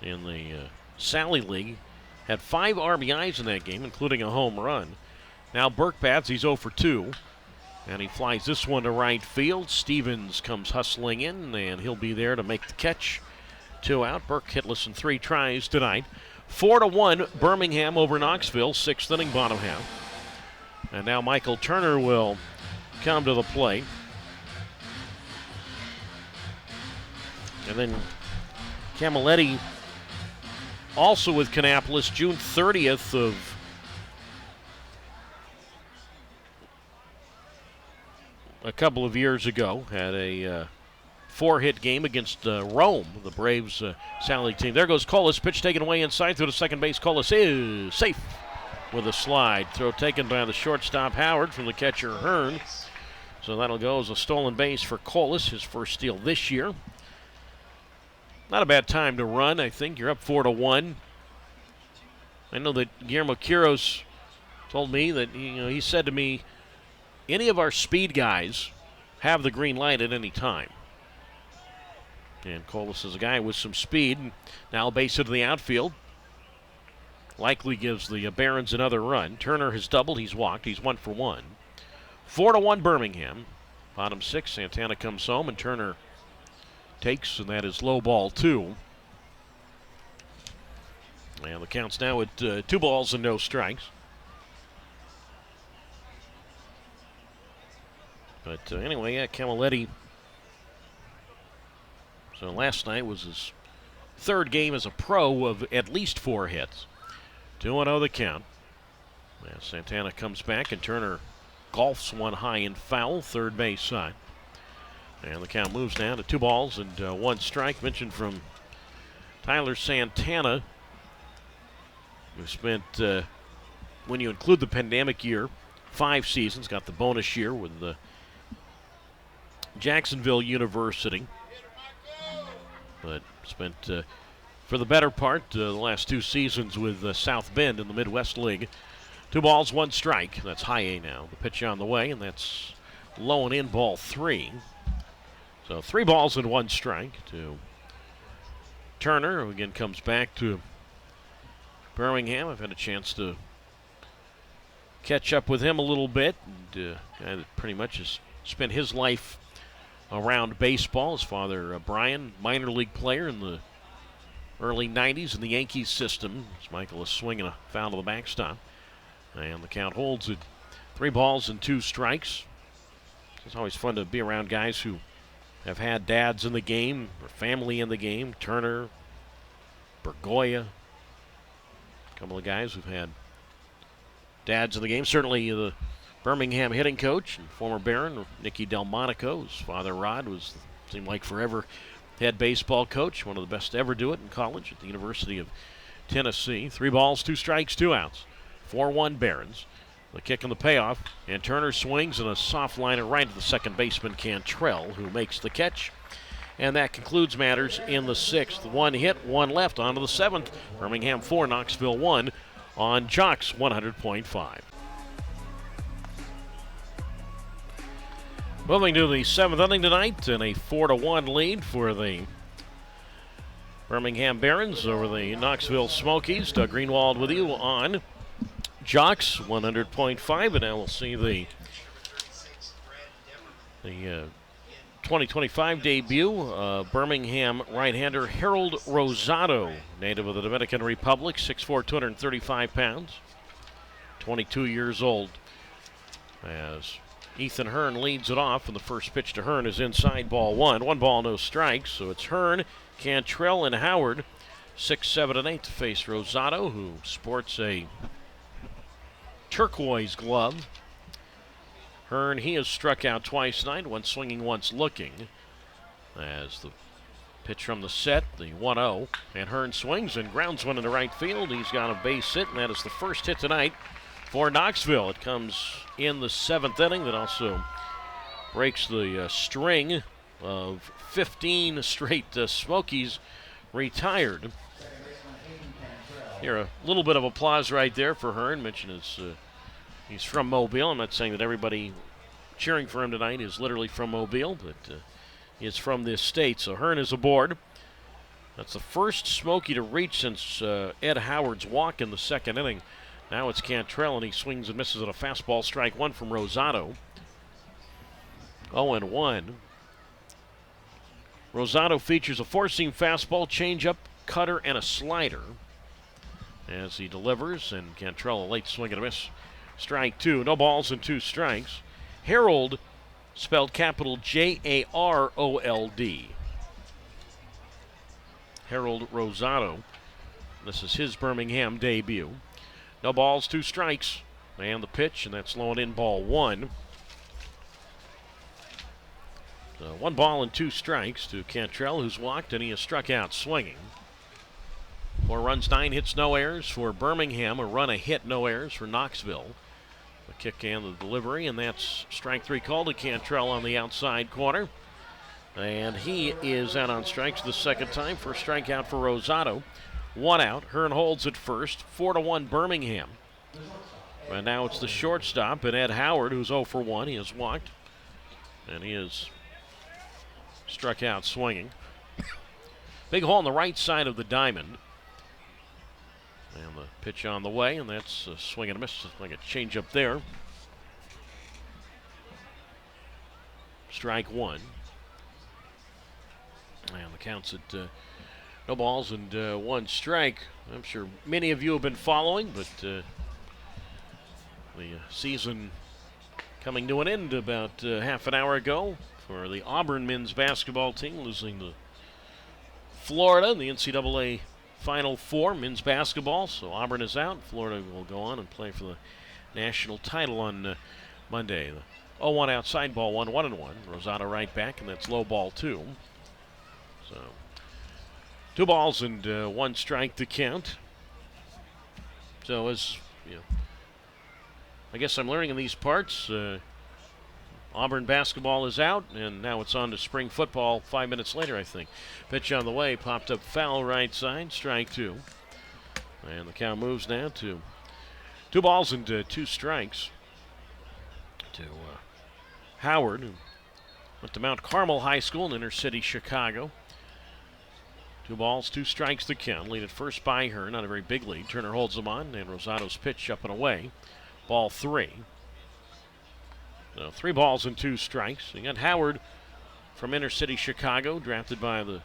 in the Sally League had 5 RBIs in that game, including a home run. Now Burke bats, he's 0 for 2, and he flies this one to right field. Stevens comes hustling in, and he'll be there to make the catch. 2 out. Burke hitless in 3 tries tonight. 4-1 Birmingham over Knoxville, 6th inning, bottom half. And now Michael Turner will come to the plate. And then Camilletti, also with Kannapolis, June 30th of a couple of years ago, had a 4-hit game against Rome, the Braves Sally League team. There goes Colas, pitch taken away inside through to second base. Colas is safe with a slide. Throw taken by the shortstop Howard from the catcher Hearn. So that'll go as a stolen base for Colas, his first steal this year. Not a bad time to run, I think. You're up 4-1. I know that Guillermo Quiros told me that, he said to me, any of our speed guys have the green light at any time. And Colas is a guy with some speed. Now base into the outfield. Likely gives the Barons another run. Turner has doubled. He's walked. He's 1 for 1. 4-1 Birmingham. Bottom 6. Santana comes home, and Turner takes, and that is low ball 2. And the count's now at 2 balls and no strikes. But anyway, Camilletti. So last night was his 3rd game as a pro of at least 4 hits. 2-0 the count. Now Santana comes back, and Turner golfs one high and foul, third base side. And the count moves now to 2 balls and 1 strike. Mentioned from Tyler Santana, who spent, when you include the pandemic year, 5 seasons, got the bonus year with the Jacksonville University, but spent for the better part the last 2 seasons with South Bend in the Midwest League. 2 balls, 1 strike. That's high A now. The pitch on the way, and that's low and in, ball 3. So 3 balls and 1 strike to Turner, who again comes back to Birmingham. I've had a chance to catch up with him a little bit, and guy that pretty much has spent his life around baseball. His father, Brian, minor league player in the early 90s in the Yankees system. As Michael is swinging a foul to the backstop. And the count holds at 3 balls and 2 strikes. It's always fun to be around guys who have had dads in the game or family in the game. Turner, Bergoya, couple of guys who've had dads in the game. Certainly the Birmingham hitting coach and former Baron, Nicky Delmonico. His father, Rod, seemed like forever head baseball coach, one of the best to ever do it in college at the University of Tennessee. 3 balls, 2 strikes, 2 outs. 4-1 Barons. The kick and the payoff, and Turner swings and a soft liner right to the second baseman, Cantrell, who makes the catch. And that concludes matters in the 6th. 1 hit, 1 left. On to the 7th. Birmingham 4, Knoxville 1 on Jocks 100.5. Moving to the 7th inning tonight, and a 4-1 lead for the Birmingham Barons over the Knoxville Smokies. Doug Greenwald with you on Jocks 100.5, and now we'll see the 2025 debut. Birmingham right-hander Harold Rosado, native of the Dominican Republic, 6'4", 235 pounds, 22 years old. As Ethan Hearn leads it off, and the first pitch to Hearn is inside, ball 1. 1 ball, no strikes, so it's Hearn, Cantrell, and Howard, 6, 7, and 8 to face Rosado, who sports a turquoise glove. Hearn, he has struck out twice tonight, once swinging, once looking. As the pitch from the set, the 1-0, and Hearn swings and grounds one into right field. He's got a base hit, and that is the first hit tonight for Knoxville. It comes in the 7th inning. That also breaks the string of 15 straight Smokies retired. Here, a little bit of applause right there for Hearn. Mentioned he's from Mobile. I'm not saying that everybody cheering for him tonight is literally from Mobile, but he's from this state. So Hearn is aboard. That's the first Smoky to reach since Ed Howard's walk in the 2nd inning. Now it's Cantrell, and he swings and misses at a fastball, strike 1 from Rosado. 0-1. Rosado features a 4-seam fastball, changeup, cutter, and a slider as he delivers, and Cantrell a late swing and a miss. Strike 2, no balls and 2 strikes. Harold, spelled capital J-A-R-O-L-D. Harold Rosado. This is his Birmingham debut. No balls, 2 strikes, and the pitch, and that's low and in, ball 1. So 1 ball and 2 strikes to Cantrell, who's walked, and he has struck out swinging. 4 runs, 9 hits, no errors for Birmingham. A run, a hit, no errors for Knoxville. The kick and the delivery, and that's strike 3 called to Cantrell on the outside corner. And he is out on strikes the 2nd time. First strikeout for Rosado. 1 out. Hearn holds at first. 4-1 Birmingham. And now it's the shortstop, and Ed Howard, who's 0 for 1. He has walked, and he is struck out swinging. Big hole on the right side of the diamond. And the pitch on the way, and that's a swing and a miss, like a changeup there. Strike 1. And the count's at no balls and 1 strike. I'm sure many of you have been following, but the season coming to an end about half an hour ago for the Auburn men's basketball team, losing to Florida in the NCAA Final Four men's basketball. So Auburn is out. Florida will go on and play for the national title on Monday. The 0-1 outside, ball 1, 1-1. Rosado right back, and that's low, ball 2. So 2 balls and 1 strike to count. So as you know, I guess I'm learning in these parts. Auburn basketball is out, and now it's on to spring football 5 minutes later, I think. Pitch on the way, popped up foul right side, strike 2. And the count moves now to 2 balls and 2 strikes to Howard, who went to Mount Carmel High School in inner city Chicago. 2 balls, 2 strikes to count. Lead at first by Hearn, not a very big lead. Turner holds them on, and Rosado's pitch up and away. Ball 3. So 3 balls and 2 strikes. You got Howard from inner city Chicago, drafted by the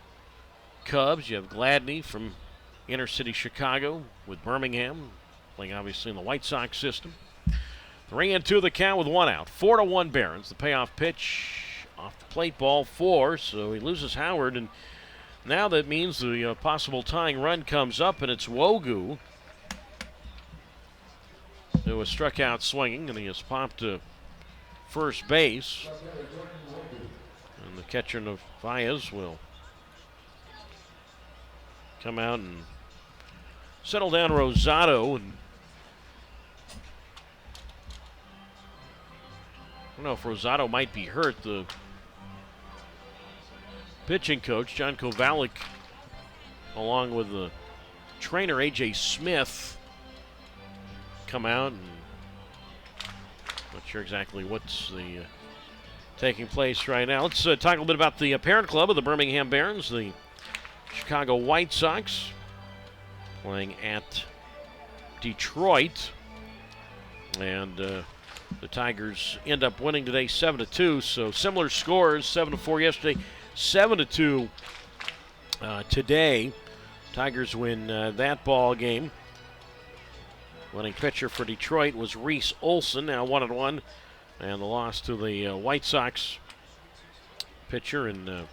Cubs. You have Gladney from inner city Chicago with Birmingham, playing obviously in the White Sox system. 3-2 the count with 1 out. 4-1 Barons. The payoff pitch off the plate, ball 4. So he loses Howard, and now that means the possible tying run comes up, and it's Wogu who was struck out swinging, and he has popped to first base. And the catcher, Narvaez, will come out and settle down Rosado. And I don't know if Rosado might be hurt. The pitching coach, John Kovalik, along with the trainer, A.J. Smith, come out, and not sure exactly what's taking place right now. Let's talk a little bit about the parent club of the Birmingham Barons, the Chicago White Sox, playing at Detroit. And the Tigers end up winning today 7-2, so similar scores, 7-4 yesterday, 7-2 today. Tigers win that ball game. Winning pitcher for Detroit was Reese Olson, now 1-1. And the loss to the White Sox pitcher in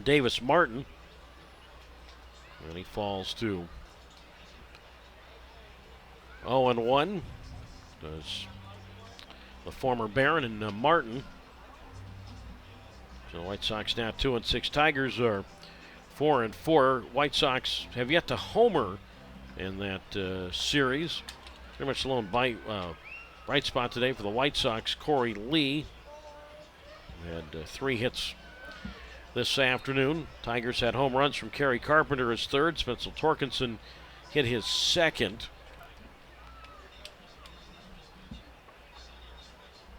Davis Martin. And he falls to 0-1. Does the former Baron and Martin. So the White Sox now 2-6. Tigers are 4-4. White Sox have yet to homer in that series. Pretty much the lone bright spot today for the White Sox, Corey Lee. Had 3 hits this afternoon. Tigers had home runs from Kerry Carpenter, his third. Spencer Torkinson hit his second.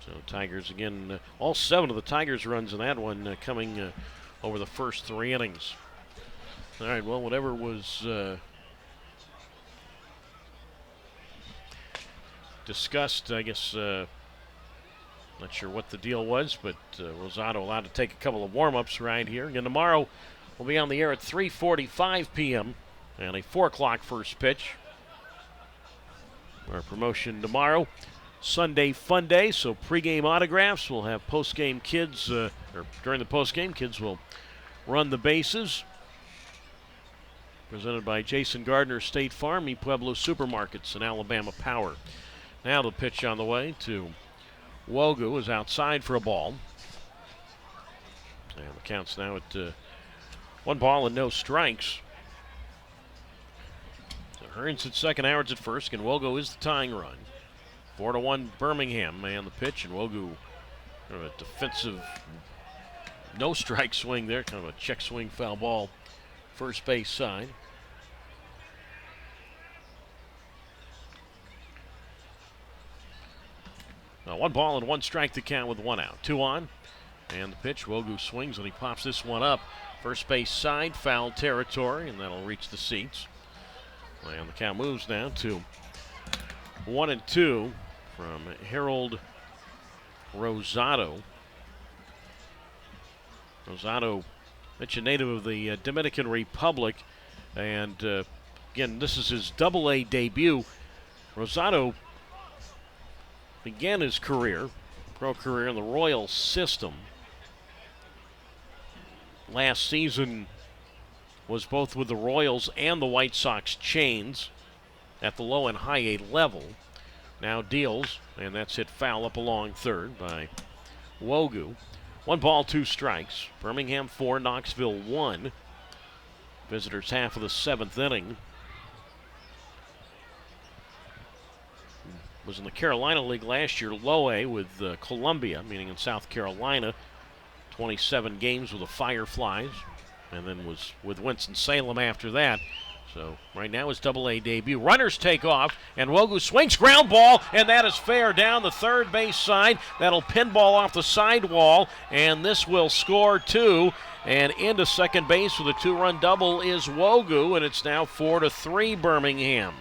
So Tigers again, all 7 of the Tigers runs in that one coming over the first 3 innings. All right, well, whatever was discussed, I guess, not sure what the deal was, but Rosado allowed to take a couple of warm-ups right here. Again, tomorrow we'll be on the air at 3:45 p.m. and a 4 o'clock first pitch. Our promotion tomorrow, Sunday Fun Day, so pregame autographs. We'll have postgame kids, or during the postgame, kids will run the bases. Presented by Jason Gardner State Farm, Mi Pueblo Supermarkets, and Alabama Power. Now the pitch on the way to Wogu is outside for a ball. And the count's now at 1 ball and no strikes. So Hearns at second, Howard's at first, and Wogu is the tying run. 4-1 Birmingham, man, the pitch, and Wogu, kind of a defensive no strike swing there, kind of a check swing foul ball, first base side. Now 1 ball and 1 strike to count with 1 out. 2 on, and the pitch. Wogu swings and he pops this one up. First base side, foul territory, and that'll reach the seats. And the count moves now to 1-2 from Harold Rosado. Rosado, that's a native of the Dominican Republic, and again, this is his Double-A debut. Rosado began his pro career in the Royal system. Last season was both with the Royals and the White Sox chains at the low and high A level. Now deals, and that's hit foul up along third by Wogu. 1 ball, 2 strikes. Birmingham 4, Knoxville 1. Visitors half of the 7th inning. Was in the Carolina League last year, low A with Columbia, meaning in South Carolina. 27 games with the Fireflies, and then was with Winston-Salem after that. So right now his Double-A debut. Runners take off, and Wogu swings, ground ball, and that is fair down the third base side. That'll pinball off the sidewall, and this will score 2. And into second base with a 2-run double is Wogu, and it's now 4-3 Birmingham.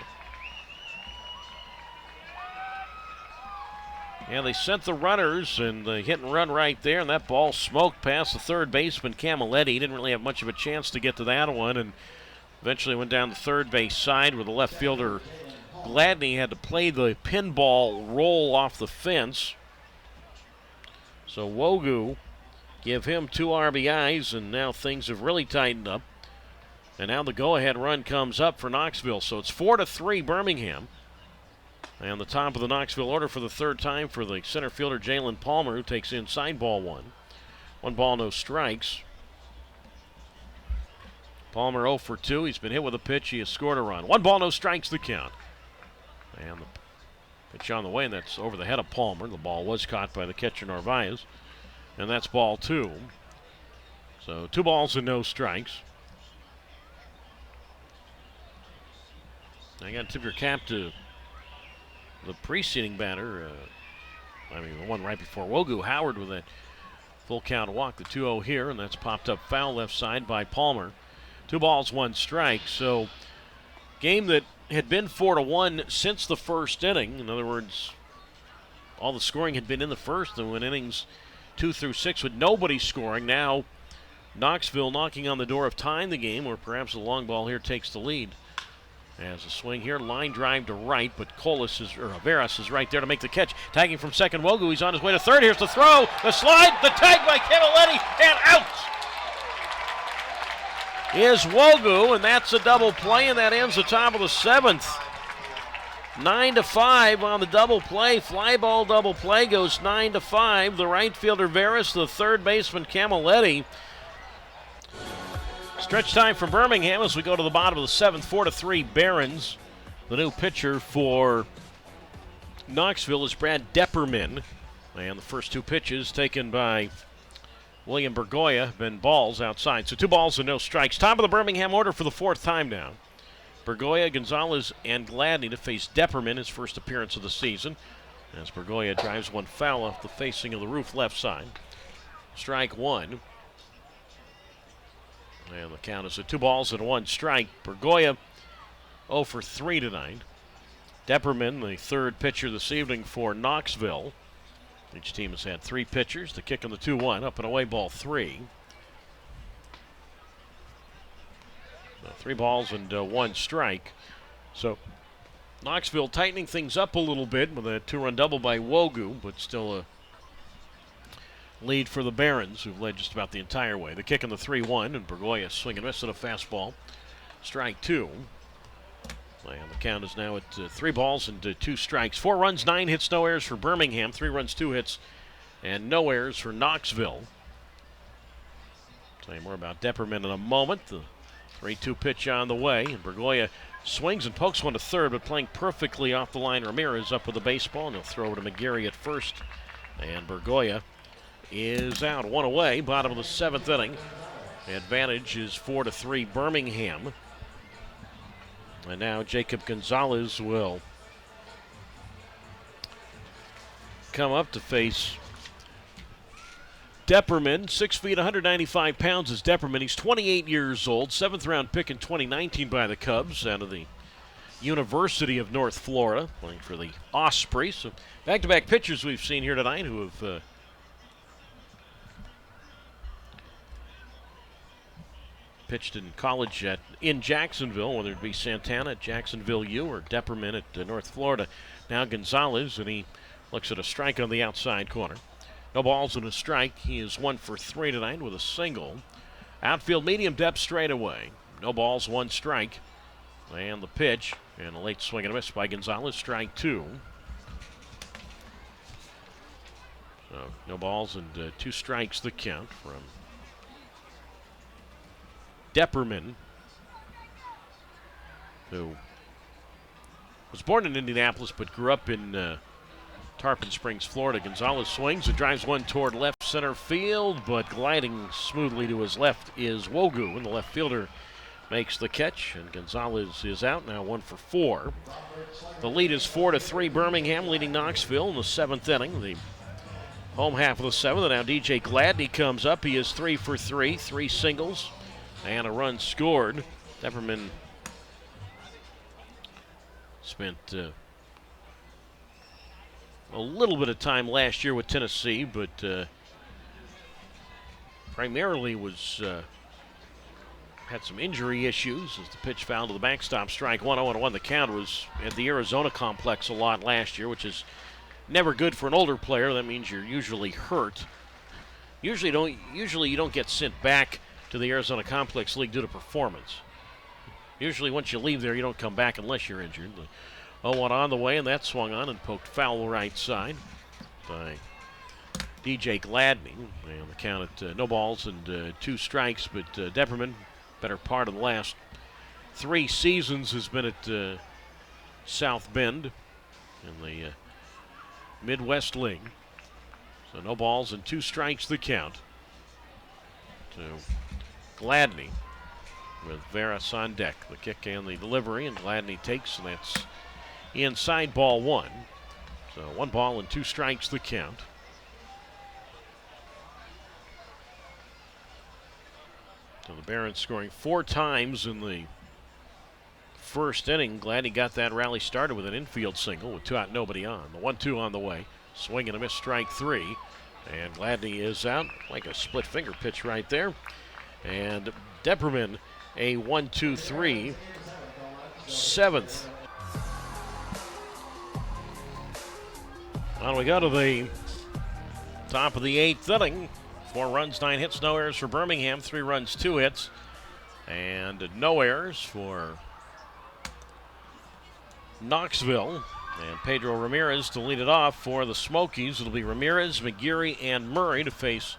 And they sent the runners, and the hit and run right there, and that ball smoked past the third baseman, Camilletti. He didn't really have much of a chance to get to that one, and eventually went down the third base side where the left fielder, Gladney, had to play the pinball roll off the fence. So Wogu give him 2 RBIs, and now things have really tightened up. And now the go-ahead run comes up for Knoxville. So it's 4-3 Birmingham. And the top of the Knoxville order for the third time for the center fielder Jalen Palmer, who takes inside ball one. 1 ball, no strikes. Palmer 0 for 2. He's been hit with a pitch. He has scored a run. 1 ball, no strikes, the count. And the pitch on the way, and that's over the head of Palmer. The ball was caught by the catcher Narvaez. And that's ball 2. So 2 balls and no strikes. I got to tip your cap to the preceding batter. The one right before Wogu, Howard, with that full count walk. The 2-0 here, and that's popped up foul left side by Palmer. 2 balls, 1 strike. So game that had been 4-1 since the first inning. In other words, all the scoring had been in the first, and when innings 2 through 6 with nobody scoring. Now Knoxville knocking on the door of tying the game, or perhaps the long ball here takes the lead. As a swing here, line drive to right, but Veras is right there to make the catch. Tagging from second, Wogu. He's on his way to third. Here's the throw, the slide, the tag by Camilletti, and out is Wogu, and that's a double play, and that ends the top of the 7th. 9-5 on the double play. Fly ball double play goes 9-5. The right fielder Veras, the third baseman Camilletti. Stretch time for Birmingham as we go to the bottom of the 7th, 4-3 Barons. The new pitcher for Knoxville is Brad Depperman. And the first 2 pitches taken by William Bergoya have been balls outside. So 2 balls and no strikes. Top of the Birmingham order for the 4th time now. Bergoya, Gonzalez, and Gladney to face Depperman, his first appearance of the season. As Bergoya drives one foul off the facing of the roof left side. Strike 1. And the count is 2 balls and 1 strike. Bergoya 0 for 3 tonight. Depperman, the third pitcher this evening for Knoxville. Each team has had 3 pitchers. The kick on the 2-1, up and away, ball 3. So 3 balls and 1 strike. So Knoxville tightening things up a little bit with a 2-run double by Wogu, but still a lead for the Barons, who've led just about the entire way. The kick on the 3-1, and Bergoya swing and miss at a fastball. Strike 2. And the count is now at 3 balls and 2 strikes. 4 runs, 9 hits, no errors for Birmingham. 3 runs, 2 hits, and no errors for Knoxville. Tell you more about Depperman in a moment. The 3-2 pitch on the way, and Bergoya swings and pokes one to third, but playing perfectly off the line. Ramirez up with the baseball, and he'll throw it to McGarry at first. And Bergoya is out, 1 away, bottom of the 7th inning. Advantage is 4-3 Birmingham. And now Jacob Gonzalez will come up to face Depperman. 6 feet, 195 pounds is Depperman. He's 28 years old, 7th round pick in 2019 by the Cubs out of the University of North Florida, playing for the Ospreys. So back-to-back pitchers we've seen here tonight who have pitched in college in Jacksonville, whether it be Santana at Jacksonville U or Depperman at North Florida. Now Gonzalez, and he looks at a strike on the outside corner. No balls and a strike. He is 1 for 3 tonight with a single. Outfield medium depth straight away. No balls, 1 strike. And the pitch, and a late swing and a miss by Gonzalez, strike 2. So no balls and 2 strikes the count from Depperman, who was born in Indianapolis but grew up in Tarpon Springs, Florida. Gonzalez swings and drives one toward left center field, but gliding smoothly to his left is Wogu, and the left fielder makes the catch, and Gonzalez is out, now 1 for 4. The lead is 4-3 Birmingham, leading Knoxville in the 7th inning. The home half of the 7th, and now DJ Gladney comes up. He is 3 for 3, 3 singles, and a run scored. Depperman spent a little bit of time last year with Tennessee, but primarily was had some injury issues as the pitch fouled to the backstop. Strike 1, 0-1. The count. Was at the Arizona complex a lot last year, which is never good for an older player. That means you're usually hurt. Usually you don't get sent back to the Arizona Complex League due to performance. Usually once you leave there, you don't come back unless you're injured. The 0-1 on the way, and that swung on and poked foul right side by DJ Gladney. And the count at no balls and 2 strikes, but Depperman, better part of the last 3 seasons, has been at South Bend in the Midwest League. So no balls and 2 strikes the count to Gladney with Veras on deck. The kick and the delivery, and Gladney takes, and that's inside ball 1. So 1 ball and 2 strikes the count. So the Barons scoring 4 times in the first inning. Gladney got that rally started with an infield single with 2 out, nobody on. The 1-2 on the way. Swing and a miss, strike 3. And Gladney is out, like a split finger pitch right there. And Depperman, a 1-2-3, 7th. On we go to the top of the 8th inning. 4 runs, 9 hits, no errors for Birmingham. 3 runs, 2 hits, and no errors for Knoxville. And Pedro Ramirez to lead it off for the Smokies. It'll be Ramirez, McGeary, and Murray to face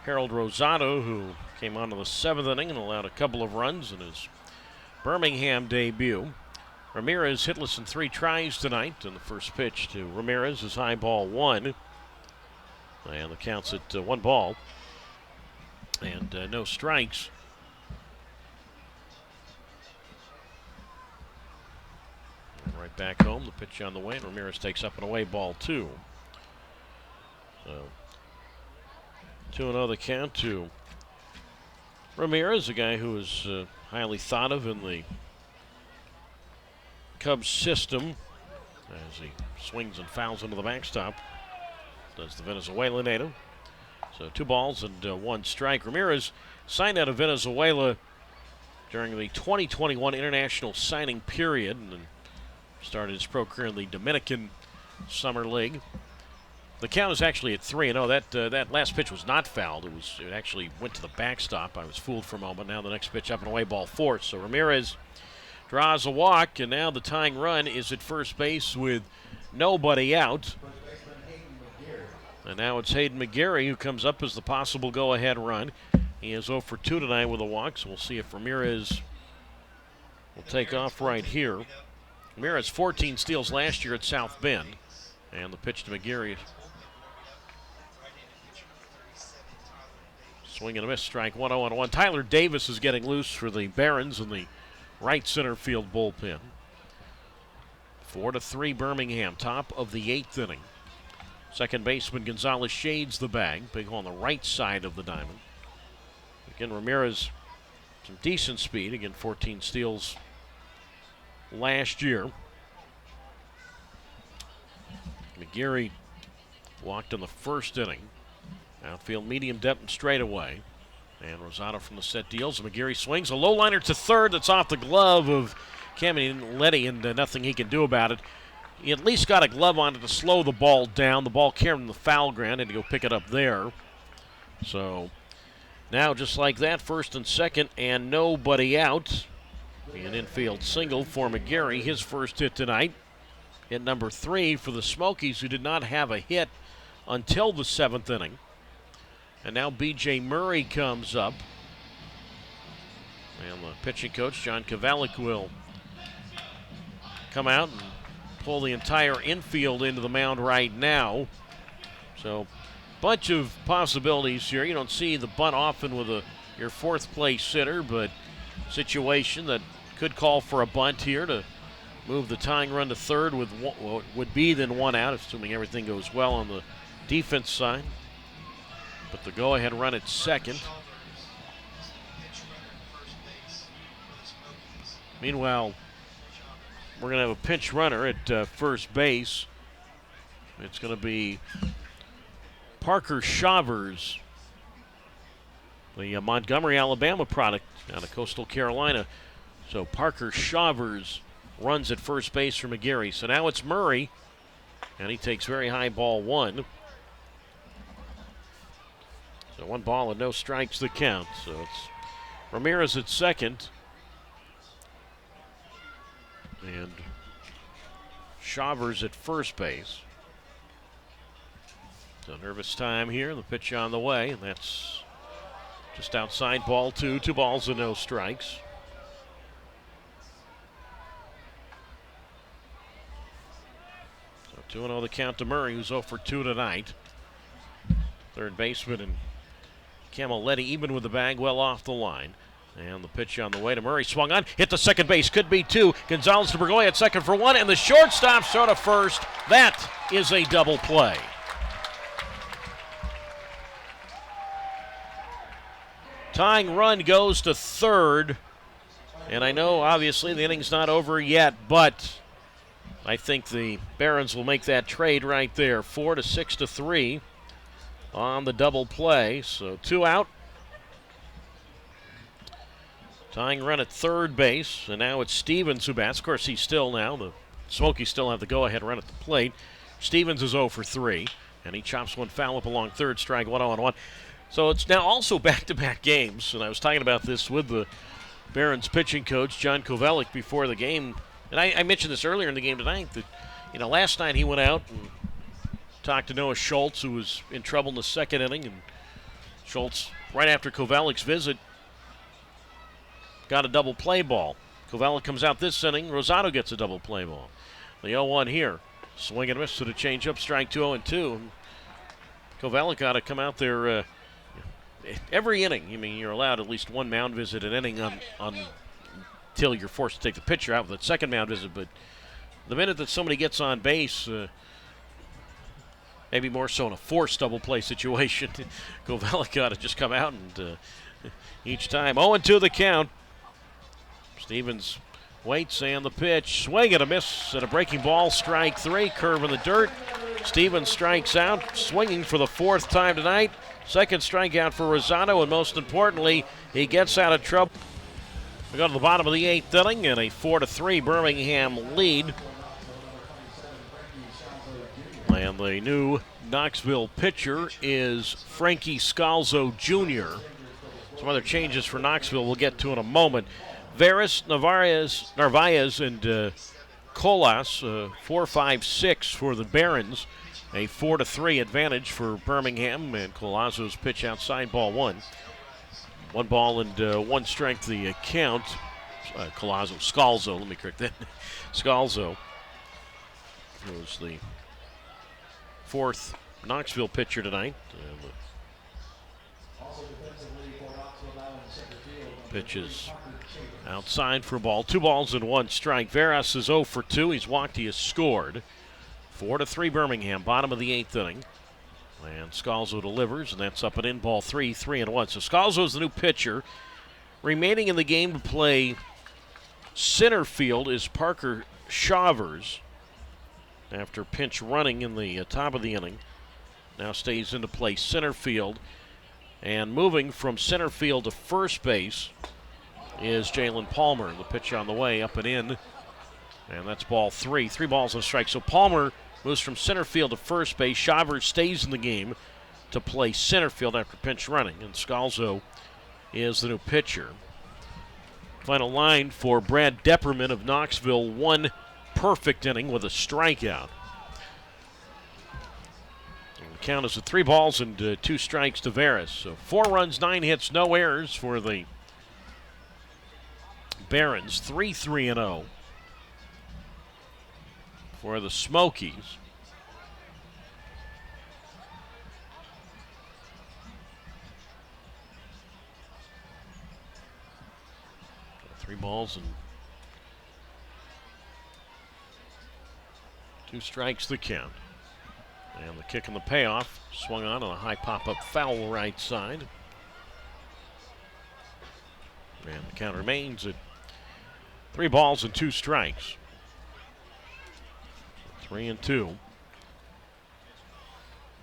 Harold Rosado, who came on to the 7th inning and allowed a couple of runs in his Birmingham debut. Ramirez hitless in 3 tries tonight, and the first pitch to Ramirez is high ball 1. And the count's at 1 ball and no strikes. Right back home, the pitch on the way, and Ramirez takes up and away, ball 2. So 2-0 the count to Ramirez, a guy who is highly thought of in the Cubs system as he swings and fouls into the backstop. Does the Venezuela native. So 2 balls and 1 strike. Ramirez signed out of Venezuela during the 2021 international signing period and then started his pro career in the Dominican Summer League. The count is actually at 3-0. That last pitch was not fouled. It actually went to the backstop. I was fooled for a moment. Now the next pitch up and away, ball 4. So Ramirez draws a walk, and now the tying run is at first base with nobody out. And now it's Hagen McGeary who comes up as the possible go-ahead run. He is 0 for 2 tonight with a walk, so we'll see if Ramirez will take off right here. Ramirez 14 steals last year at South Bend. And the pitch to McGeary. Swing and a miss, strike 1-0-1. Tyler Davis is getting loose for the Barons in the right center field bullpen. 4-3 Birmingham, top of the 8th inning. Second baseman Gonzalez shades the bag. Big hole on the right side of the diamond. Again, Ramirez, some decent speed. Again, 14 steals last year. McGeary walked in the first inning. Outfield medium depth and straightaway. And Rosado from the set deals. McGeary swings a low liner to third. That's off the glove of Cameron Letty, and nothing he can do about it. He at least got a glove on it to slow the ball down. The ball carried in the foul ground, had to go pick it up there. So now just like that, first and second, and nobody out. An infield single for McGeary, his first hit tonight. Hit number 3 for the Smokies, who did not have a hit until the 7th inning. And now B.J. Murray comes up. And the pitching coach, John Kovalik, will come out and pull the entire infield into the mound right now. So, bunch of possibilities here. You don't see the bunt often with your 4th place hitter, but situation that could call for a bunt here to move the tying run to third with what would be then 1 out, assuming everything goes well on the defense side. But the go-ahead run at second. Meanwhile, we're going to have a pinch runner at first base. It's going to be Parker Shavers, the Montgomery, Alabama product out of Coastal Carolina. So Parker Shavers runs at first base for McGeary. So now it's Murray, and he takes very high, ball 1. So 1 ball and no strikes the count. So it's Ramirez at second. And Shavers at first base. So nervous time here. The pitch on the way, and that's just outside ball two. 2 balls and no strikes. So 2-0 the count to Murray, who's 0 for 2 tonight. Third baseman and Camilletti even with the bag well off the line. And the pitch on the way to Murray. Swung on, hit the second base, could be 2. Gonzalez to Bergoy at second for 1, and the shortstop throw to first. That is a double play. Tying run goes to third. And I know, obviously, the inning's not over yet, but I think the Barons will make that trade right there. 4 to 6 to 3 on the double play. So 2 out. Tying run at third base, and now it's Stevens who bats. Of course, he's still now. The Smokies still have the go-ahead run at the plate. Stevens is 0 for 3, and he chops one foul up along third, strike 1-0-1. So it's now also back-to-back games, and I was talking about this with the Barons pitching coach, John Kovelik, before the game. And I mentioned this earlier in the game tonight, that last night he went out and talked to Noah Schultz, who was in trouble in the second inning, and Schultz, right after Kovelik's visit, got a double play ball. Kovelik comes out this inning. Rosado gets a double play ball. The 0-1 here. Swing and miss to the changeup. Strike 2-0-2. Kovelik got to come out there every inning. I mean, you're allowed at least one mound visit an inning until you're forced to take the pitcher out with that second mound visit. But the minute that somebody gets on base, maybe more so in a forced double play situation, Kovelik got to just come out and each time. 0-2 the count. Stevens waits, and the pitch. Swing and a miss and a breaking ball. Strike 3. Curve in the dirt. Stevens strikes out, swinging for the 4th time tonight. Second strikeout for Rosado, and most importantly, he gets out of trouble. We go to the bottom of the 8th inning, and a 4-3 Birmingham lead. And the new Knoxville pitcher is Frankie Scalzo Jr. Some other changes for Knoxville we'll get to in a moment. Veras, Narvaez, and Colas, 4-5-6 for the Barons. A 4-3 advantage for Birmingham, and Colazo's pitch outside, ball 1. 1 ball and 1 strike the count. Scalzo, let me correct that. Scalzo was the 4th Knoxville pitcher tonight. Pitches outside for a ball. 2 balls and 1 strike. Veras is 0 for 2. He's walked, he has scored. 4-3 Birmingham, bottom of the 8th inning. And Scalzo delivers, and that's up and in, ball 3, 3-1. So Scalzo is the new pitcher. Remaining in the game to play center field is Parker Shavers. After pinch running in the top of the inning, now stays into play center field. And moving from center field to first base is Jalen Palmer. The pitch on the way, up and in. And that's ball 3. 3 balls and a strike. So Palmer moves from center field to first base. Shavers stays in the game to play center field after pinch running. And Scalzo is the new pitcher. Final line for Brad Depperman of Knoxville. 1 perfect inning with a strikeout. And the count is at 3 balls and 2 strikes to Veras. So 4 runs, 9 hits, no errors for the Barons. 3-3-0 for the Smokies. Three balls and 2 strikes the count. And the kick and the payoff swung on a high pop-up foul right side. And the count remains at 3 balls and 2 strikes. 3-2.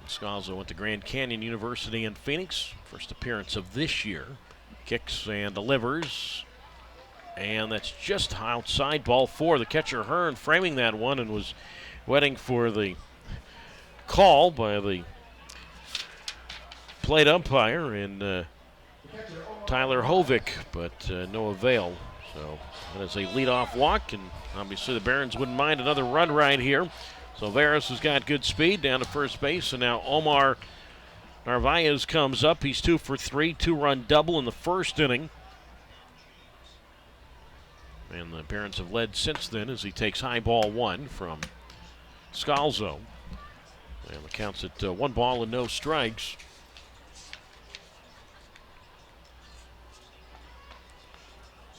Scalzo went to Grand Canyon University in Phoenix. First appearance of this year. Kicks and delivers. And that's just outside, ball 4. The catcher Hearn framing that one and was waiting for the call by the plate umpire in Tyler Hovick, but no avail. So that is a leadoff walk, and obviously the Barons wouldn't mind another run right here. So Veras has got good speed down to first base, and now Omar Narvaez comes up. He's 2 for 3, 2-run double in the first inning. And the Barons have led since then as he takes high ball 1 from Scalzo. And the count's at 1 ball and no strikes.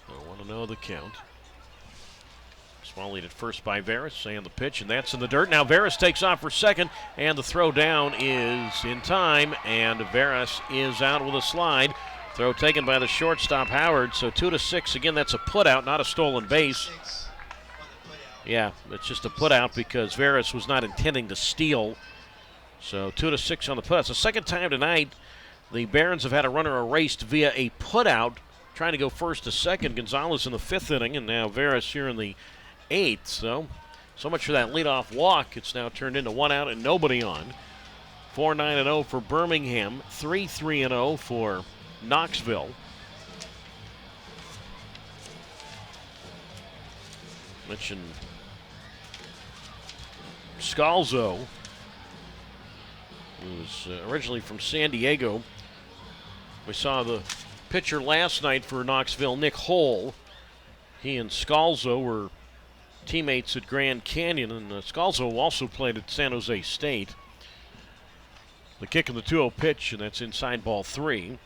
So 1-0 the count. Small lead at first by Veras, and the pitch, and that's in the dirt. Now Veras takes off for second, and the throw down is in time, and Veras is out with a slide. Throw taken by the shortstop, Howard, so 2-6. Again, that's a putout, not a stolen base. Yeah, it's just a putout because Veras was not intending to steal. So 2-6 on the putout. It's the second time tonight the Barons have had a runner erased via a putout, trying to go first to second. Gonzalez in the 5th inning, and now Veras here in the 8th. So much for that leadoff walk. It's now turned into 1 out and nobody on. 4-9-0 for Birmingham, 3-3-0 for Knoxville. Mentioned Scalzo, who was originally from San Diego. We saw the pitcher last night for Knoxville, Nick Hole. He and Scalzo were teammates at Grand Canyon, and Scalzo also played at San Jose State. The kick and the 2-0 pitch, and that's inside ball 3.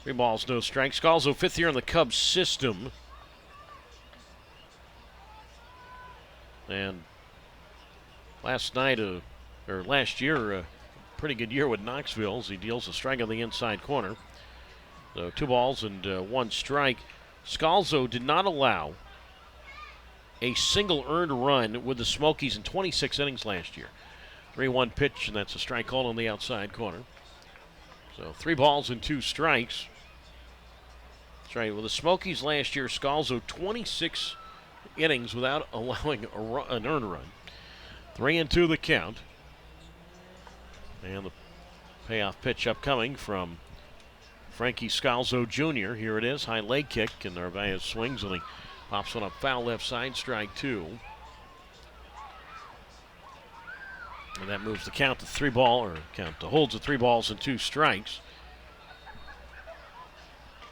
3 balls, no strikes. Scalzo, 5th year in the Cubs system. And last year, a pretty good year with Knoxville as he deals a strike on the inside corner. So 2 balls and 1 strike. Scalzo did not allow a single earned run with the Smokies in 26 innings last year. 3-1 pitch, and that's a strike called on the outside corner. So 3 balls and 2 strikes. That's right. With the Smokies last year, Scalzo 26 innings without allowing an earned run. 3-2 the count. And the payoff pitch upcoming from Frankie Scalzo Jr. Here it is, high leg kick, and Narvaez swings and he pops one up foul left side, strike 2. And that moves the count to 3 ball, or count to holds at 3 balls and 2 strikes.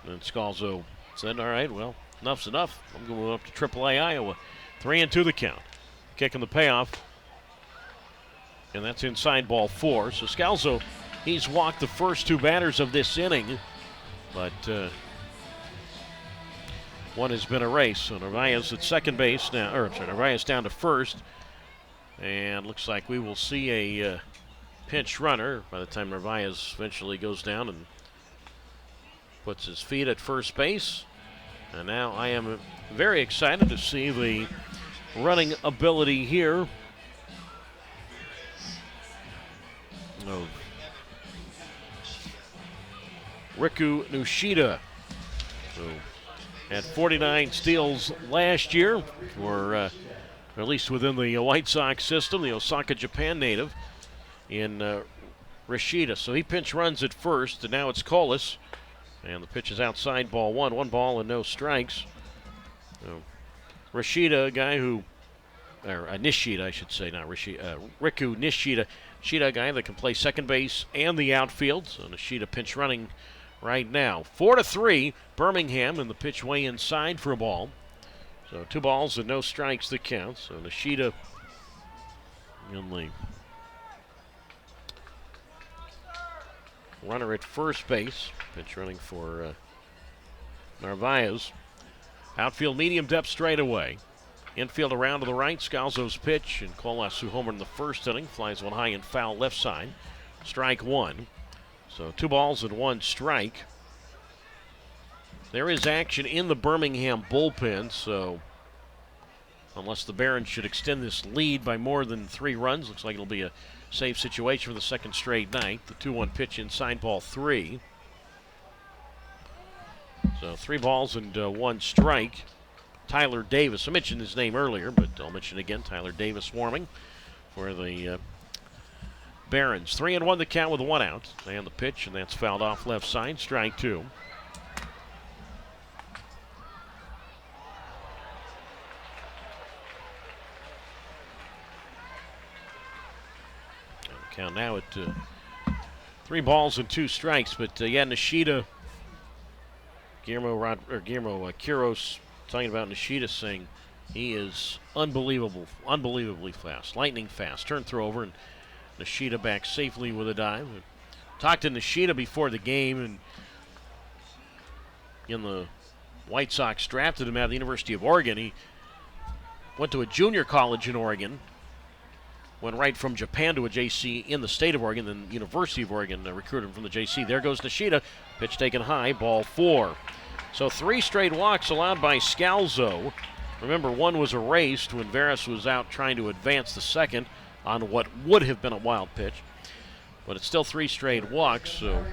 And Scalzo said, all right, well, enough's enough. I'm going to move up to AAA Iowa. 3-2 the count. Kicking the payoff. And that's inside ball 4. So Scalzo, he's walked the first 2 batters of this inning, but one has been erased. So Narvaez at second base now, Narvaez down to first. And looks like we will see a pinch runner by the time Narvaez eventually goes down and puts his feet at first base. And now I am very excited to see the running ability here of Riku Nishida, who had 49 steals last year, or at least within the White Sox system, the Osaka, Japan native in Rishida. So he pinch runs at first, and now it's Colas. And the pitch is outside ball 1. 1 ball and no strikes. So Rishida, a guy who, or Nishida, I should say, not Rishida, Riku Nishida. Nishida, a guy that can play second base and the outfield. So Nishida pinch running right now. 4-3, Birmingham, and the pitch way inside for a ball. So 2 balls and no strikes the count. So Nishida in the runner at first base. Pitch running for Narvaez. Outfield medium depth straight away. Infield around to the right. Scalzo's pitch, and Colas, who homered in the first inning, flies one high and foul left side. Strike 1. So 2 balls and 1 strike. There is action in the Birmingham bullpen, so unless the Barons should extend this lead by more than 3 runs, looks like it'll be a safe situation for the second straight night. The 2-1 pitch inside ball 3. So 3 balls and 1 strike. Tyler Davis, I mentioned his name earlier, but I'll mention it again. Tyler Davis warming for the Barons. 3-1 the count with 1 out. And the pitch, and that's fouled off left side, strike 2. Count now at 3 balls and 2 strikes. But Nishida, Guillermo Quiros talking about Nishida, saying he is unbelievably fast, lightning fast. Turn throw over, and Nishida back safely with a dive. Talked to Nishida before the game, and in the White Sox drafted him out of the University of Oregon. He went to a junior college in Oregon, went right from Japan to a JC in the state of Oregon, then University of Oregon recruited him from the JC. There goes Nishida, pitch taken high, ball 4. So 3 straight walks allowed by Scalzo. Remember, one was erased when Veras was out trying to advance the second on what would have been a wild pitch. But it's still 3 straight walks, so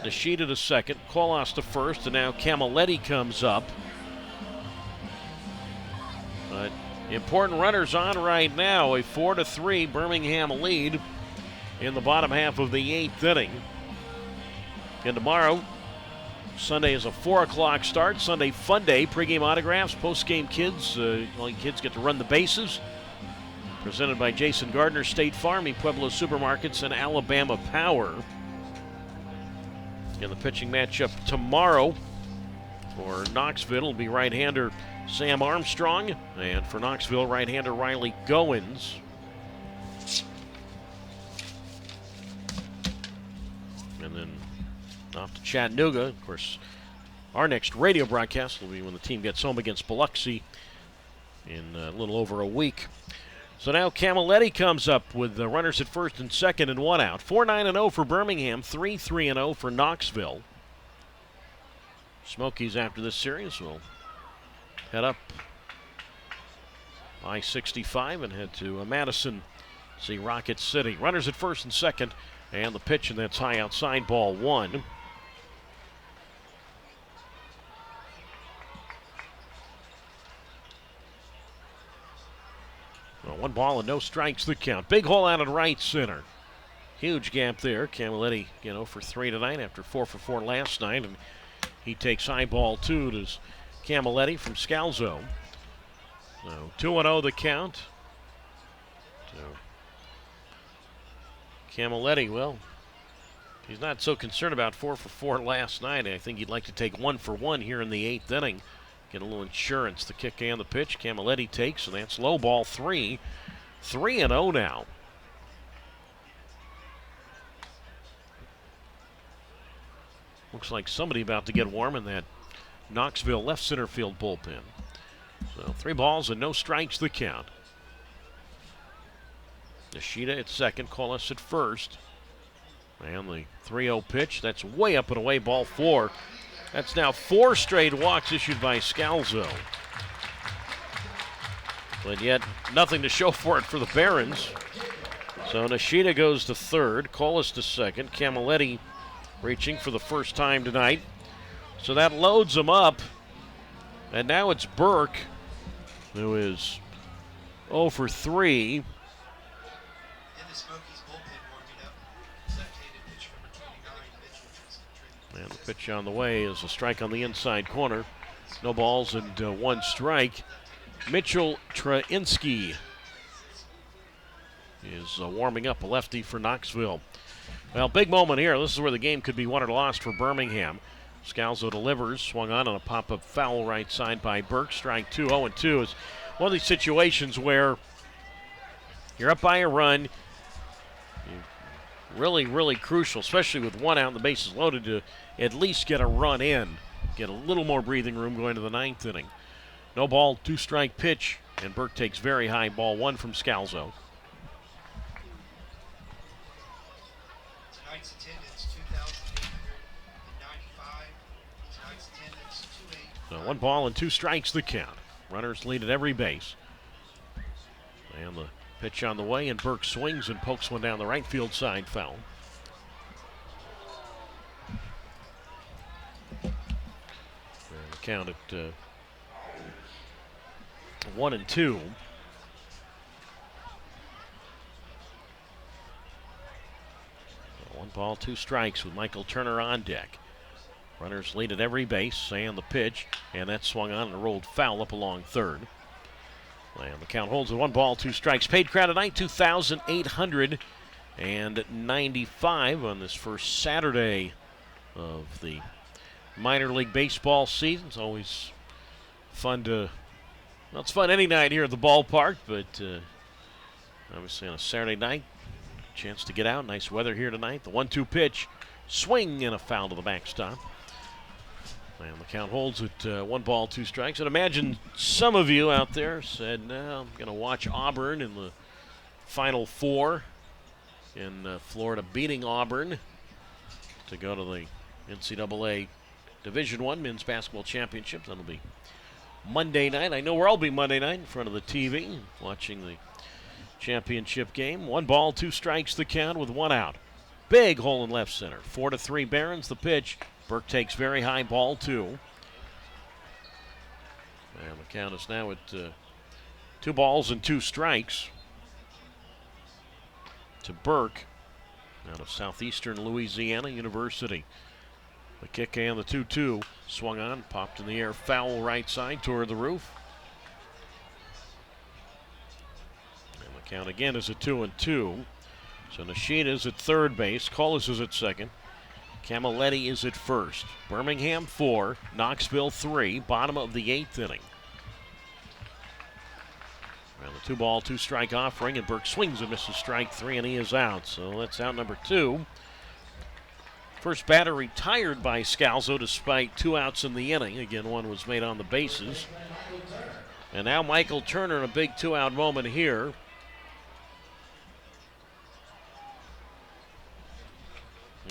Nishida to second, Kolas to first, and now Camaletti comes up. But important runners on right now. A 4-3 Birmingham lead in the bottom half of the 8th inning. And tomorrow, Sunday is a 4 o'clock start. Sunday fun day, pregame autographs, postgame kids. All you kids get to run the bases. Presented by Jason Gardner, State Farm, Pueblo Supermarkets, and Alabama Power. In the pitching matchup tomorrow for Knoxville will be right-hander Sam Armstrong, and for Knoxville, right-hander Riley Goins. And then off to Chattanooga. Of course, our next radio broadcast will be when the team gets home against Biloxi in a little over a week. So now Camaletti comes up with the runners at first and second and 1 out. 4-9-0 for Birmingham, 3-3-0 for Knoxville. Smokies after this series will head up I-65 and head to Madison, see Rocket City. Runners at first and second, and the pitch, and that's high outside, ball 1. Well, 1 ball and no strikes the count. Big hole out at right center. Huge gap there. Camaletti, for 3 tonight after 4 for 4 last night, and he takes high ball 2 to Camaletti from Scalzo. So 2-0 the count. So Camaletti, well, he's not so concerned about 4 for 4 last night. I think he'd like to take 1 for 1 here in the 8th inning. Get a little insurance, the kick and the pitch. Camaletti takes, and that's low, ball 3. 3-0 now. Looks like somebody about to get warm in that Knoxville left center field bullpen. So 3 balls and no strikes the count. Nishida at second, Kolas at first. And the 3-0 pitch, that's way up and away, ball 4. That's now 4 straight walks issued by Scalzo. But yet, nothing to show for it for the Barons. So Nishida goes to third, Kolas to second, Camaletti reaching for the first time tonight. So that loads them up. And now it's Burke, who is 0 for 3. In the Smokies bullpen warming up. Left-handed pitcher number 29, Mitchell. And the pitch on the way is a strike on the inside corner. No balls and 1 strike. Mitchell Trainski is warming up, a lefty for Knoxville. Well, big moment here. This is where the game could be won or lost for Birmingham. Scalzo delivers, swung on a pop-up foul right side by Burke. Strike 2, 0-2 is one of these situations where you're up by a run. Really, really crucial, especially with 1 out and the bases loaded, to at least get a run in. Get a little more breathing room going to the 9th inning. No ball, 2-strike pitch, and Burke takes very high, ball 1 from Scalzo. Tonight's attendance, 2,895. Tonight's attendance, 2,800. So 1 ball and 2 strikes the count. Runners lead at every base. And the pitch on the way, and Burke swings and pokes one down the right field side, foul. And the count at 1-2. So 1 ball, 2 strikes with Michael Turner on deck. Runners lead at every base, and the pitch, and that swung on and rolled foul up along third. And the count holds at 1 ball, 2 strikes. Paid crowd tonight, 2,800 and 95 on this first Saturday of the minor league baseball season. It's always fun to, well, it's fun any night here at the ballpark, but obviously on a Saturday night, chance to get out. Nice weather here tonight. The 1-2 pitch, swing and a foul to the backstop. And the count holds at 1 ball, 2 strikes. And imagine some of you out there said, no, I'm going to watch Auburn in the Final Four in Florida beating Auburn to go to the NCAA Division I Men's Basketball Championship. That'll be Monday night. I know where I'll be Monday night, in front of the TV, watching the championship game. 1 ball, 2 strikes the count with 1 out. Big hole in left center. 4-3 Barons. The pitch. Burke takes very high, ball 2. And the count is now at 2 balls and 2 strikes to Burke out of Southeastern Louisiana University. The kick and the 2-2 swung on, popped in the air, foul right side toward the roof. And the count again is at 2-2. So Nishida's at third base, Collis is at second, Camilletti is at first. Birmingham 4, Knoxville 3, bottom of the 8th inning. And the 2 ball, 2 strike offering, and Burke swings and misses strike 3, and he is out. So that's out number 2. First batter retired by Scalzo despite 2 outs in the inning. Again, 1 was made on the bases. And now Michael Turner in a big 2-out moment here.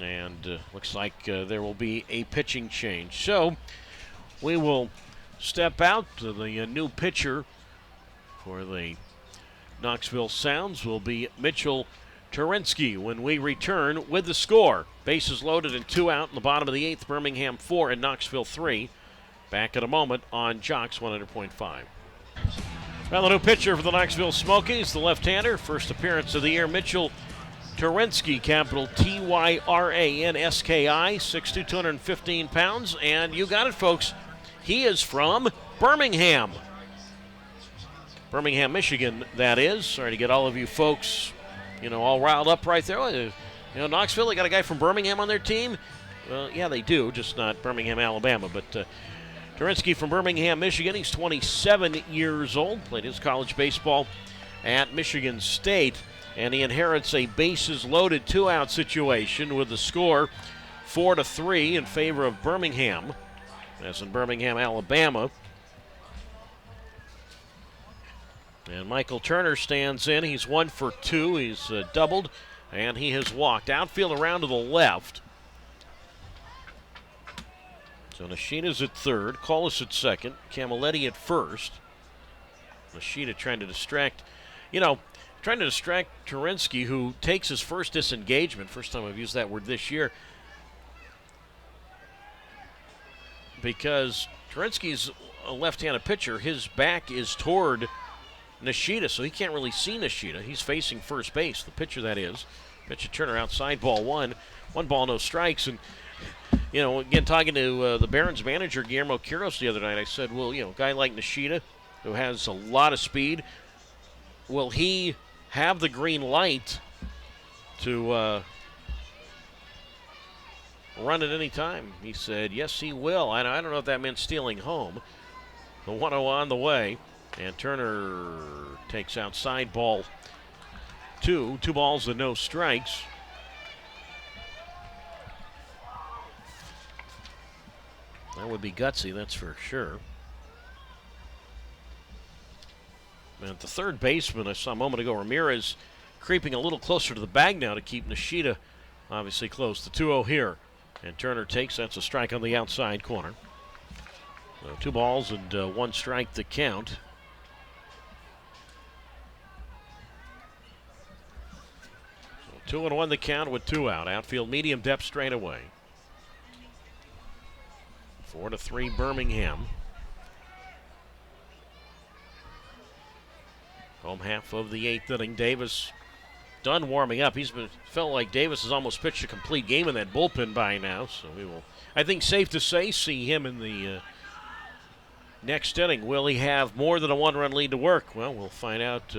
And looks like there will be a pitching change. So we will step out to the new pitcher for the Knoxville Sounds will be Mitchell Terensky when we return with the score. Bases loaded and 2 out in the bottom of the 8th. Birmingham 4 and Knoxville 3. Back in a moment on Jocks 100.5. Well, the new pitcher for the Knoxville Smokies, the left-hander, first appearance of the year, Mitchell Terensky, capital Tyrannski, 6'2", 215 pounds. And you got it, folks. He is from Birmingham. Birmingham, Michigan, that is. Sorry to get all of you folks, all riled up right there. Knoxville, they got a guy from Birmingham on their team. Well, yeah, they do, just not Birmingham, Alabama. But Terensky from Birmingham, Michigan. He's 27 years old. Played his college baseball at Michigan State. And he inherits a bases-loaded 2-out situation with the score 4-3 in favor of Birmingham. That's in Birmingham, Alabama. And Michael Turner stands in. He's 1 for 2. He's doubled, and he has walked. Outfield around to the left. So Nishida's at third. Collis at second. Camilletti at first. Nishida trying to distract Terensky, who takes his first disengagement. First time I've used that word this year. Because Terensky's a left-handed pitcher. His back is toward Nishida, so he can't really see Nishida. He's facing first base, the pitcher that is. Pitch to Turner outside, ball 1. 1 ball, no strikes. And, again, talking to the Barons manager, Guillermo Quiros, the other night, I said, well, a guy like Nishida, who has a lot of speed, will he have the green light to run at any time? He said, yes, he will. I don't know if that meant stealing home. The 1-0 on the way. And Turner takes outside, ball 2. 2 balls and no strikes. That would be gutsy, that's for sure. And at the third baseman, I saw a moment ago, Ramirez creeping a little closer to the bag now to keep Nishida obviously close. The 2-0 here. And Turner takes, that's a strike on the outside corner. So 2 balls and 1 strike the count. So 2-1 the count with 2 out. Outfield medium depth straight away. 4-3 Birmingham. Home half of the 8th inning. Davis done warming up. Felt like Davis has almost pitched a complete game in that bullpen by now. So we will, I think safe to say, see him in the next inning. Will he have more than a 1-run lead to work? Well, we'll find out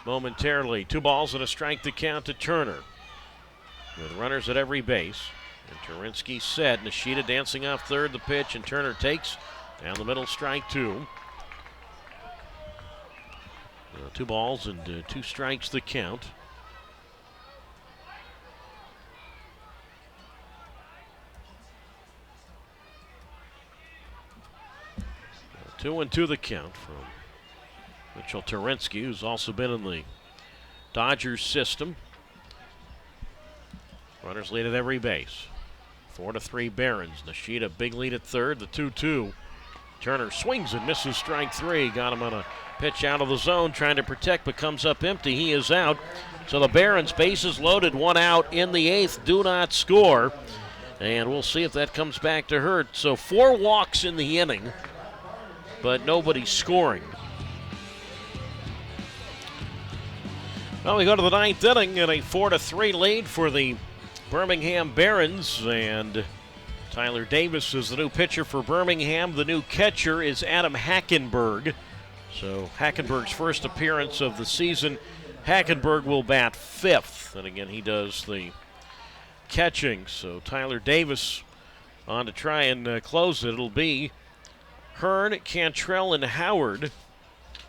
momentarily. 2 balls and a strike to count to Turner. With runners at every base. And Turinsky set. Nishida dancing off third, the pitch, and Turner takes down the middle, strike 2. 2 balls and 2 strikes the count. 2-2 the count from Mitchell Turinsky, who's also been in the Dodgers system. Runners lead at every base. 4-3 Barons. Nishida big lead at third. The 2-2. Turner swings and misses, strike 3. Got him on a pitch out of the zone, trying to protect, but comes up empty. He is out. So the Barons, bases loaded, 1 out in the 8th, do not score. And we'll see if that comes back to hurt. So 4 walks in the inning, but nobody scoring. Well, we go to the 9th inning and a 4-3 lead for the Birmingham Barons, and Tyler Davis is the new pitcher for Birmingham. The new catcher is Adam Hackenberg. So Hackenberg's first appearance of the season. Hackenberg will bat 5th, and again he does the catching. So Tyler Davis on to try and close it. It'll be Hearn, Cantrell, and Howard.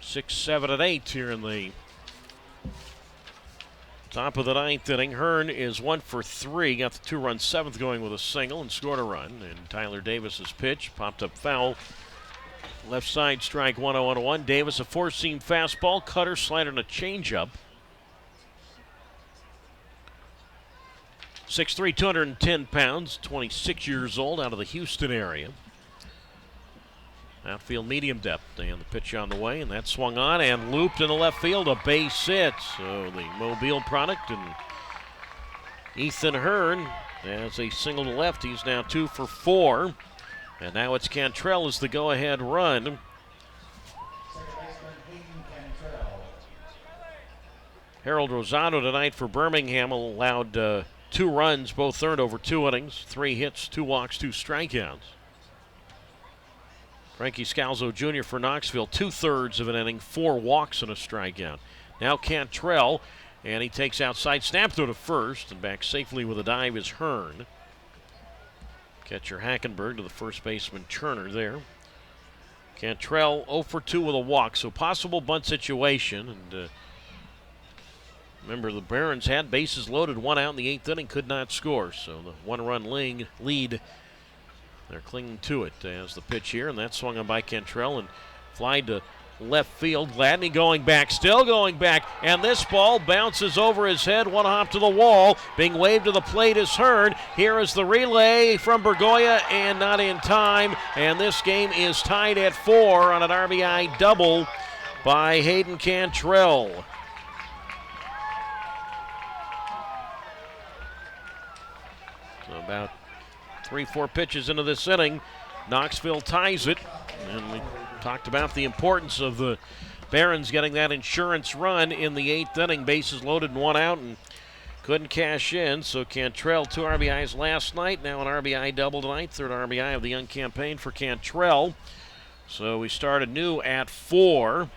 6, 7, and 8 here in the top of the 9th inning. Hearn is 1 for 3. Got the 2-run 7th going with a single and scored a run. And Tyler Davis's pitch popped up foul. Left side strike 1-0-1. Davis a 4-seam fastball, cutter, slider, and a changeup. 6'3", 210 pounds, 26 years old, out of the Houston area. Outfield medium depth, and the pitch on the way, and that swung on and looped in the left field, a base hit. So the Mobile product, and Ethan Hearn has a single to left. He's now 2 for 4, and now it's Cantrell as the go-ahead run. Harold Rosado tonight for Birmingham allowed 2 runs, both earned over 2 innings, 3 hits, 2 walks, 2 strikeouts. Frankie Scalzo Jr. for Knoxville, 2/3 of an inning, 4 walks and a strikeout. Now Cantrell, and he takes outside, snap throw to first, and back safely with a dive is Hearn. Catcher Hackenberg to the first baseman Turner there. Cantrell 0 for 2 with a walk, so possible bunt situation. And remember, the Barons had bases loaded, 1 out in the 8th inning, could not score. So the 1-run lead, they're clinging to it as the pitch here, and that's swung on by Cantrell and fly to left field. Gladney going back, still going back, and this ball bounces over his head, 1 hop to the wall. Being waved to the plate is Hearn. Here is the relay from Bergoya, and not in time, and this game is tied at 4 on an RBI double by Hagen Cantrell. So about 3-4 pitches into this inning, Knoxville ties it. And we talked about the importance of the Barons getting that insurance run in the 8th inning. Bases loaded and 1 out, and couldn't cash in. So Cantrell, 2 RBIs last night, now an RBI double tonight. 3rd RBI of the young campaign for Cantrell. So we start anew at 4.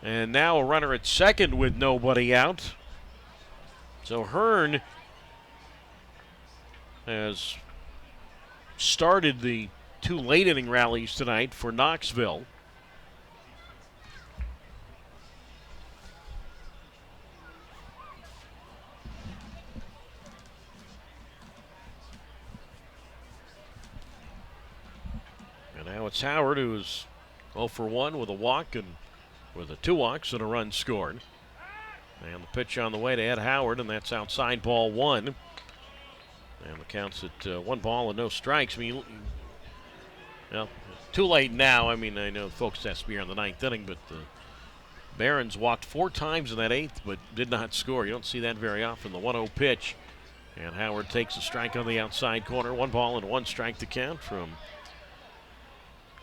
And now a runner at second with nobody out. So Hearn has started the 2 late inning rallies tonight for Knoxville. And now it's Howard, who's 0 for 1 with a walk and with 2 walks and a run scored. And the pitch on the way to Ed Howard, and that's outside ball 1. And the count's at 1 ball and no strikes. I mean, well, too late now. I mean, I know folks has to be here in the 9th inning, but the Barons walked 4 times in that 8th, but did not score. You don't see that very often. The 1-0 pitch, and Howard takes a strike on the outside corner. 1 ball and 1 strike to count from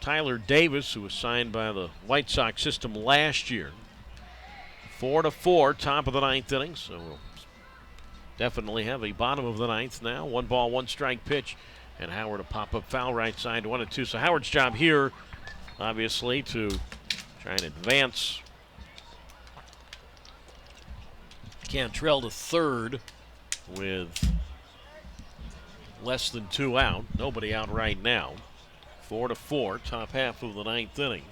Tyler Davis, who was signed by the White Sox system last year. 4-4, top of the 9th inning, so we'll definitely have a bottom of the 9th now. 1 ball, 1 strike pitch, and Howard a pop-up foul right side, 1-2. So Howard's job here, obviously, to try and advance Cantrell to third with less than 2 out. Nobody out right now. 4-4, top half of the 9th inning.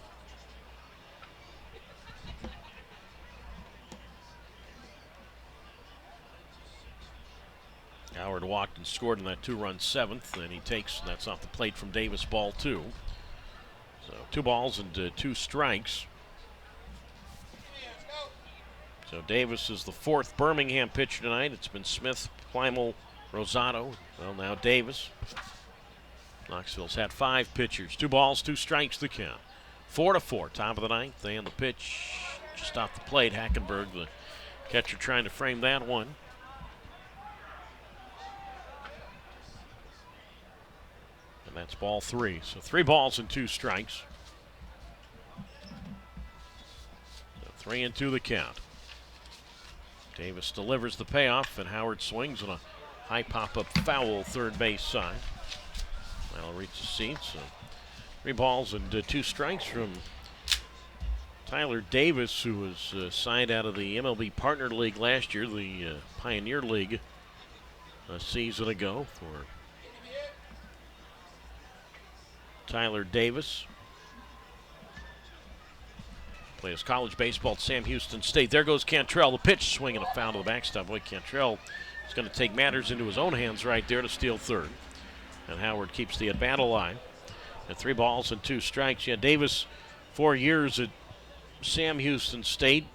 Howard walked and scored in that 2-run 7th, and he takes, that's off the plate from Davis, ball 2. So 2 balls and 2 strikes. So Davis is the 4th Birmingham pitcher tonight. It's been Smith, Plymel, Rosado. Well, now Davis. Knoxville's had 5 pitchers. 2 balls, 2 strikes the count. 4-4, top of the 9th, and the pitch just off the plate. Hackenberg, the catcher, trying to frame that one. And that's ball 3. So 3 balls and 2 strikes. So 3-2 the count. Davis delivers the payoff, and Howard swings on a high pop-up foul third base side. That'll reach the seats. So 3 balls and 2 strikes from Tyler Davis, who was signed out of the MLB Partner League last year, the Pioneer League, a season ago. For Tyler Davis, plays college baseball at Sam Houston State. There goes Cantrell. The pitch, swinging a foul to the backstop. Boy, Cantrell is going to take matters into his own hands right there to steal third. And Howard keeps the at-bat alive. And 3 balls and 2 strikes. Yeah, Davis, 4 years at Sam Houston State.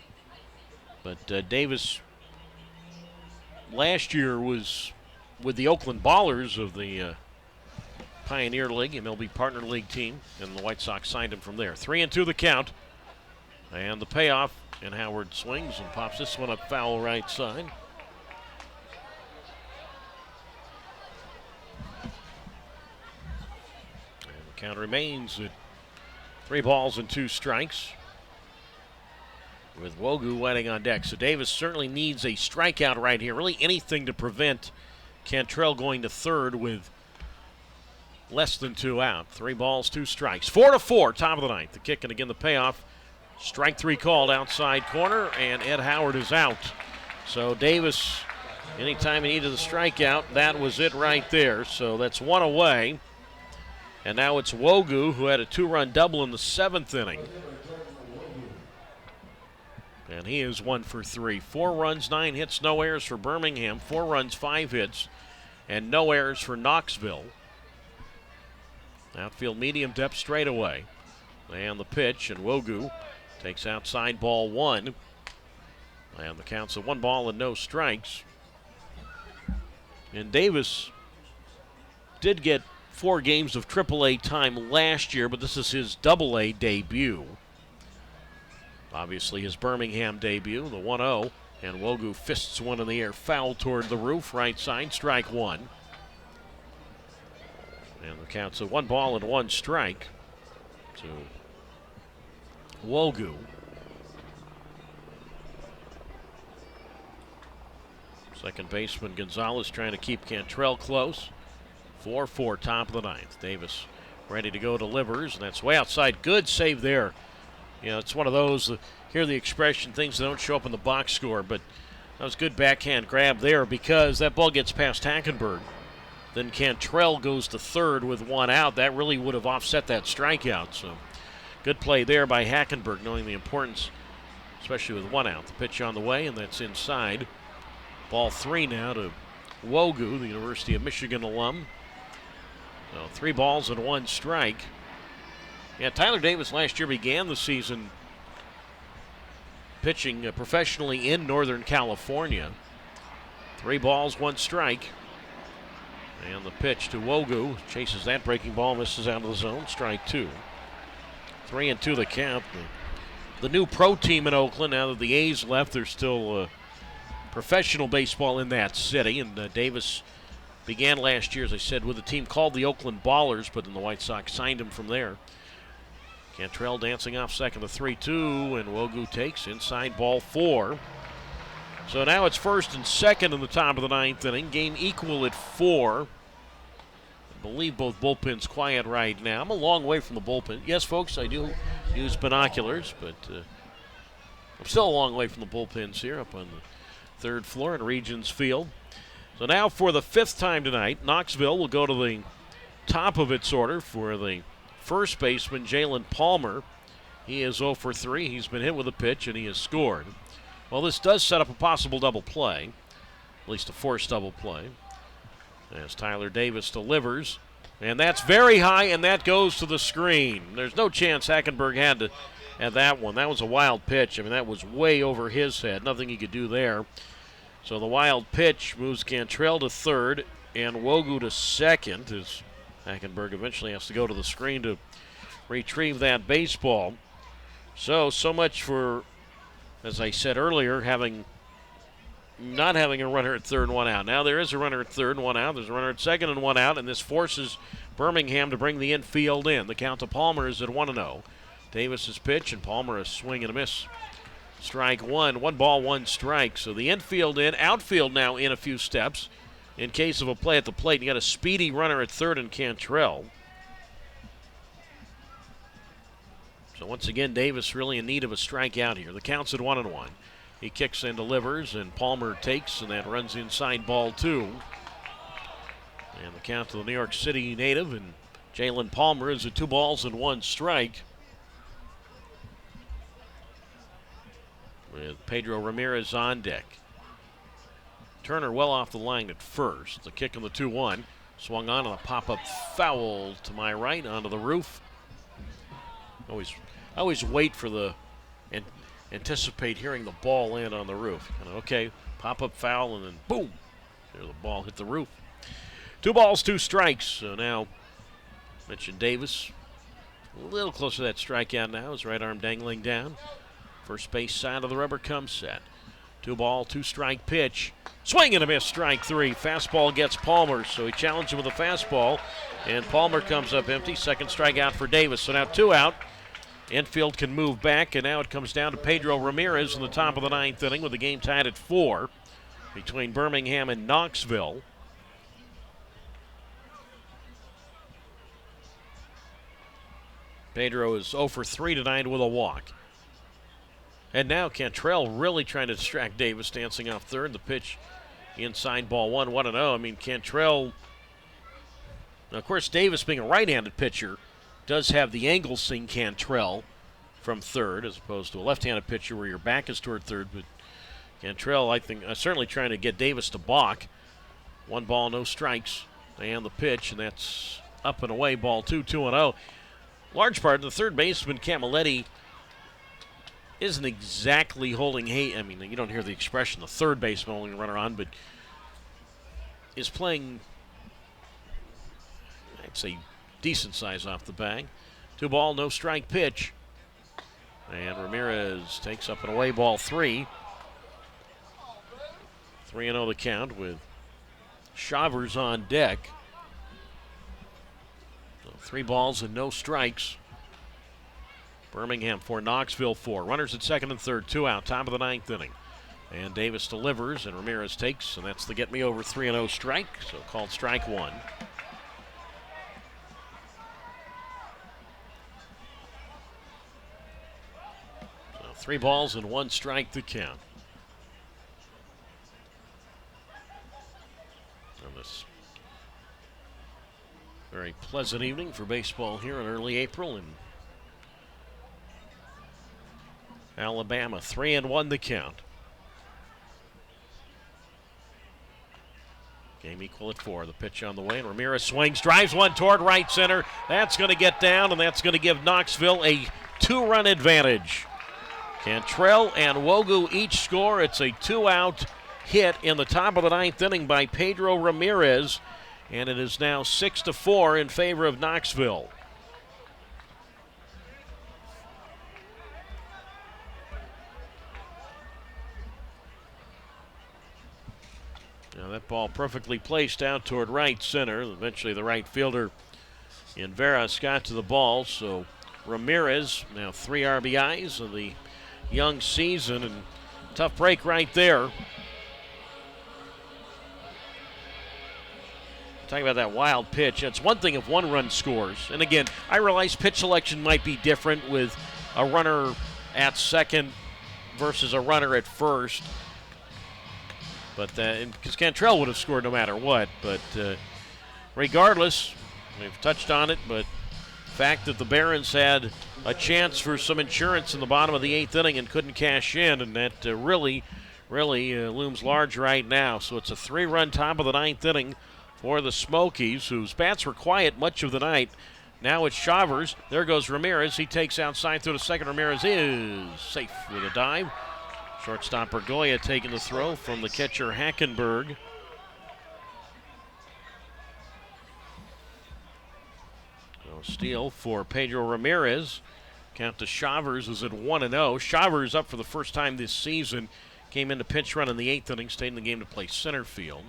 But Davis last year was with the Oakland Ballers of the Pioneer League, MLB Partner League team. And the White Sox signed him from there. 3-2 the count. And the payoff. And Howard swings and pops this one up foul right side. Count remains at 3 balls and 2 strikes, with Wogu waiting on deck. So Davis certainly needs a strikeout right here. Really anything to prevent Cantrell going to third with less than 2 out. 3 balls, 2 strikes. 4-4, top of the 9th. The kick and again the payoff. Strike 3 called outside corner, and Ed Howard is out. So Davis, anytime he needed a strikeout, that was it right there. So that's 1 away. And now it's Wogu, who had a 2-run double in the 7th inning. And he is 1 for 3. 4 runs, 9 hits, no errors for Birmingham. 4 runs, 5 hits, and no errors for Knoxville. Outfield medium depth straightaway. And the pitch, and Wogu takes outside ball 1. And the count's a 1 ball and no strikes. And Davis did get 4 games of AAA time last year, but this is his AA debut. Obviously his Birmingham debut, the 1-0, and Wogu fists one in the air, foul toward the roof, right side, strike 1. And the count's a 1 ball and 1 strike to Wogu. Second baseman Gonzalez trying to keep Cantrell close. 4-4, top of the 9th. Davis ready to go, delivers, and that's way outside. Good save there. You know, it's one of those, hear the expression, things that don't show up in the box score, but that was good backhand grab there because that ball gets past Hackenberg. Then Cantrell goes to third with 1 out. That really would have offset that strikeout. So good play there by Hackenberg, knowing the importance, especially with 1 out. The pitch on the way, and that's inside. Ball 3 now to Wogu, the University of Michigan alum. So 3 balls and 1 strike. Yeah, Tyler Davis last year began the season pitching professionally in Northern California. 3 balls, 1 strike. And the pitch to Wogu. Chases that breaking ball, misses out of the zone. Strike 2. 3-2 the count. The new pro team in Oakland, now that the A's left, there's still professional baseball in that city. And Davis began last year, as I said, with a team called the Oakland Ballers, but then the White Sox signed him from there. Cantrell dancing off second to 3-2, and Wogu takes inside ball 4. So now it's first and second in the top of the 9th inning. Game equal at 4. I believe both bullpens quiet right now. I'm a long way from the bullpen. Yes, folks, I do use binoculars, but I'm still a long way from the bullpens here up on the third floor in Regions Field. So now for the 5th time tonight, Knoxville will go to the top of its order for the first baseman, Jalen Palmer. He is 0 for 3. He's been hit with a pitch, and he has scored. Well, this does set up a possible double play, at least a forced double play, as Tyler Davis delivers. And that's very high, and that goes to the screen. There's no chance Hackenberg had to have that one. That was a wild pitch. I mean, that was way over his head. Nothing he could do there. So the wild pitch moves Cantrell to third and Wogu to second, as Hackenberg eventually has to go to the screen to retrieve that baseball. So much for, as I said earlier, not having a runner at third and 1 out. Now there is a runner at third and 1 out. There's a runner at second and 1 out, and this forces Birmingham to bring the infield in. The count to Palmer is at 1-0. Davis's pitch, and Palmer a swing and a miss. Strike one. 1 ball, 1 strike. So the infield in, outfield now in a few steps. In case of a play at the plate, you got a speedy runner at third and Cantrell. So once again, Davis really in need of a strikeout here. The count's at 1-1. He kicks and delivers, and Palmer takes, and that runs inside ball 2. And the count to the New York City native, and Jalen Palmer is at 2 balls and 1 strike. With Pedro Ramirez on deck. Turner well off the line at first. The kick on the 2-1. Swung on a pop-up foul to my right onto the roof. I always wait for the and anticipate hearing the ball land on the roof. Okay, pop-up foul, and then boom, there the ball hit the roof. 2 balls, 2 strikes. So now, mentioned Davis, a little closer to that strikeout now. His right arm dangling down. First base side of the rubber comes set. 2 ball, 2 strike pitch. Swing and a miss, strike 3. Fastball gets Palmer, so he challenged him with a fastball, and Palmer comes up empty. Second strikeout for Davis. So now 2 out. Infield can move back, and now it comes down to Pedro Ramirez in the top of the 9th inning with the game tied at 4 between Birmingham and Knoxville. Pedro is 0 for 3 tonight with a walk. And now Cantrell really trying to distract Davis, dancing off third. The pitch inside ball 1, 1-0. I mean, Cantrell, now of course, Davis being a right-handed pitcher does have the angle seeing Cantrell from third as opposed to a left-handed pitcher where your back is toward third. But Cantrell, I think, certainly trying to get Davis to balk. 1 ball, no strikes. And the pitch, and that's up and away, ball 2, 2-0. Large part, the third baseman, Camilletti, isn't exactly holding I mean, you don't hear the expression, the third baseman holding a runner on, but is playing, I'd say, decent size off the bag. 2 ball, no strike pitch. And Ramirez takes up and away, ball 3. 3-0 the count with Shavers on deck. So 3 balls and no strikes. Birmingham 4, Knoxville 4. Runners at second and third, 2 out, top of the 9th inning. And Davis delivers, and Ramirez takes, and that's the get me over 3-0 strike, so called strike 1. So 3 balls and 1 strike to count. On this very pleasant evening for baseball here in early April in Alabama. 3-1 the count. Game equal at 4. The pitch on the way, and Ramirez swings, drives one toward right center. That's going to get down, and that's going to give Knoxville a 2-run advantage. Cantrell and Wogu each score. It's a 2-out hit in the top of the 9th inning by Pedro Ramirez, and it is now 6-4 in favor of Knoxville. Now that ball perfectly placed out toward right center. Eventually the right fielder in Veras got to the ball. So Ramirez now 3 RBIs in the young season, and tough break right there. Talking about that wild pitch. It's one thing if 1 run scores. And again, I realize pitch selection might be different with a runner at second versus a runner at first. But because Cantrell would have scored no matter what. But regardless, we've touched on it, but the fact that the Barons had a chance for some insurance in the bottom of the 8th inning and couldn't cash in, and that really looms large right now. So it's a 3-run top of the 9th inning for the Smokies, whose bats were quiet much of the night. Now it's Chavers. There goes Ramirez. He takes outside through the second. Ramirez is safe with a dive. Shortstop Bergoya taking the throw from the catcher Hackenberg. So steal for Pedro Ramirez. Count to Chavers is at 1-0. Chavers up for the first time this season. Came in to pinch run in the 8th inning, stayed in the game to play center field.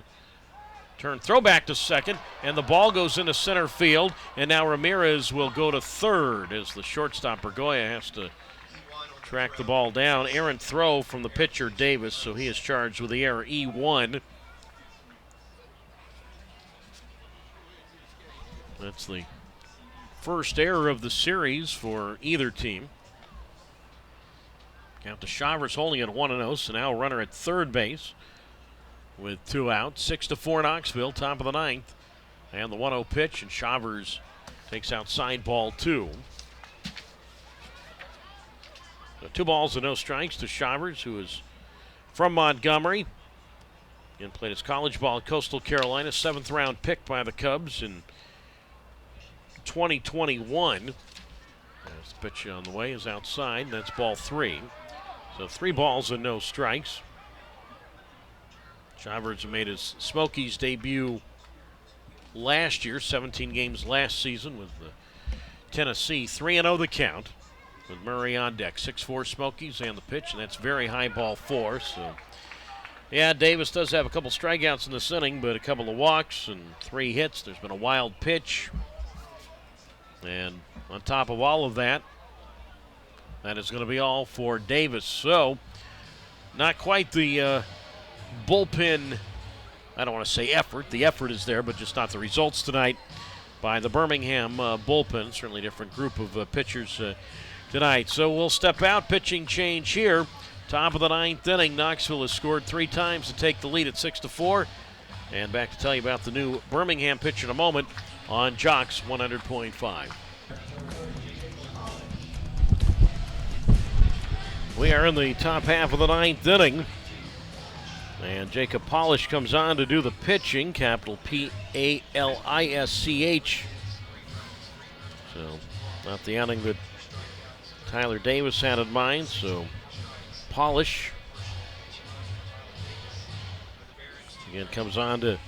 Turn, throw back to second, and the ball goes into center field, and now Ramirez will go to third as the shortstop Bergoya has to track the ball down. Errant throw from the pitcher Davis, so he is charged with the error. E1. That's the first error of the series for either team. Count to Chavers holding at 1-0, so now a runner at third base with 2 outs. 6-4 Knoxville, top of the 9th. And the 1-0 pitch, and Chavers takes outside ball 2. So 2 balls and no strikes to Chavers, who is from Montgomery and played his college ball at Coastal Carolina. 7th round pick by the Cubs in 2021. There's the pitch on the way, is outside, and that's ball 3. So 3 balls and no strikes. Chavers made his Smokies debut last year, 17 games last season with the Tennessee. 3-0 the count with Murray on deck. 6-4 Smokies and the pitch, and that's very high, ball 4. So, yeah, Davis does have a couple strikeouts in this inning, but a couple of walks and 3 hits. There's been a wild pitch. And on top of all of that, that is going to be all for Davis. So, not quite the bullpen, I don't want to say effort. The effort is there, but just not the results tonight by the Birmingham bullpen. Certainly different group of pitchers tonight. So we'll step out. Pitching change here. Top of the 9th inning. Knoxville has scored 3 times to take the lead at 6-4. And back to tell you about the new Birmingham pitch in a moment on Jocks 100.5. We are in the top half of the 9th inning. And Jacob Polish comes on to do the pitching, capital P-A-L-I-S-C-H. So, not the outing that Tyler Davis had in mind. So, Polish again comes on to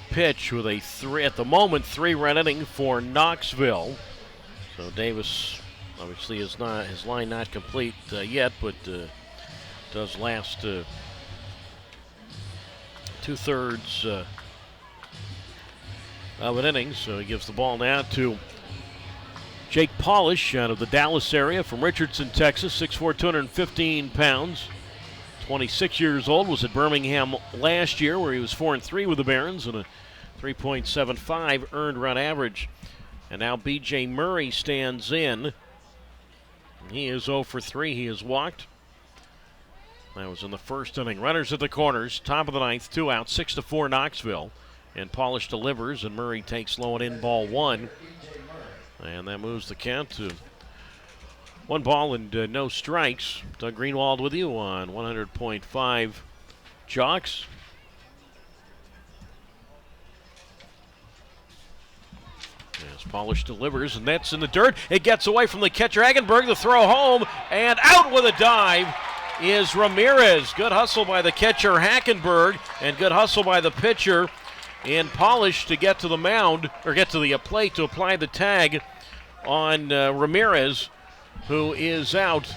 pitch with a 3-run inning for Knoxville. So Davis obviously is not his line not complete yet, but does last 2/3 of an inning. So he gives the ball now to Jake Polish out of the Dallas area from Richardson, Texas. 6'4", 215 pounds. 26 years old, was at Birmingham last year where he was 4-3 with the Barons and a 3.75 earned run average. And now B.J. Murray stands in. He is 0 for 3. He has walked. That was in the first inning. Runners at the corners. Top of the 9th. 2 outs. 6-4 Knoxville. And Polish delivers, and Murray takes low and in, ball 1. And that moves the count to 1 ball and no strikes. Doug Greenwald with you on 100.5 Jocks. As Polish delivers, and that's in the dirt. It gets away from the catcher Hagenberg. The throw home, and out with a dive is Ramirez. Good hustle by the catcher Hackenberg, and good hustle by the pitcher and Polish to get to the mound, or get to the plate to apply the tag on Ramirez, who is out.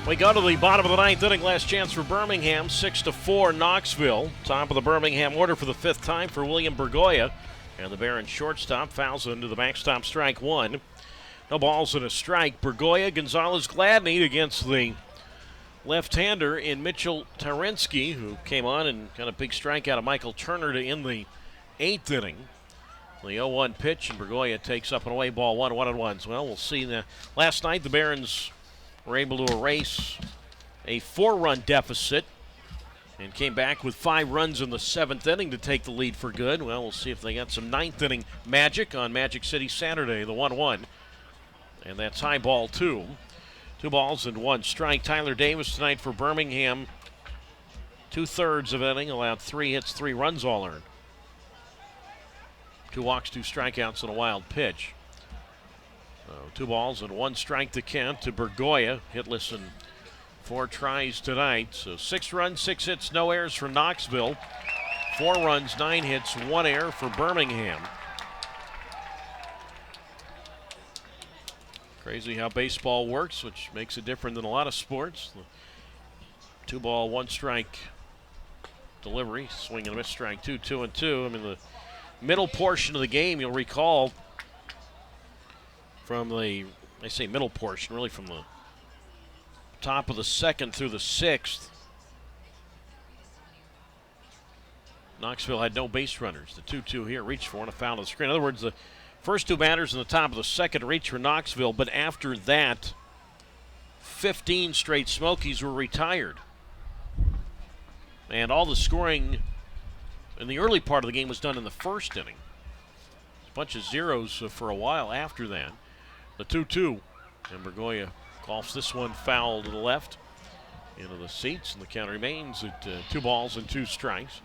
We go to the bottom of the 9th inning. Last chance for Birmingham. 6-4 Knoxville. Top of the Birmingham order for the 5th time for William Bergoya. And the Barons shortstop fouls into the backstop, strike 1. No balls and a strike. Bergoya, Gonzalez, Gladney against the left-hander in Mitchell Terensky, who came on and got a big strike out of Michael Turner to end the 8th inning. The 0-1 pitch, and Bergoya takes up and away, ball 1, 1-1. Well, we'll see. Last night the Barons were able to erase a 4-run deficit and came back with 5 runs in the 7th inning to take the lead for good. Well, we'll see if they got some 9th inning magic on Magic City Saturday, the 1-1. And that's high ball 2. 2 balls and 1 strike. Tyler Davis tonight for Birmingham. 2/3 of inning, allowed 3 hits, 3 runs all earned. 2 walks, 2 strikeouts, and a wild pitch. 2 balls and 1 strike to Kent. To Bergoya, hitless in 4 tries tonight. So 6 runs, 6 hits, no errors for Knoxville. 4 runs, 9 hits, 1 error for Birmingham. Crazy how baseball works, which makes it different than a lot of sports. 2 ball, 1 strike delivery, swing and a miss, strike 2, 2-2. I mean, the middle portion of the game, you'll recall from the, I say middle portion, really from the top of the 2nd through the 6th. Knoxville had no base runners. The 2-2 here reached for and a foul to the screen. In other words, the first 2 batters in the top of the 2nd reached for Knoxville, but after that, 15 straight Smokies were retired. And all the scoring in the early part of the game was done in the 1st inning. A bunch of zeros for a while after that. The 2-2, and Bergoya golfs this one foul to the left into the seats, and the count remains at 2 balls and 2 strikes.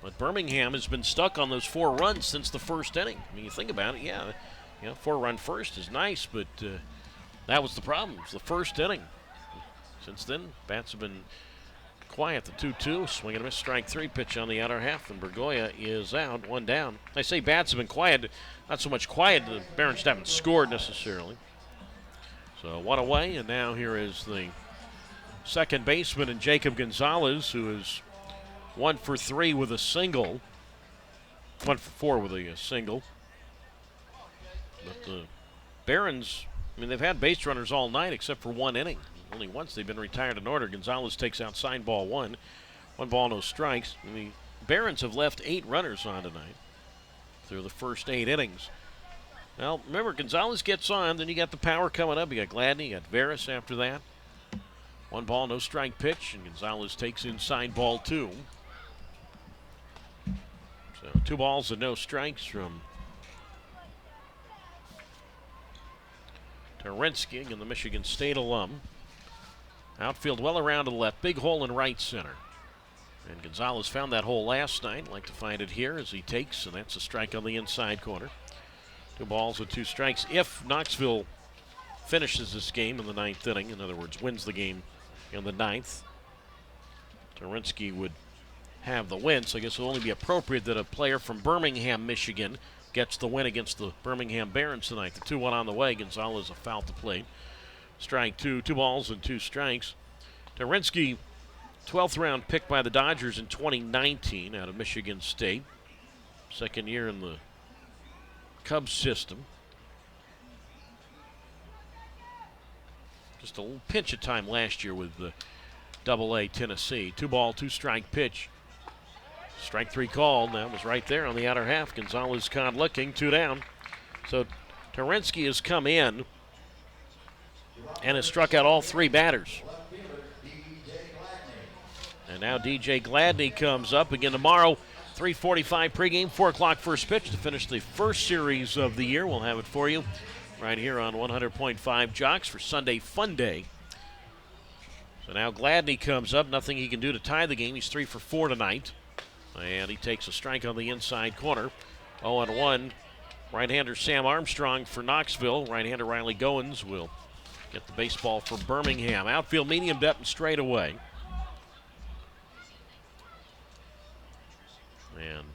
But Birmingham has been stuck on those 4 runs since the 1st inning. I mean, you think about it, yeah, 4-run first is nice, but that was the problem. It was the 1st inning. Since then, bats have been quiet. The 2-2, swing and a miss, strike 3, pitch on the outer half, and Bergoya is out, 1 down. I say bats have been quiet, not so much quiet, the Barons haven't scored necessarily. So 1 away, and now here is the second baseman, and Jacob Gonzalez, who is 1 for 3 with a single. 1 for 4 with a single. But the Barons, I mean, they've had base runners all night except for 1 inning. Only once they've been retired in order. Gonzalez takes outside ball 1. 1 ball, no strikes. And the Barons have left 8 runners on tonight through the first 8 innings. Well, remember, Gonzalez gets on, then you got the power coming up. You got Gladney, you got Veras after that. 1 ball, no strike pitch, and Gonzalez takes inside ball 2. So 2 balls and no strikes from Terensky, and the Michigan State alum. Outfield well around to the left, big hole in right center. And Gonzalez found that hole last night. Like to find it here as he takes, and that's a strike on the inside corner. 2 balls and 2 strikes. If Knoxville finishes this game in the 9th inning, in other words, wins the game in the 9th, Terensky would have the win. So I guess it will only be appropriate that a player from Birmingham, Michigan, gets the win against the Birmingham Barons tonight. The 2-1 on the way. Gonzalez a foul to plate. Strike 2, 2 balls and 2 strikes. Terensky, 12th round pick by the Dodgers in 2019 out of Michigan State. 2nd year in the Cubs system. Just a little pinch of time last year with the Double-A Tennessee. 2 ball, 2 strike pitch. Strike 3 called. That was right there on the outer half. Gonzalez caught looking, 2 down. So Terensky has come in and has struck out all 3 batters. And now DJ Gladney comes up again tomorrow. 3:45 pregame, 4 o'clock first pitch to finish the first series of the year. We'll have it for you right here on 100.5 Jocks for Sunday Fun Day. So now Gladney comes up. Nothing he can do to tie the game. He's 3 for 4 tonight. And he takes a strike on the inside corner. 0-1. Right-hander Sam Armstrong for Knoxville. Right-hander Riley Goins will get the baseball for Birmingham. Outfield medium depth and straight away. And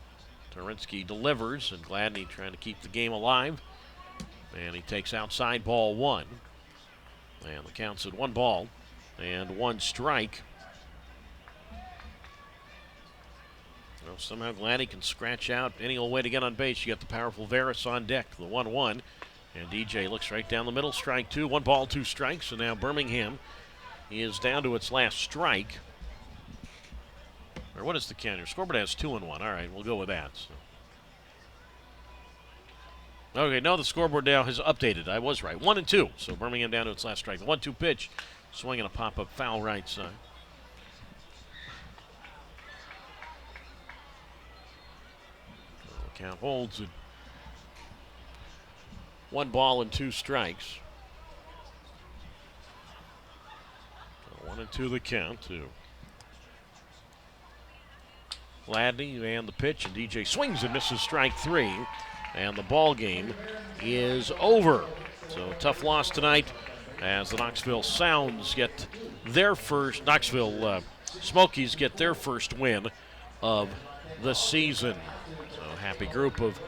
Terensky delivers, and Gladney trying to keep the game alive. And he takes outside ball 1. And the count's at 1 ball and 1 strike. Well, somehow Gladney can scratch out any old way to get on base. You got the powerful Veras on deck, the 1-1. And DJ looks right down the middle, strike 2, 1 ball, 2 strikes. So now Birmingham is down to its last strike. Or what is the count here? Scoreboard has 2-1. All right, we'll go with that. So Okay, no, the scoreboard now has updated. I was right. 1-2. So Birmingham down to its last strike. The 1-2 pitch. Swinging a pop-up foul right side. Count holds it. 1 ball and 2 strikes. 1-2 the count to Gladney, and the pitch, and DJ swings and misses strike 3, and the ball game is over. So tough loss tonight as the Knoxville Sounds get their first, Smokies get their first win of the season. So happy group of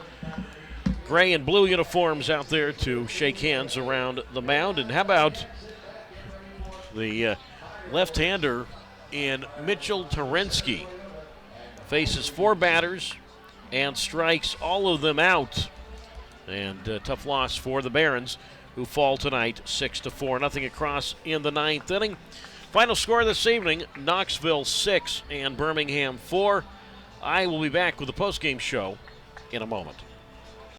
gray and blue uniforms out there to shake hands around the mound. And how about the left-hander in Mitchell Terensky? Faces 4 batters and strikes all of them out. And tough loss for the Barons, who fall tonight 6-4. Nothing across in the 9th inning. Final score this evening, Knoxville 6 and Birmingham 4. I will be back with the postgame show in a moment.